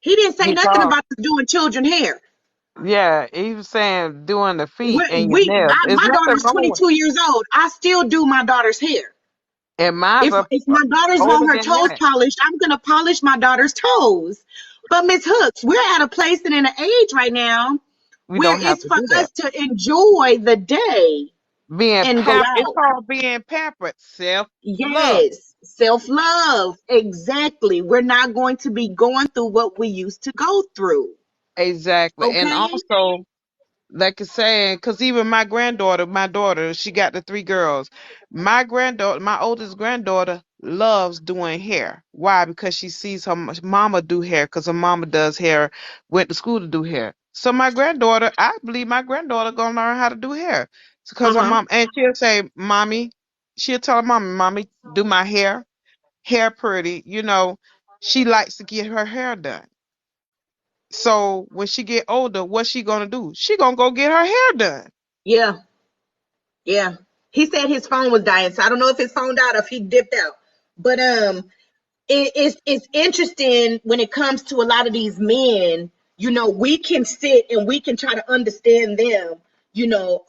He didn't say He nothing called. about us doing children hair. Yeah, he was saying doing the feet and your We nails. There's my nothing daughter's wrong with 22 years old. I still do my daughter's hair. and mine's If my daughters older want her than toes that. polished, I'm gonna polish my daughter's toes. But Miss Hooks, we're at a place and in an age right now We where don't have it's to for do us that. to enjoy the day and go It's out. called being pampered. Self love. Yes, self-love. Exactly. We're not going to be going through what we used to go through. Exactly. And Okay? also, like I saying, because even my daughter, she got the three girls. My oldest granddaughter, loves doing hair. Why? Because she sees her mama do hair, because her mama does hair, went to school to do hair. So my granddaughter, I believe my granddaughter gonna learn how to do hair. Because her Uh-huh. mom, and she'll say, Mommy, she'll tell her Mommy, do my hair pretty. She likes to get her hair done. So when she get older, what's she gonna do? She gonna go get her hair done. Yeah, yeah. He said his phone was dying, so I don't know if his phone died or if he dipped out. But it's interesting when it comes to a lot of these men. We can sit and we can try to understand them,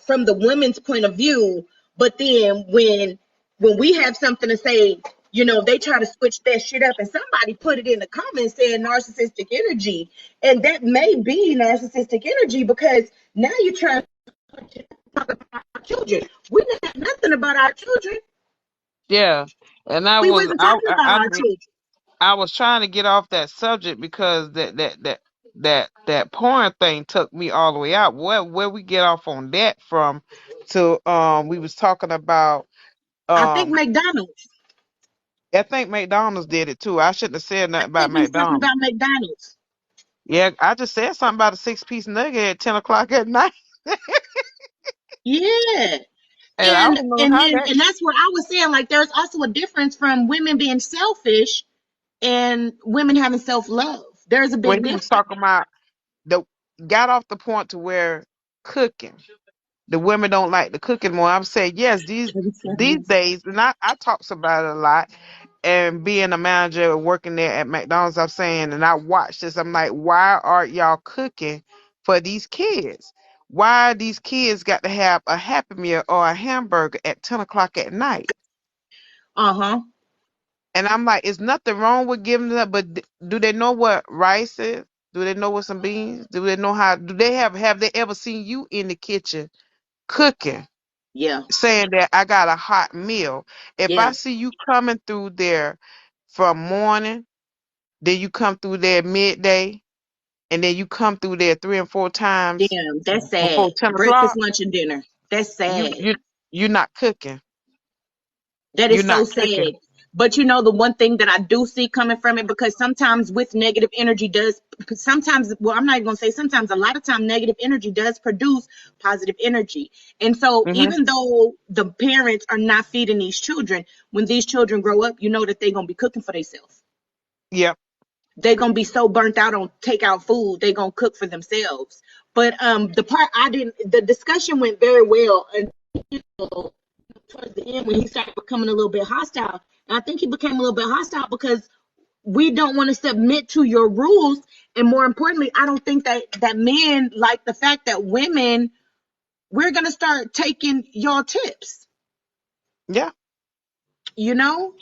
from the women's point of view. But then when we have something to say, they try to switch that shit up. And somebody put it in the comments saying narcissistic energy, and that may be narcissistic energy because now you're trying to talk about our children. We didn't have nothing about our children. Yeah, and I We was wasn't talking about I our children. I was trying to get off that subject because that porn thing took me all the way out. Where we get off on that from? To we was talking about I think um McDonald's. I think McDonald's did it too. I shouldn't have said I nothing about think we was talking McDonald's. about McDonald's. Yeah, I just said something about a 6-piece nugget at 10 o'clock at night, Yeah. and I And don't know and how then that and that's what I was saying. Like there's also a difference from women being selfish and women having self-love. There's a when big he was difference. talking about the got off the point to where cooking. The women don't like to cook anymore. I'm saying yes, these days, and I talks about it a lot. And being a manager working there at McDonald's, I'm saying, and I watch this. I'm like, why aren't y'all cooking for these kids? Why these kids got to have a Happy Meal or a hamburger at 10 o'clock at night? Uh-huh. And I'm like, it's nothing wrong with giving them, but do they know what rice is? Do they know what some beans? Do they know how? Do they have they ever seen you in the kitchen cooking? Yeah. Saying that I got a hot meal. If Yeah. I see you coming through there from morning, then you come through there midday, and then you come through there 3 and 4 times Damn, that's before sad. 10 o'clock, Breakfast, lunch, and dinner. That's you sad. you you're not cooking. That You're is so not sad. cooking. But the one thing that I do see coming from it, because sometimes with negative energy does, sometimes, well, I'm not even gonna say sometimes, a lot of time negative energy does produce positive energy. And so Hmm. even though the parents are not feeding these children, when these children grow up, you know that they're gonna be cooking for themselves. Yep. They're gonna be so burnt out on takeout food, they're gonna cook for themselves. But the part I didn't the discussion went very well until towards the end when he started becoming a little bit hostile. And I think he became a little bit hostile because we don't want to submit to your rules. And more importantly, I don't think that men like the fact that women, we're gonna start taking your tips. Yeah.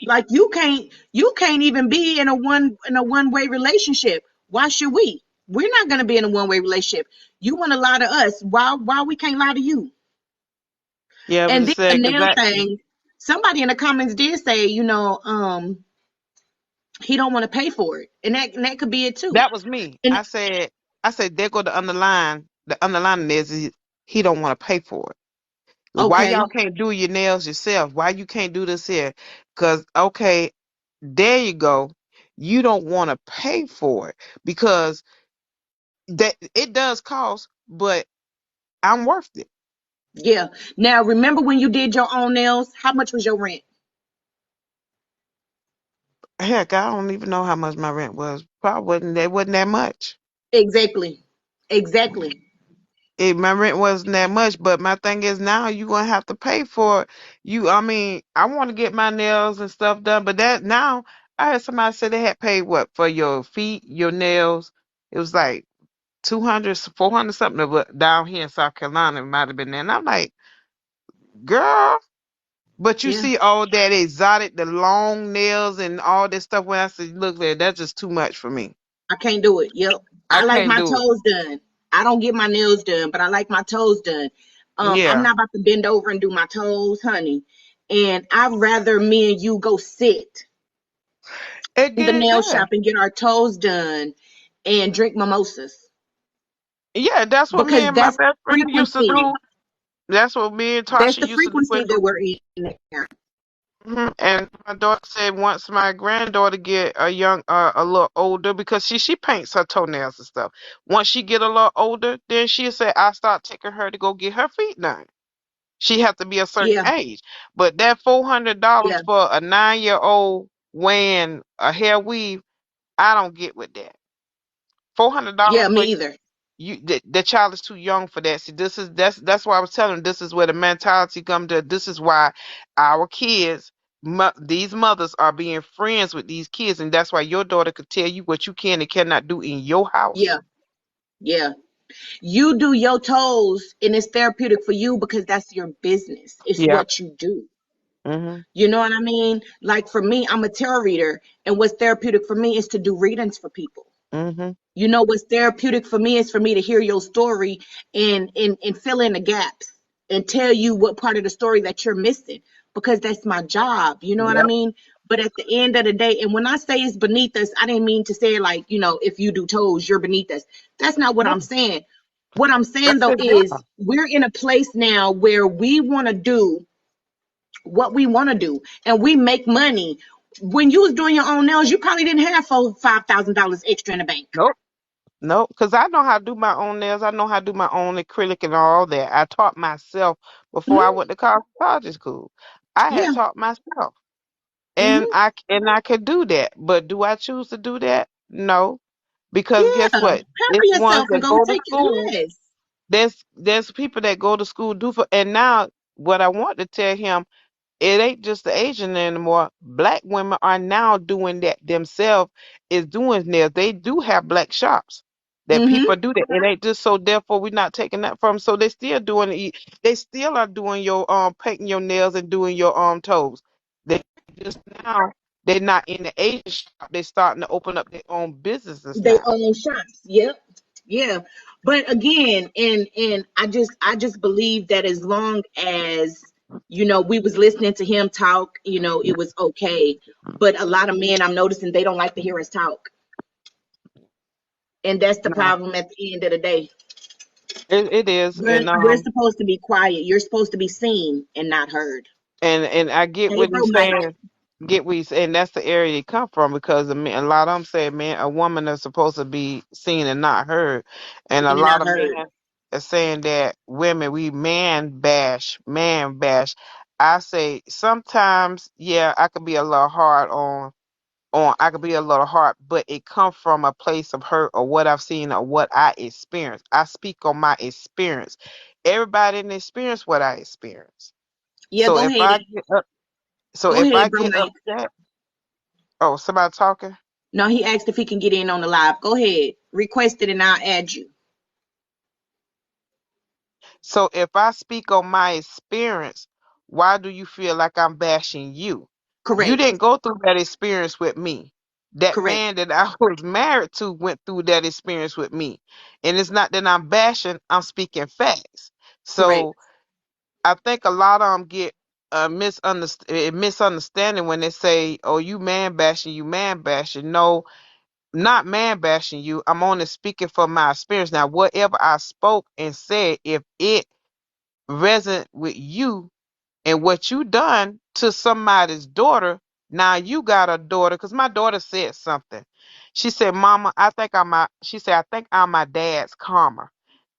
Like you can't even be in a one-way relationship. Why should we? We're not gonna be in a one-way relationship. You want to lie to us. Why we can't lie to you? Yeah. It was And then just the saying because nail thing, somebody in the comments did say, he don't want to pay for it, and that could be it too. that was me. And I said there go the underline. The underlining is he don't want to pay for it. Why okay, y'all can't do your nails yourself? Why you can't do this here? Because, okay, there you go. You don't want to pay for it because that it does cost, but I'm worth it. Yeah. Now, remember when you did your own nails? How much was your rent? Heck, I don't even know how much my rent was. Probably wasn't that much. Exactly. Exactly. My rent wasn't that much, but my thing is now you're gonna have to pay for it. I mean, I want to get my nails and stuff done, but that now I heard somebody say they had paid what for your feet, your nails. It was like 200, 400 something, but down here in South Carolina it might have been there. And I'm like, girl, but you Yeah. see all that exotic, the long nails and all this stuff. When I said, look there, that's just too much for me. I can't do it. Yep. I I like can't my do it. toes done. I don't get my nails done, but I like my toes done. I'm Yeah, not about to bend over and do my toes, honey. And I'd rather me and you go sit and in the get it nail done. shop and get our toes done and drink mimosas Yeah, that's what me because and my that's best friend used to frequency. do. That's what me and That's Tasha the used to do. frequency that we're in now. And my daughter said once my granddaughter get a little older, because she paints her toenails and stuff. Once she get a little older, then she said I start taking her to go get her feet done. She have to be a certain Yeah, age. But that $400 yeah, for a 9-year-old wearing a hair weave, I don't get with that. $400 yeah. for Me either. the child is too young for that. See, that's why I was telling him this is where the mentality come to. This is why our kids, these mothers are being friends with these kids, and that's why your daughter could tell you what you can and cannot do in your house. Yeah, yeah. You do your toes, and it's therapeutic for you because that's your business. It's Yep. what you do. Mhm. You know what I mean? Like for me, I'm a tarot reader, and what's therapeutic for me is to do readings for people. Mhm. You know what's therapeutic for me is for me to hear your story and fill in the gaps and tell you what part of the story that you're missing because that's my job. You know what I Yep. mean? But at the end of the day, and when I say it's beneath us, I didn't mean to say like, if you do toes, you're beneath us. That's not what No, I'm saying. What I'm saying that's though his is job. we're in a place now where we want to do what we want to do and we make money. When you was doing your own nails, you probably didn't have $5,000 extra in the bank. Nope. Nope. Because I know how to do my own nails. I know how to do my own acrylic and all that. I taught myself before I Hmm. went to college school. I had Yeah. taught myself. And Hmm. I could do that. But do I choose to do that? No. Because Yeah. guess what? Pamper It's ones yourself and that go go to take school. it. Yes. There's people that go to school do for, and now what I want to tell him, it ain't just the Asian anymore. Black women are now doing that themselves, is doing nails. They do have black shops that Hmm. people do that. It ain't just so therefore we're not taking that from. So they still doing it. They still are doing your painting your nails and doing your toes. They just now they're not in the Asian shop. They're starting to open up their own businesses They now. own shops. Yep. Yeah. But again, and I just believe that as long as we was listening to him talk, it was okay. But a lot of men I'm noticing they don't like to hear us talk. And that's the No, problem at the end of the day. it is, We're supposed to be quiet. You're supposed to be seen and not heard. and I get Hey, what bro, he's Mike. saying. Get what he's saying. That's the area they come from because a lot of them say, man, a woman is supposed to be seen and not heard, and a Seen and lot not of men heard. are saying that women we man bash. I say sometimes, yeah, I could be a little hard on I could be a little hard, but it comes from a place of hurt or what I've seen or what I experienced. I speak on my experience. Everybody didn't experience what I experienced. Yeah, So go if ahead. I get so Go if I ahead, bro, get Mike. upset, oh, somebody talking. No, he asked if he can get in on the live. Go ahead. Request it and I'll add you. So if I speak on my experience, why do you feel like I'm bashing you? You Correct. didn't go through that experience with me. That Correct. man that I was married to went through that experience with me. And it's not that I'm bashing, I'm speaking facts. Correct. So I think a lot of them get a misunderstanding when they say, "Oh, you man bashing." No, not man bashing you. I'm only speaking from my experience. Now, whatever I spoke and said, if it resonate with you and what you done to somebody's daughter, now you got a daughter. Because my daughter said something. She said, "Mama, I think I'm my." She said, "I think I'm my dad's karma."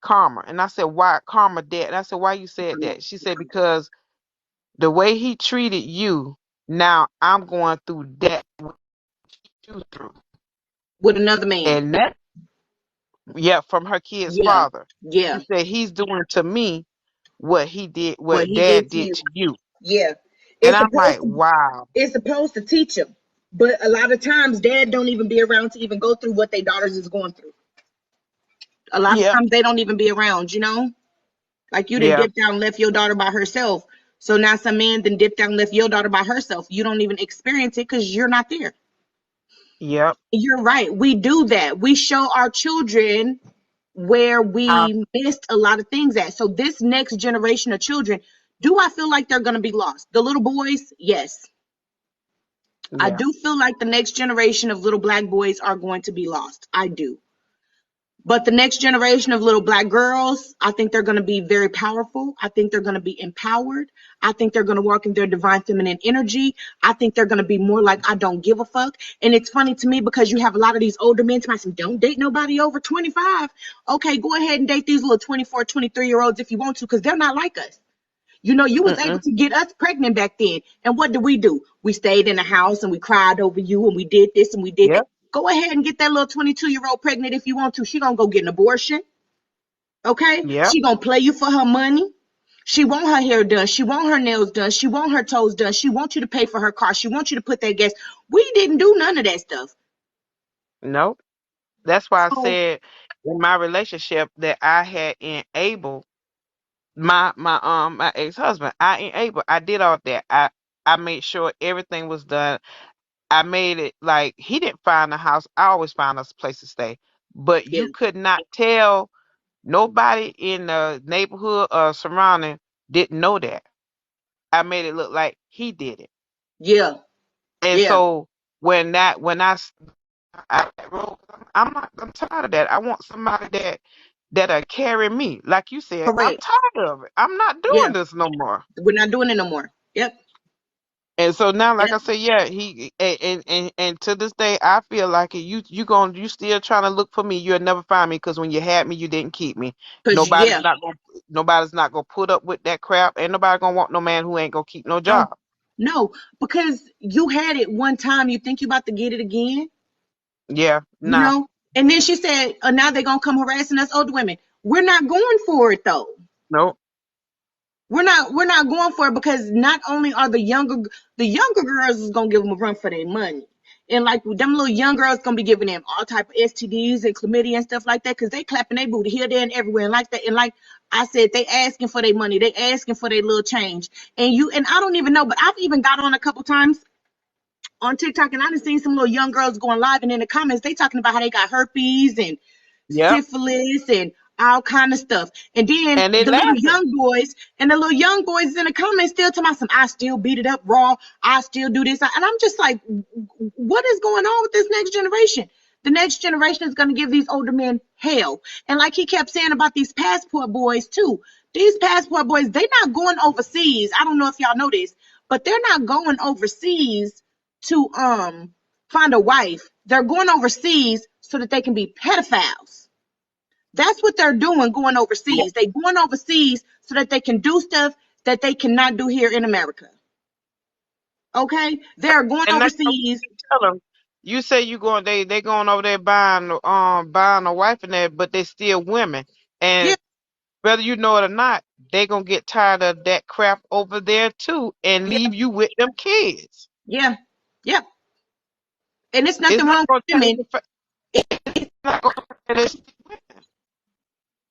karma. And I said, why karma dead? And I said, why you said that? She said, because the way he treated you, now I'm going through that with you through. with another man. And that, yeah, from her kid's Yeah, father. She yeah. said, he's doing to me what he did, What what he did dad to did you. to you. Yeah. And It's I'm supposed like, to wow. it's supposed to teach them. But a lot of times dad don't even be around to even go through what their daughters is going through. A lot of Yeah, times they don't even be around, you know? Like you done yeah, dipped out and left your daughter by herself. So now some man then dipped out and left your daughter by herself. You don't even experience it because you're not there. yep. You're right. We do that. We show our children where How, we missed a lot of things at. So this next generation of children, do I feel like they're going to be lost? The little boys, yes. I yeah, do feel like the next generation of little black boys are going to be lost. I do. But the next generation of little black girls, I think they're going to be very powerful. I think they're going to be empowered. I think they're going to walk in their divine feminine energy. I think they're going to be more like, I don't give a fuck. And it's funny to me because you have a lot of these older men to say, don't date nobody over 25. Okay, go ahead and date these little 24, 23-year-olds if you want to, because they're not like us. You know, you was able mm-mm, to get us pregnant back then. And what did we do? We stayed in the house and we cried over you and we did this and we did that. yep, Go ahead and get that little 22-year-old pregnant if you want to. She gonna go get an abortion. Okay? yep, She gonna play you for her money. She want her hair done. She want her nails done. She want her toes done. She wants you to pay for her car. She wants you to put that gas. We didn't do none of that stuff. no. That's why I So said in my relationship that I had enabled my ex-husband. I did all that. I made sure everything was done. I made it like he didn't find a house. I always found us a place to stay. But yeah, you could not tell nobody in the neighborhood or surrounding didn't know that. I made it look like he did it. yeah, And yeah. so when I roll, I'm tired of that. I want somebody that'll carry me. Like you said, I'm Correct. tired of it. I'm not Yeah. doing this no more. We're not doing it no more. Yep. And so now, like Yep. I said, yeah, he and to this day, I feel like it. You still trying to look for me. You'll never find me because when you had me, you didn't keep me. Cause Nobody's yeah. not gonna nobody's not gonna put up with that crap. Ain't nobody gonna want no man who ain't gonna keep no No, job. no, because you had it one time. You think you about to get it again, Yeah, you nah, know? And then she said, now they're gonna come harassing us older women. We're not going for it though. nope, We're not going for it because not only are the younger girls is gonna give them a run for their money. And like them little young girls gonna be giving them all type of STDs and chlamydia and stuff like that because they clapping their booty here, there, and everywhere and like that. And like I said, they asking for their money, they asking for their little change. And I don't even know, but I've even got on a couple times on TikTok, and I done seen some little young girls going live, and in the comments they talking about how they got herpes and yep, syphilis and all kind of stuff. And then and they laughing. the little young boys in the comments still talking about some, I still beat it up raw, I still do this, and I'm just like, what is going on with this next generation? The next generation is going to give these older men hell. And like he kept saying about these passport boys too, these passport boys, they not going overseas. I don't know if y'all know this, but they're not going overseas to find a wife. They're going overseas so that they can be pedophiles. That's what they're doing going Yeah. overseas. They going overseas so that they can do stuff that they cannot do here in America. Okay? They're going And that's what overseas. you tell them. You say you going they going over there buying a wife and that, but they still women. Yeah, And whether you know it or not, they gonna get tired of that crap over there too and yeah, leave you with them kids. yeah, yeah. And it's It's nothing not wrong gonna with change women. the fact it's not gonna change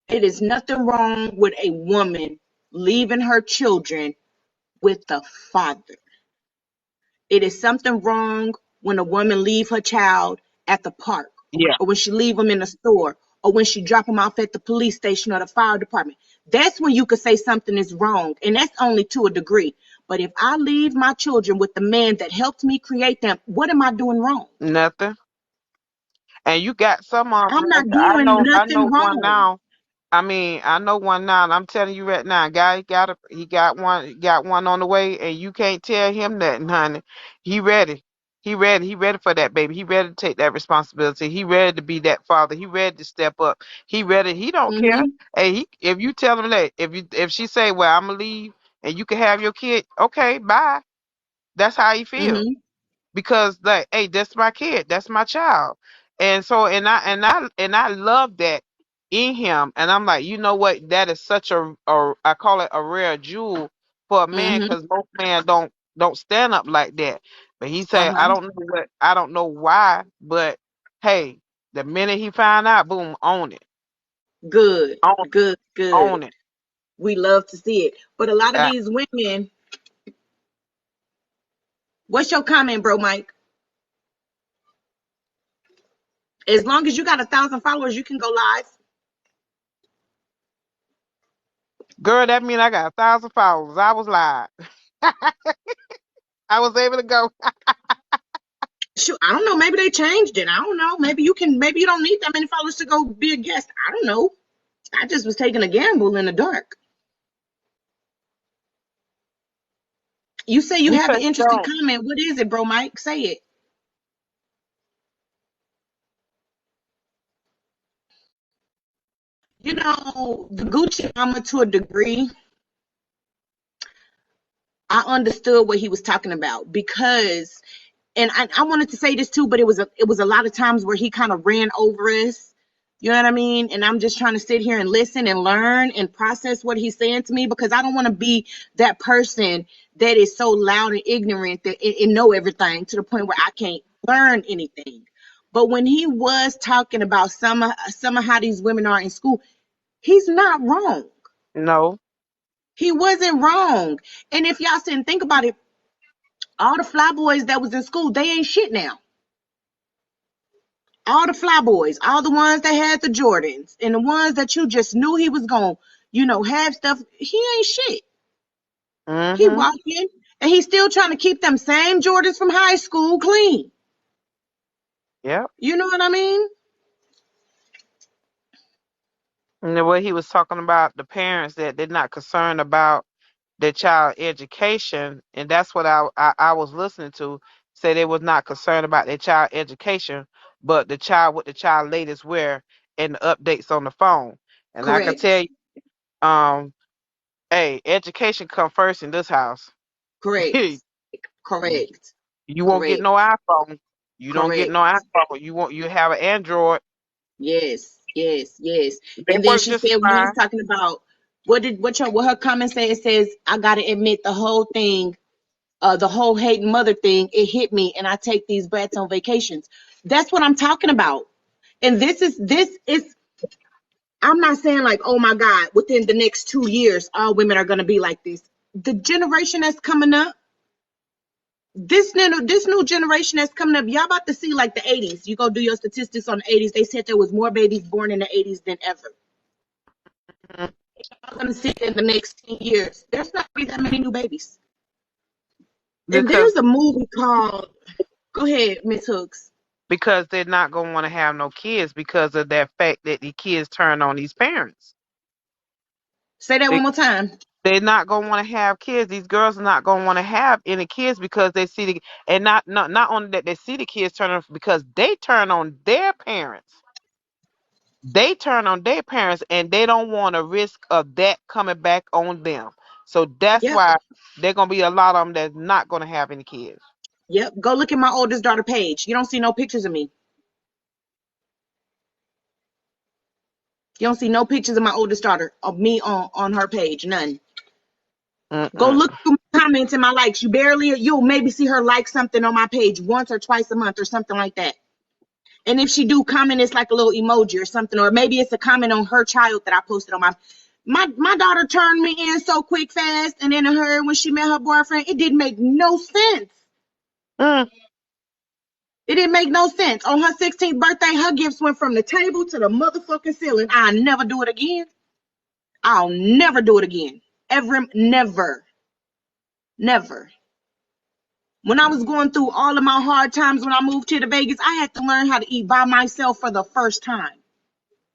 It is nothing wrong with a woman leaving her children with the father. It is something wrong when a woman leave her child at the park, yeah, or when she leave them in the store, or when she drop them off at the police station or the fire department. That's when you could say something is wrong, and that's only to a degree. But if I leave my children with the man that helped me create them, what am I doing wrong? nothing. And you got some I'm like not doing I nothing know one wrong. now. I mean, I know one now, and I'm telling you right now, guy he got one on the way, and you can't tell him nothing, honey. He ready. He ready for that baby. He ready to take that responsibility. He ready to be that father. He ready to step up. He ready. He don't care. Mm-hmm. Hey, if you tell him that, if she say, well, I'm gonna leave and you can have your kid, okay, bye. That's how he feel. Mm-hmm. Because like, hey, that's my kid, that's my child. And so and I love that in him. And I'm like, you know what, that is such a I call it a rare jewel for a man, Mm-hmm. because most men don't stand up like that. But he said, Uh-huh. I don't know why, but hey, the minute he found out, boom, own it, Good. own Good. Good. own it. We love to see it. But a lot of uh, these women, what's your comment, bro, Mike? As long as you got 1,000 followers, you can go live. Girl, that mean I got 1,000 followers. I was live. I was able to go. Shoot, I don't know. Maybe they changed it. I don't know. Maybe you can. Maybe you don't need that many followers to go be a guest. I don't know. I just was taking a gamble in the dark. You say you have an Because you interesting don't. comment. What is it, bro, Mike? Say it. You know, the Gucci mama, to a degree, I understood what he was talking about, because, and I wanted to say this too, but it was a lot of times where he kind of ran over us. You know what I mean? And I'm just trying to sit here and listen and learn and process what he's saying to me, because I don't want to be that person that is so loud and ignorant that and know everything to the point where I can't learn anything. But when he was talking about some of how these women are in school, he's not wrong. No. He wasn't wrong. And if y'all sit and think about it, all the fly boys that was in school, they ain't shit now. All the fly boys, all the ones that had the Jordans and the ones that you just knew he was going to, have stuff, he ain't shit. He Mm-hmm. walking and he's still trying to keep them same Jordans from high school clean. Yep. You know what I mean? And the way he was talking about the parents that they're not concerned about their child education, and that's what I was listening to. Say they was not concerned about their child education, but the child, what the child latest wear and the updates on the phone. And I can tell Correct. you, hey, education come first in this house. Correct. You Correct. you won't get Correct. no iPhone. You don't get Correct. no iPhone. You have an Android. Yes. Yes. Yes. They And then work she just said when he was fine. talking about what her comment said, it says, I gotta admit the whole thing, the whole hating mother thing, it hit me, and I take these brats on vacations. That's what I'm talking about. And this is I'm not saying like, oh my God, within the next 2 years, all women are gonna be like this. The generation that's coming up, this new generation that's coming up, y'all about to see like the 80s. You go do your statistics on the 80s. They said there was more babies born in the 80s than ever. Mhm. I'm gonna see it in the next 10 years. There's not gonna be that many new babies. And Because there's a movie called, go ahead, Miss Hooks. they're not gonna want to have no kids because of that fact that the kids turn on these parents. Say that one They more time. they're not gonna want to have kids. These girls are not gonna want to have any kids because they see the, and not only that they see the kids turn on, because they turn on their parents. They turn on their parents and they don't want a risk of that coming back on them. So that's Yep. why they're gonna be a lot of them that's not gonna have any kids. Yep. Go look at my oldest daughter page. You don't see no pictures of me. You don't see no pictures of my oldest daughter of me on her page. None. Go Mm-mm. look through my comments and my likes. You'll maybe see her like something on my page once or twice a month or something like that. And if she do comment, it's like a little emoji or something, or maybe it's a comment on her child that I posted on my daughter turned me in so quick fast, and then her when she met her boyfriend, it didn't make no sense. Mm. It didn't make no sense. On her 16th birthday, her gifts went from the table to the motherfucking ceiling. I'll never do it again. I'll never do it again. Ever, never, never. When I was going through all of my hard times when I moved here to Vegas, I had to learn how to eat by myself for the first time.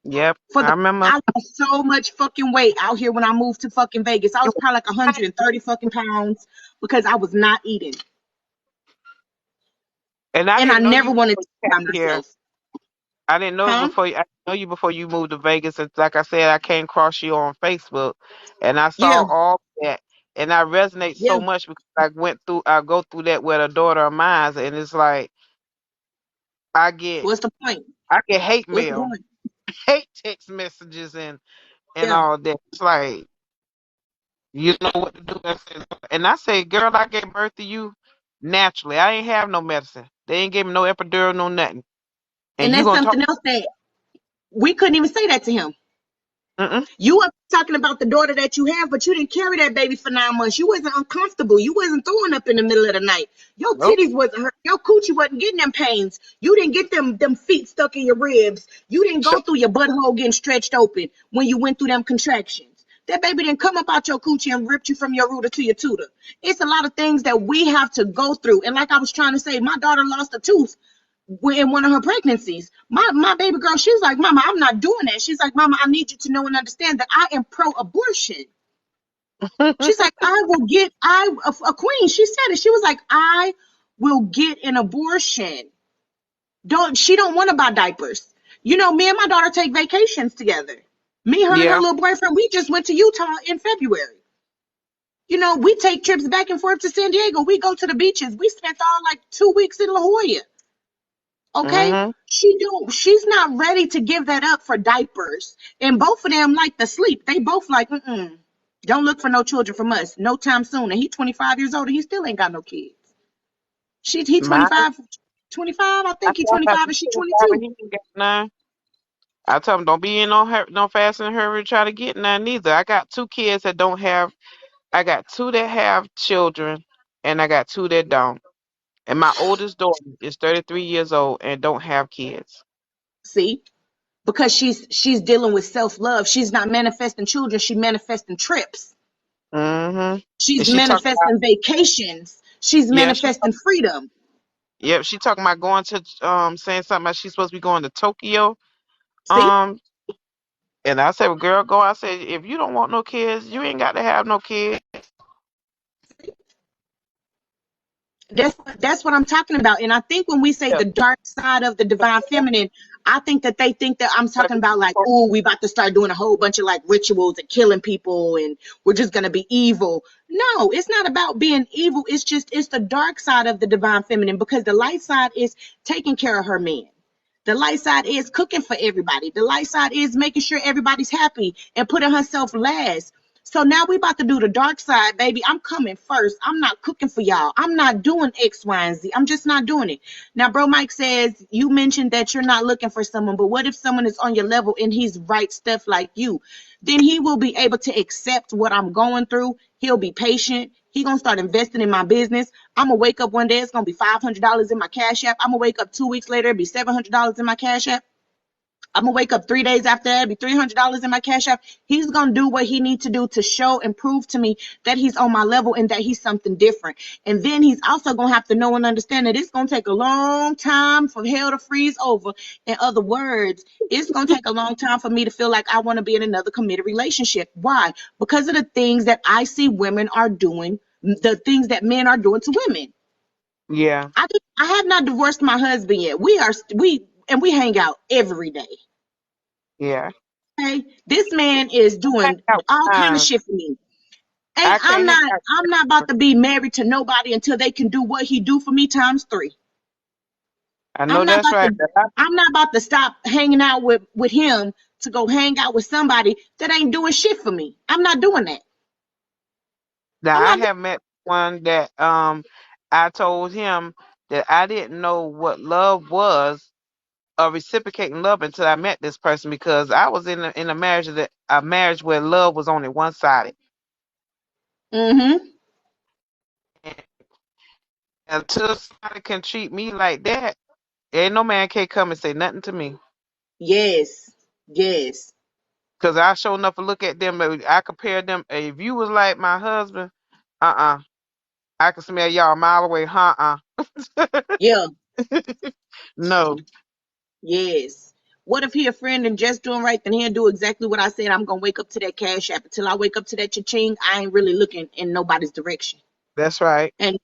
Yep, For I the remember. I lost so much fucking weight out here when I moved to fucking Vegas. I was probably like 130 fucking pounds because I was not eating. And I And I didn't know never you wanted before to you be by came here. myself. I didn't know Huh? before. I didn't know you before you moved to Vegas. And like I said, I came across you on Facebook, and I Yeah, saw all that, and I resonate yeah. so much because I go through that with a daughter of mine, and it's like I get, What's the point? I get hate What's the mail, point? hate text messages, and Yeah. all that. It's like you know what to do. And I say, girl, I gave birth to you naturally. I ain't have no medicine. They ain't give me no epidural, no nothing. And And you that's gonna talk? something else that we couldn't even say that to him. Mm-mm. You were talking about the daughter that you have, but you didn't carry that baby for 9 months. You wasn't uncomfortable. You wasn't throwing up in the middle of the night. Your Nope. titties wasn't hurt. Your coochie wasn't getting them pains. You didn't get them feet stuck in your ribs. You didn't go through your butthole getting stretched open when you went through them contractions. That baby didn't come up out your coochie and ripped you from your rooter to your tutor. It's a lot of things that we have to go through. And like I was trying to say, my daughter lost a tooth in one of her pregnancies. My baby girl, she's like, Mama, I'm not doing that. She's like, Mama, I need you to know and understand that I am pro-abortion. She's like, a queen. She said it. She was like, I will get an abortion. She don't want to buy diapers. You know, me and my daughter take vacations together. Me, her, and her Yeah. little boyfriend, we just went to Utah in February. You know, we take trips back and forth to San Diego. We go to the beaches. We spent all like 2 weeks in La Jolla. Okay, Mm-hmm. she's not ready to give that up for diapers. And both of them like to sleep. They both like, don't look for no children from us no time soon. And he 25 years old and he still ain't got no kids. He My 25, 25. I I think he told him 25 he and she 25 and 22. he ain't got none. I told him don't be in no fast and hurry to try to get none neither. I got two kids that don't have. I got two that have children, and I got two that don't. And my oldest daughter is 33 years old and don't have kids. See, because she's dealing with self-love. She's not manifesting children, she manifesting trips. Mm-hmm. She's And she talking about manifesting vacations. She's yeah, manifesting freedom. yep, she talking about going to saying something about she's supposed to be going to Tokyo. See? Um and I said, well, girl, go. I said, if you don't want no kids, you ain't got to have no kids. That's what I'm talking about. And I think when we say Yeah. the dark side of the divine feminine, I think that they think that I'm talking about like, oh, we about to start doing a whole bunch of like rituals and killing people and we're just gonna be evil. No, it's not about being evil. It's the dark side of the divine feminine because the light side is taking care of her man. The light side is cooking for everybody. The light side is making sure everybody's happy and putting herself last. So now we about to do the dark side, baby. I'm coming first. I'm not cooking for y'all. I'm not doing X, Y, and Z. I'm just not doing it. Now, bro Mike says you mentioned that you're not looking for someone, but what if someone is on your level and he's right stuff like you? Then he will be able to accept what I'm going through. He'll be patient. He gonna start investing in my business. I'm gonna wake up one day, it's gonna be $500 in my cash app. I'm gonna wake up 2 weeks later, it'll be $700 in my cash app. I'm gonna wake up 3 days after that, be $300 in my cash app. He's gonna do what he needs to do to show and prove to me that he's on my level and that he's something different. And then he's also gonna have to know and understand that it's gonna take a long time for hell to freeze over. In other words, it's gonna take a long time for me to feel like I want to be in another committed relationship. Why? Because of the things that I see women are doing, the things that men are doing to women. Yeah. I have not divorced my husband yet. We hang out every day. Yeah. Okay, this man is Hang doing out all kind of time. shit for me. Ain't I can't hang out. I'm not about to be married to nobody until they can do what he do for me times three. I I'm know not that's about right. to I'm not about to stop hanging out with him to go hang out with somebody that ain't doing shit for me. I'm not doing that. Now I'm I not have met one that I told him that I didn't know what love was or reciprocating love until I met this person because I was in a marriage where love was only one sided. mm-hmm. Until somebody can treat me like that, ain't no man can come and say nothing to me. Yes. Yes. Cause I sure enough to look at them. I compare them. If you was like my husband, I can smell y'all a mile away. Yeah. No. Yes. What if he a friend and just doing right? Then he'll do exactly what I said. I'm gonna wake up to that cash app. Until I wake up to that cha-ching, I ain't really looking in nobody's direction. That's right. And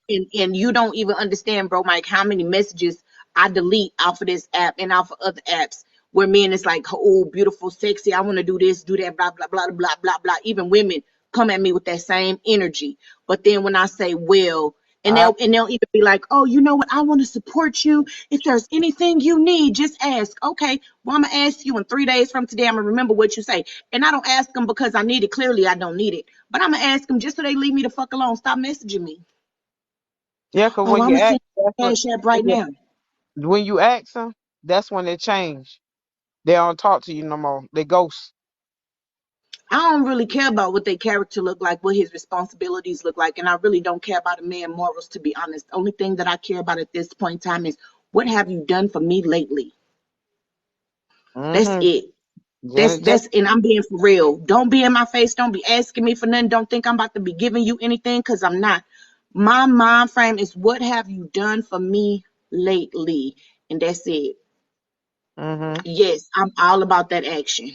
you don't even understand, bro, Mike, how many messages I delete off of this app and off of other apps where men is like, oh, beautiful, sexy, I want to do this, do that, blah, blah, blah, blah, blah, blah. Even women come at me with that same energy. But then when I say, well, and I they'll even be like, oh, you know what? I want to support you. If there's anything you need, just ask. Okay, well, I'm gonna ask you in 3 days from today. I'm gonna remember what you say. And I don't ask them because I need it. Clearly, I don't need it. But I'm gonna ask them just so they leave me the fuck alone. Stop messaging me. Yeah, because Oh, when I'm you gonna ask, send that's you what Cash App when right you, now. when you ask them, that's when they change. They don't talk to you no more. They ghost. I don't really care about what their character look like, what his responsibilities look like, and I really don't care about a man morals, to be honest. The only thing that I care about at this point in time is what have you done for me lately? That's Mm-hmm. it. Janet Jackson. And I'm being for real. Don't be in my face. Don't be asking me for nothing. Don't think I'm about to be giving you anything because I'm not. My mind frame is what have you done for me lately? And that's it. Mm-hmm. Yes, I'm all about that action.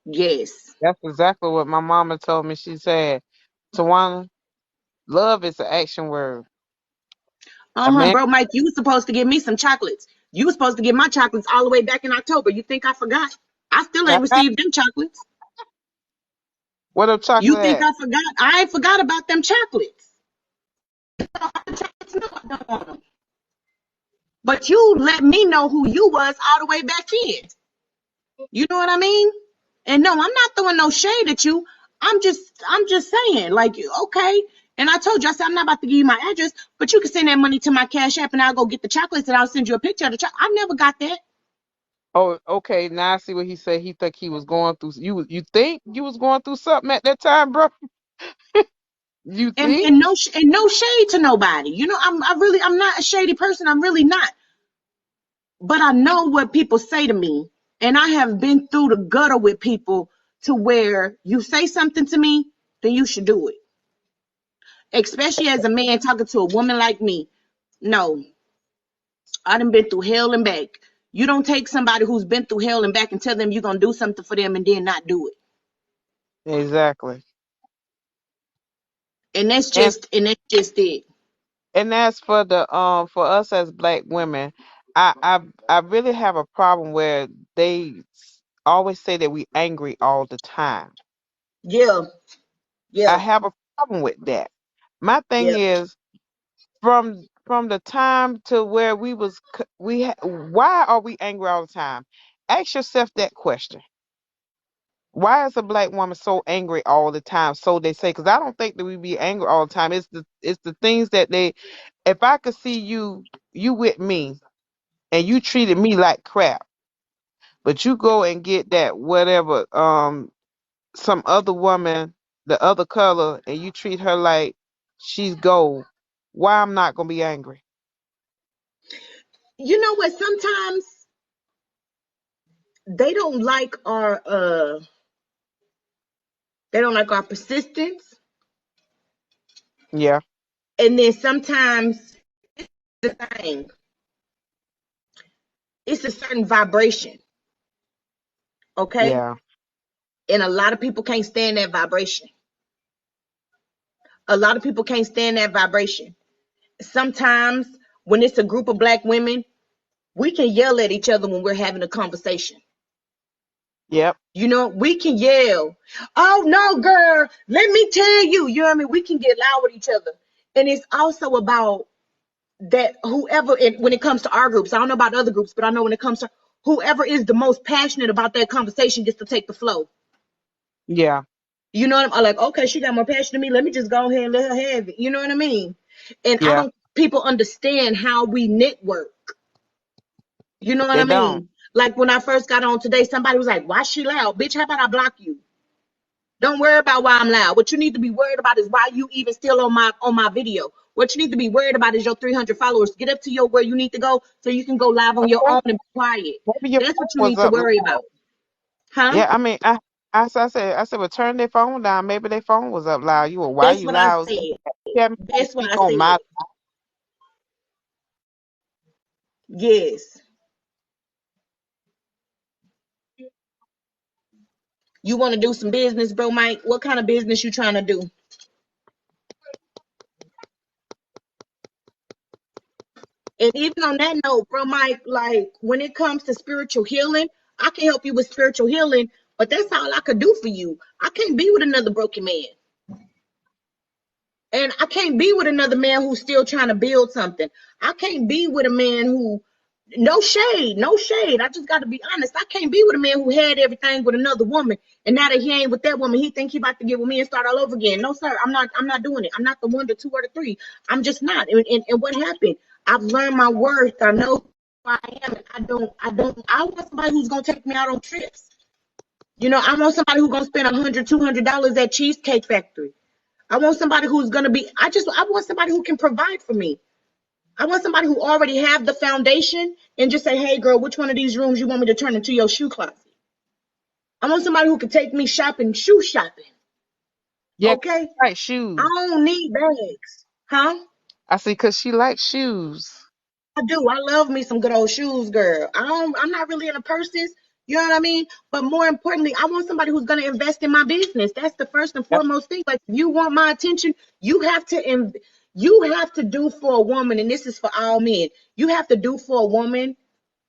Yes. That's exactly what my mama told me. She said, Tawana, love is an action word. A Uh-huh, man, bro, Mike, you was supposed to give me some chocolates. You was supposed to get my chocolates all the way back in October. You think I forgot? I still ain't received them chocolates. what a You chocolate think at? I forgot? I ain't forgot about them chocolates. No, I don't want them. But you let me know who you was all the way back then. You know what I mean? And no, I'm not throwing no shade at you. I'm just saying, like, okay. And I told you, I said, I'm not about to give you my address, but you can send that money to my Cash App and I'll go get the chocolates and I'll send you a picture of the chocolate. I never got that. Oh, okay. Now I see what he said. He think he was going through. You think you was going through something at that time, bro? You and think? and no and no shade to nobody. You know, I'm not a shady person. I'm really not. But I know what people say to me, and I have been through the gutter with people to where you say something to me, then you should do it. Especially as a man talking to a woman like me. No, I done been through hell and back. You don't take somebody who's been through hell and back and tell them you're gonna do something for them and then not do it. Exactly. And And that's just it. and as for the for us as black women, I really have a problem where they always say that we angry all the time. Yeah, I yeah, have a problem with that. My thing yeah. is from the time to where why are we angry all the time? Ask yourself that question. Why is a black woman so angry all the time? So they say, because I don't think that we be angry all the time. It's the things that they. If I could see you with me and you treated me like crap, but you go and get that whatever some other woman, the other color, and you treat her like she's gold, why I'm not gonna be angry? You know what? Sometimes they don't like our persistence, Yeah, and then sometimes the thing, it's a certain vibration, okay? yeah, And a lot of people can't stand that vibration. A lot of people can't stand that vibration. Sometimes when it's a group of black women, we can yell at each other when we're having a conversation. yep, You know, we can yell. Oh no, girl, let me tell you. You know what I mean? We can get loud with each other. And it's also about that whoever when it comes to our groups, I don't know about other groups, but I know when it comes to whoever is the most passionate about that conversation gets to take the flow. yeah, You know what I'm like, okay, she got more passion than me. Let me just go ahead and let her have it. You know what I mean? And I yeah. don't people understand how we network. You know what I They don't. mean? Like when I first got on today, somebody was like, why she loud? Bitch, how about I block you? Don't worry about why I'm loud. What you need to be worried about is why you even still on my video. What you need to be worried about is your 300 followers. Get up to your where you need to go so you can go live on your own and be quiet. Maybe your That's phone what you was need to up worry loud. about. Huh? Yeah, I mean, I said, well, turn their phone down. Maybe their phone was up loud. You were, why That's you what I loud? said. Yeah, me to That's what speak I on my. said. Yes. You want to do some business, bro, Mike? What kind of business you trying to do? And even on that note, bro, Mike, like when it comes to spiritual healing, I can help you with spiritual healing, but that's all I could do for you. I can't be with another broken man. And I can't be with another man who's still trying to build something. I can't be with a man who, no shade, no shade. I just got to be honest. I can't be with a man who had everything with another woman, and now that he ain't with that woman, he think he about to get with me and start all over again. No, sir, I'm not. I'm not doing it. I'm not the one, the two, or the three. I'm just not. And what happened? I've learned my worth. I know who I am. And I want somebody who's gonna take me out on trips. You know, I want somebody who's gonna spend $100, $200 at Cheesecake Factory. I want somebody who's gonna be. I want somebody who can provide for me. I want somebody who already have the foundation and just say, "Hey, girl, which one of these rooms you want me to turn into your shoe closet?" I want somebody who can take me shopping, shoe shopping. Yeah, Okay, like I shoes. don't need bags, huh? I see, cause she likes shoes. I do. I love me some good old shoes, girl. I'm not really into purses. You know what I mean? But more importantly, I want somebody who's going to invest in my business. That's the first and Yep. foremost thing. Like, if you want my attention, you have to do for a woman, and this is for all men. You have to do for a woman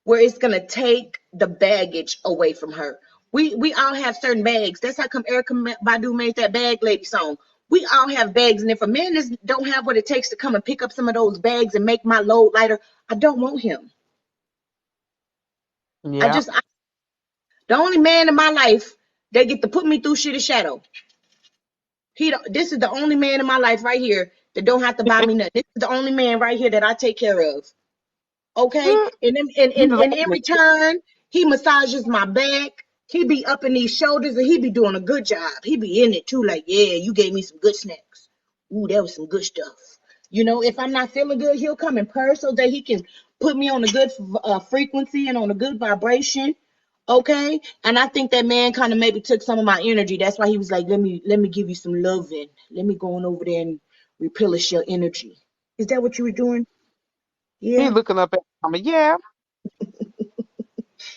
where it's gonna take the baggage away from her. We all have certain bags. That's how come Erykah Badu made that Bag Lady song. We all have bags, and if a man don't have what it takes to come and pick up some of those bags and make my load lighter, I don't want him. I Yeah. just the only man in my life that get to put me through shit is Shadow. This is the only man in my life right here that don't have to buy me nothing. This is the only man right here that I take care of. Okay, Good. You and in love it. return, he massages my back. He be up in these shoulders, and he be doing a good job. He be in it too, like, yeah, you gave me some good snacks. Ooh, that was some good stuff. You know, if I'm not feeling good, he'll come and purr so that he can put me on a good frequency and on a good vibration. Okay, and I think that man kind of maybe took some of my energy. That's why he was like, let me give you some loving. Let me go on over there and replenish your energy. Is that what you were doing? He Yeah. looking up at mama. Yeah.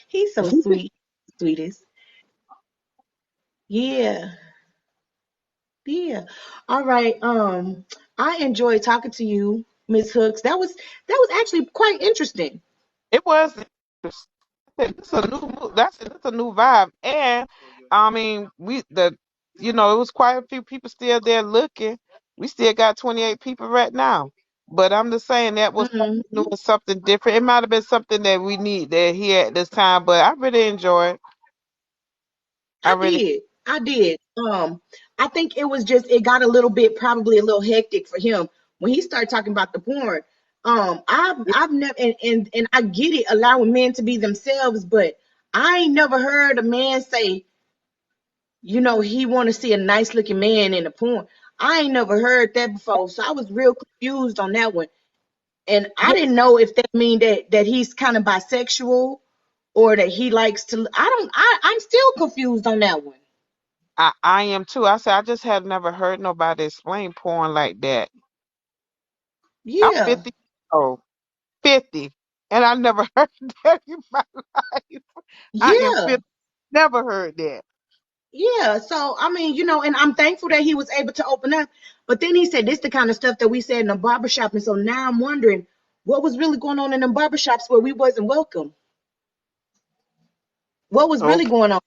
He's so sweet, sweetest. Yeah, yeah. All right. I enjoyed talking to you, Miss Hooks. That was actually quite interesting. It was. It's a new that's a new vibe. And I mean, it was quite a few people still there looking. We still got 28 people right now. But I'm just saying that was something Hmm. new and something different. It might have been something that we need to hear at this time, but I really enjoyed. I I really did. I did. I think it got a little bit probably a little hectic for him when he started talking about the porn. I've never and I get it, allowing men to be themselves, but I ain't never heard a man say, he want to see a nice looking man in a porn. I ain't never heard that before, so I was real confused on that one. And I yeah, didn't know if that mean that he's kind of bisexual or that he likes to. I'm still confused on that one. I am too. I said I just have never heard nobody explain porn like that. I'm Yeah, 50 oh 50, and I never heard that in my life. I am yeah, 50. Never heard that. yeah. So I mean, and I'm thankful that he was able to open up. But then he said this the kind of stuff that we said in the barbershop, and so now I'm wondering what was really going on in the barbershops where we wasn't welcome. What was really Okay. going on?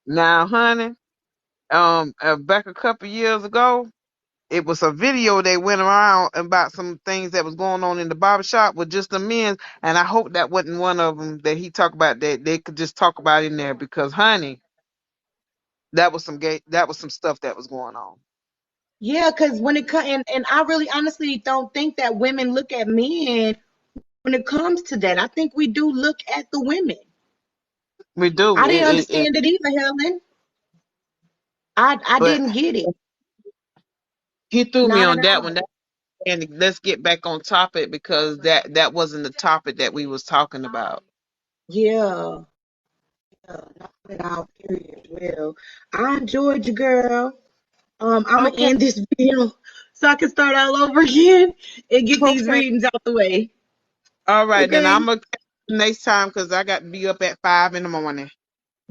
Now, honey, back a couple years ago, it was a video that went around about some things that was going on in the barbershop with just the men, and I hope that wasn't one of them that he talked about that they could just talk about in there because, honey, that was some stuff that was going on. Yeah, because when it comes, and I really honestly don't think that women look at men when it comes to that. I think we do look at the women. We do I didn't it understand it either, Helen. I but didn't get it. he threw me Not at on that all. one. And let's get back on topic because that wasn't the topic that we was talking about. Yeah, not at all. Period. Well, I enjoyed you, girl. I'm gonna Okay, end this video so I can start all over again and get these okay. readings out the way. All right, then Okay. I'm gonna next time because I got to be up at 5 in the morning.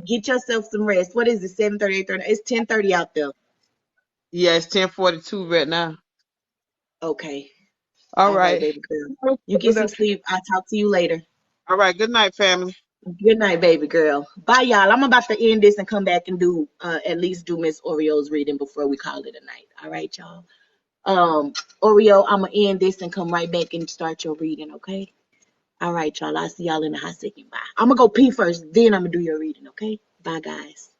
Get yourself some rest. What is it? 7:30, 8:30? It's 10:30 out there. Yeah, it's 10:42 right now. Okay. All All right, right. baby girl. You get some sleep. I'll talk to you later. All right. Good night, family. Good night, baby girl. Bye, y'all. I'm about to end this and come back and do at least do Miss Oreo's reading before we call it a night. All right, y'all. Oreo, I'm gonna end this and come right back and start your reading, okay? All right, y'all. I'll see y'all in a hot second. Bye. I'm gonna go pee first, then I'm gonna do your reading, okay? Bye, guys.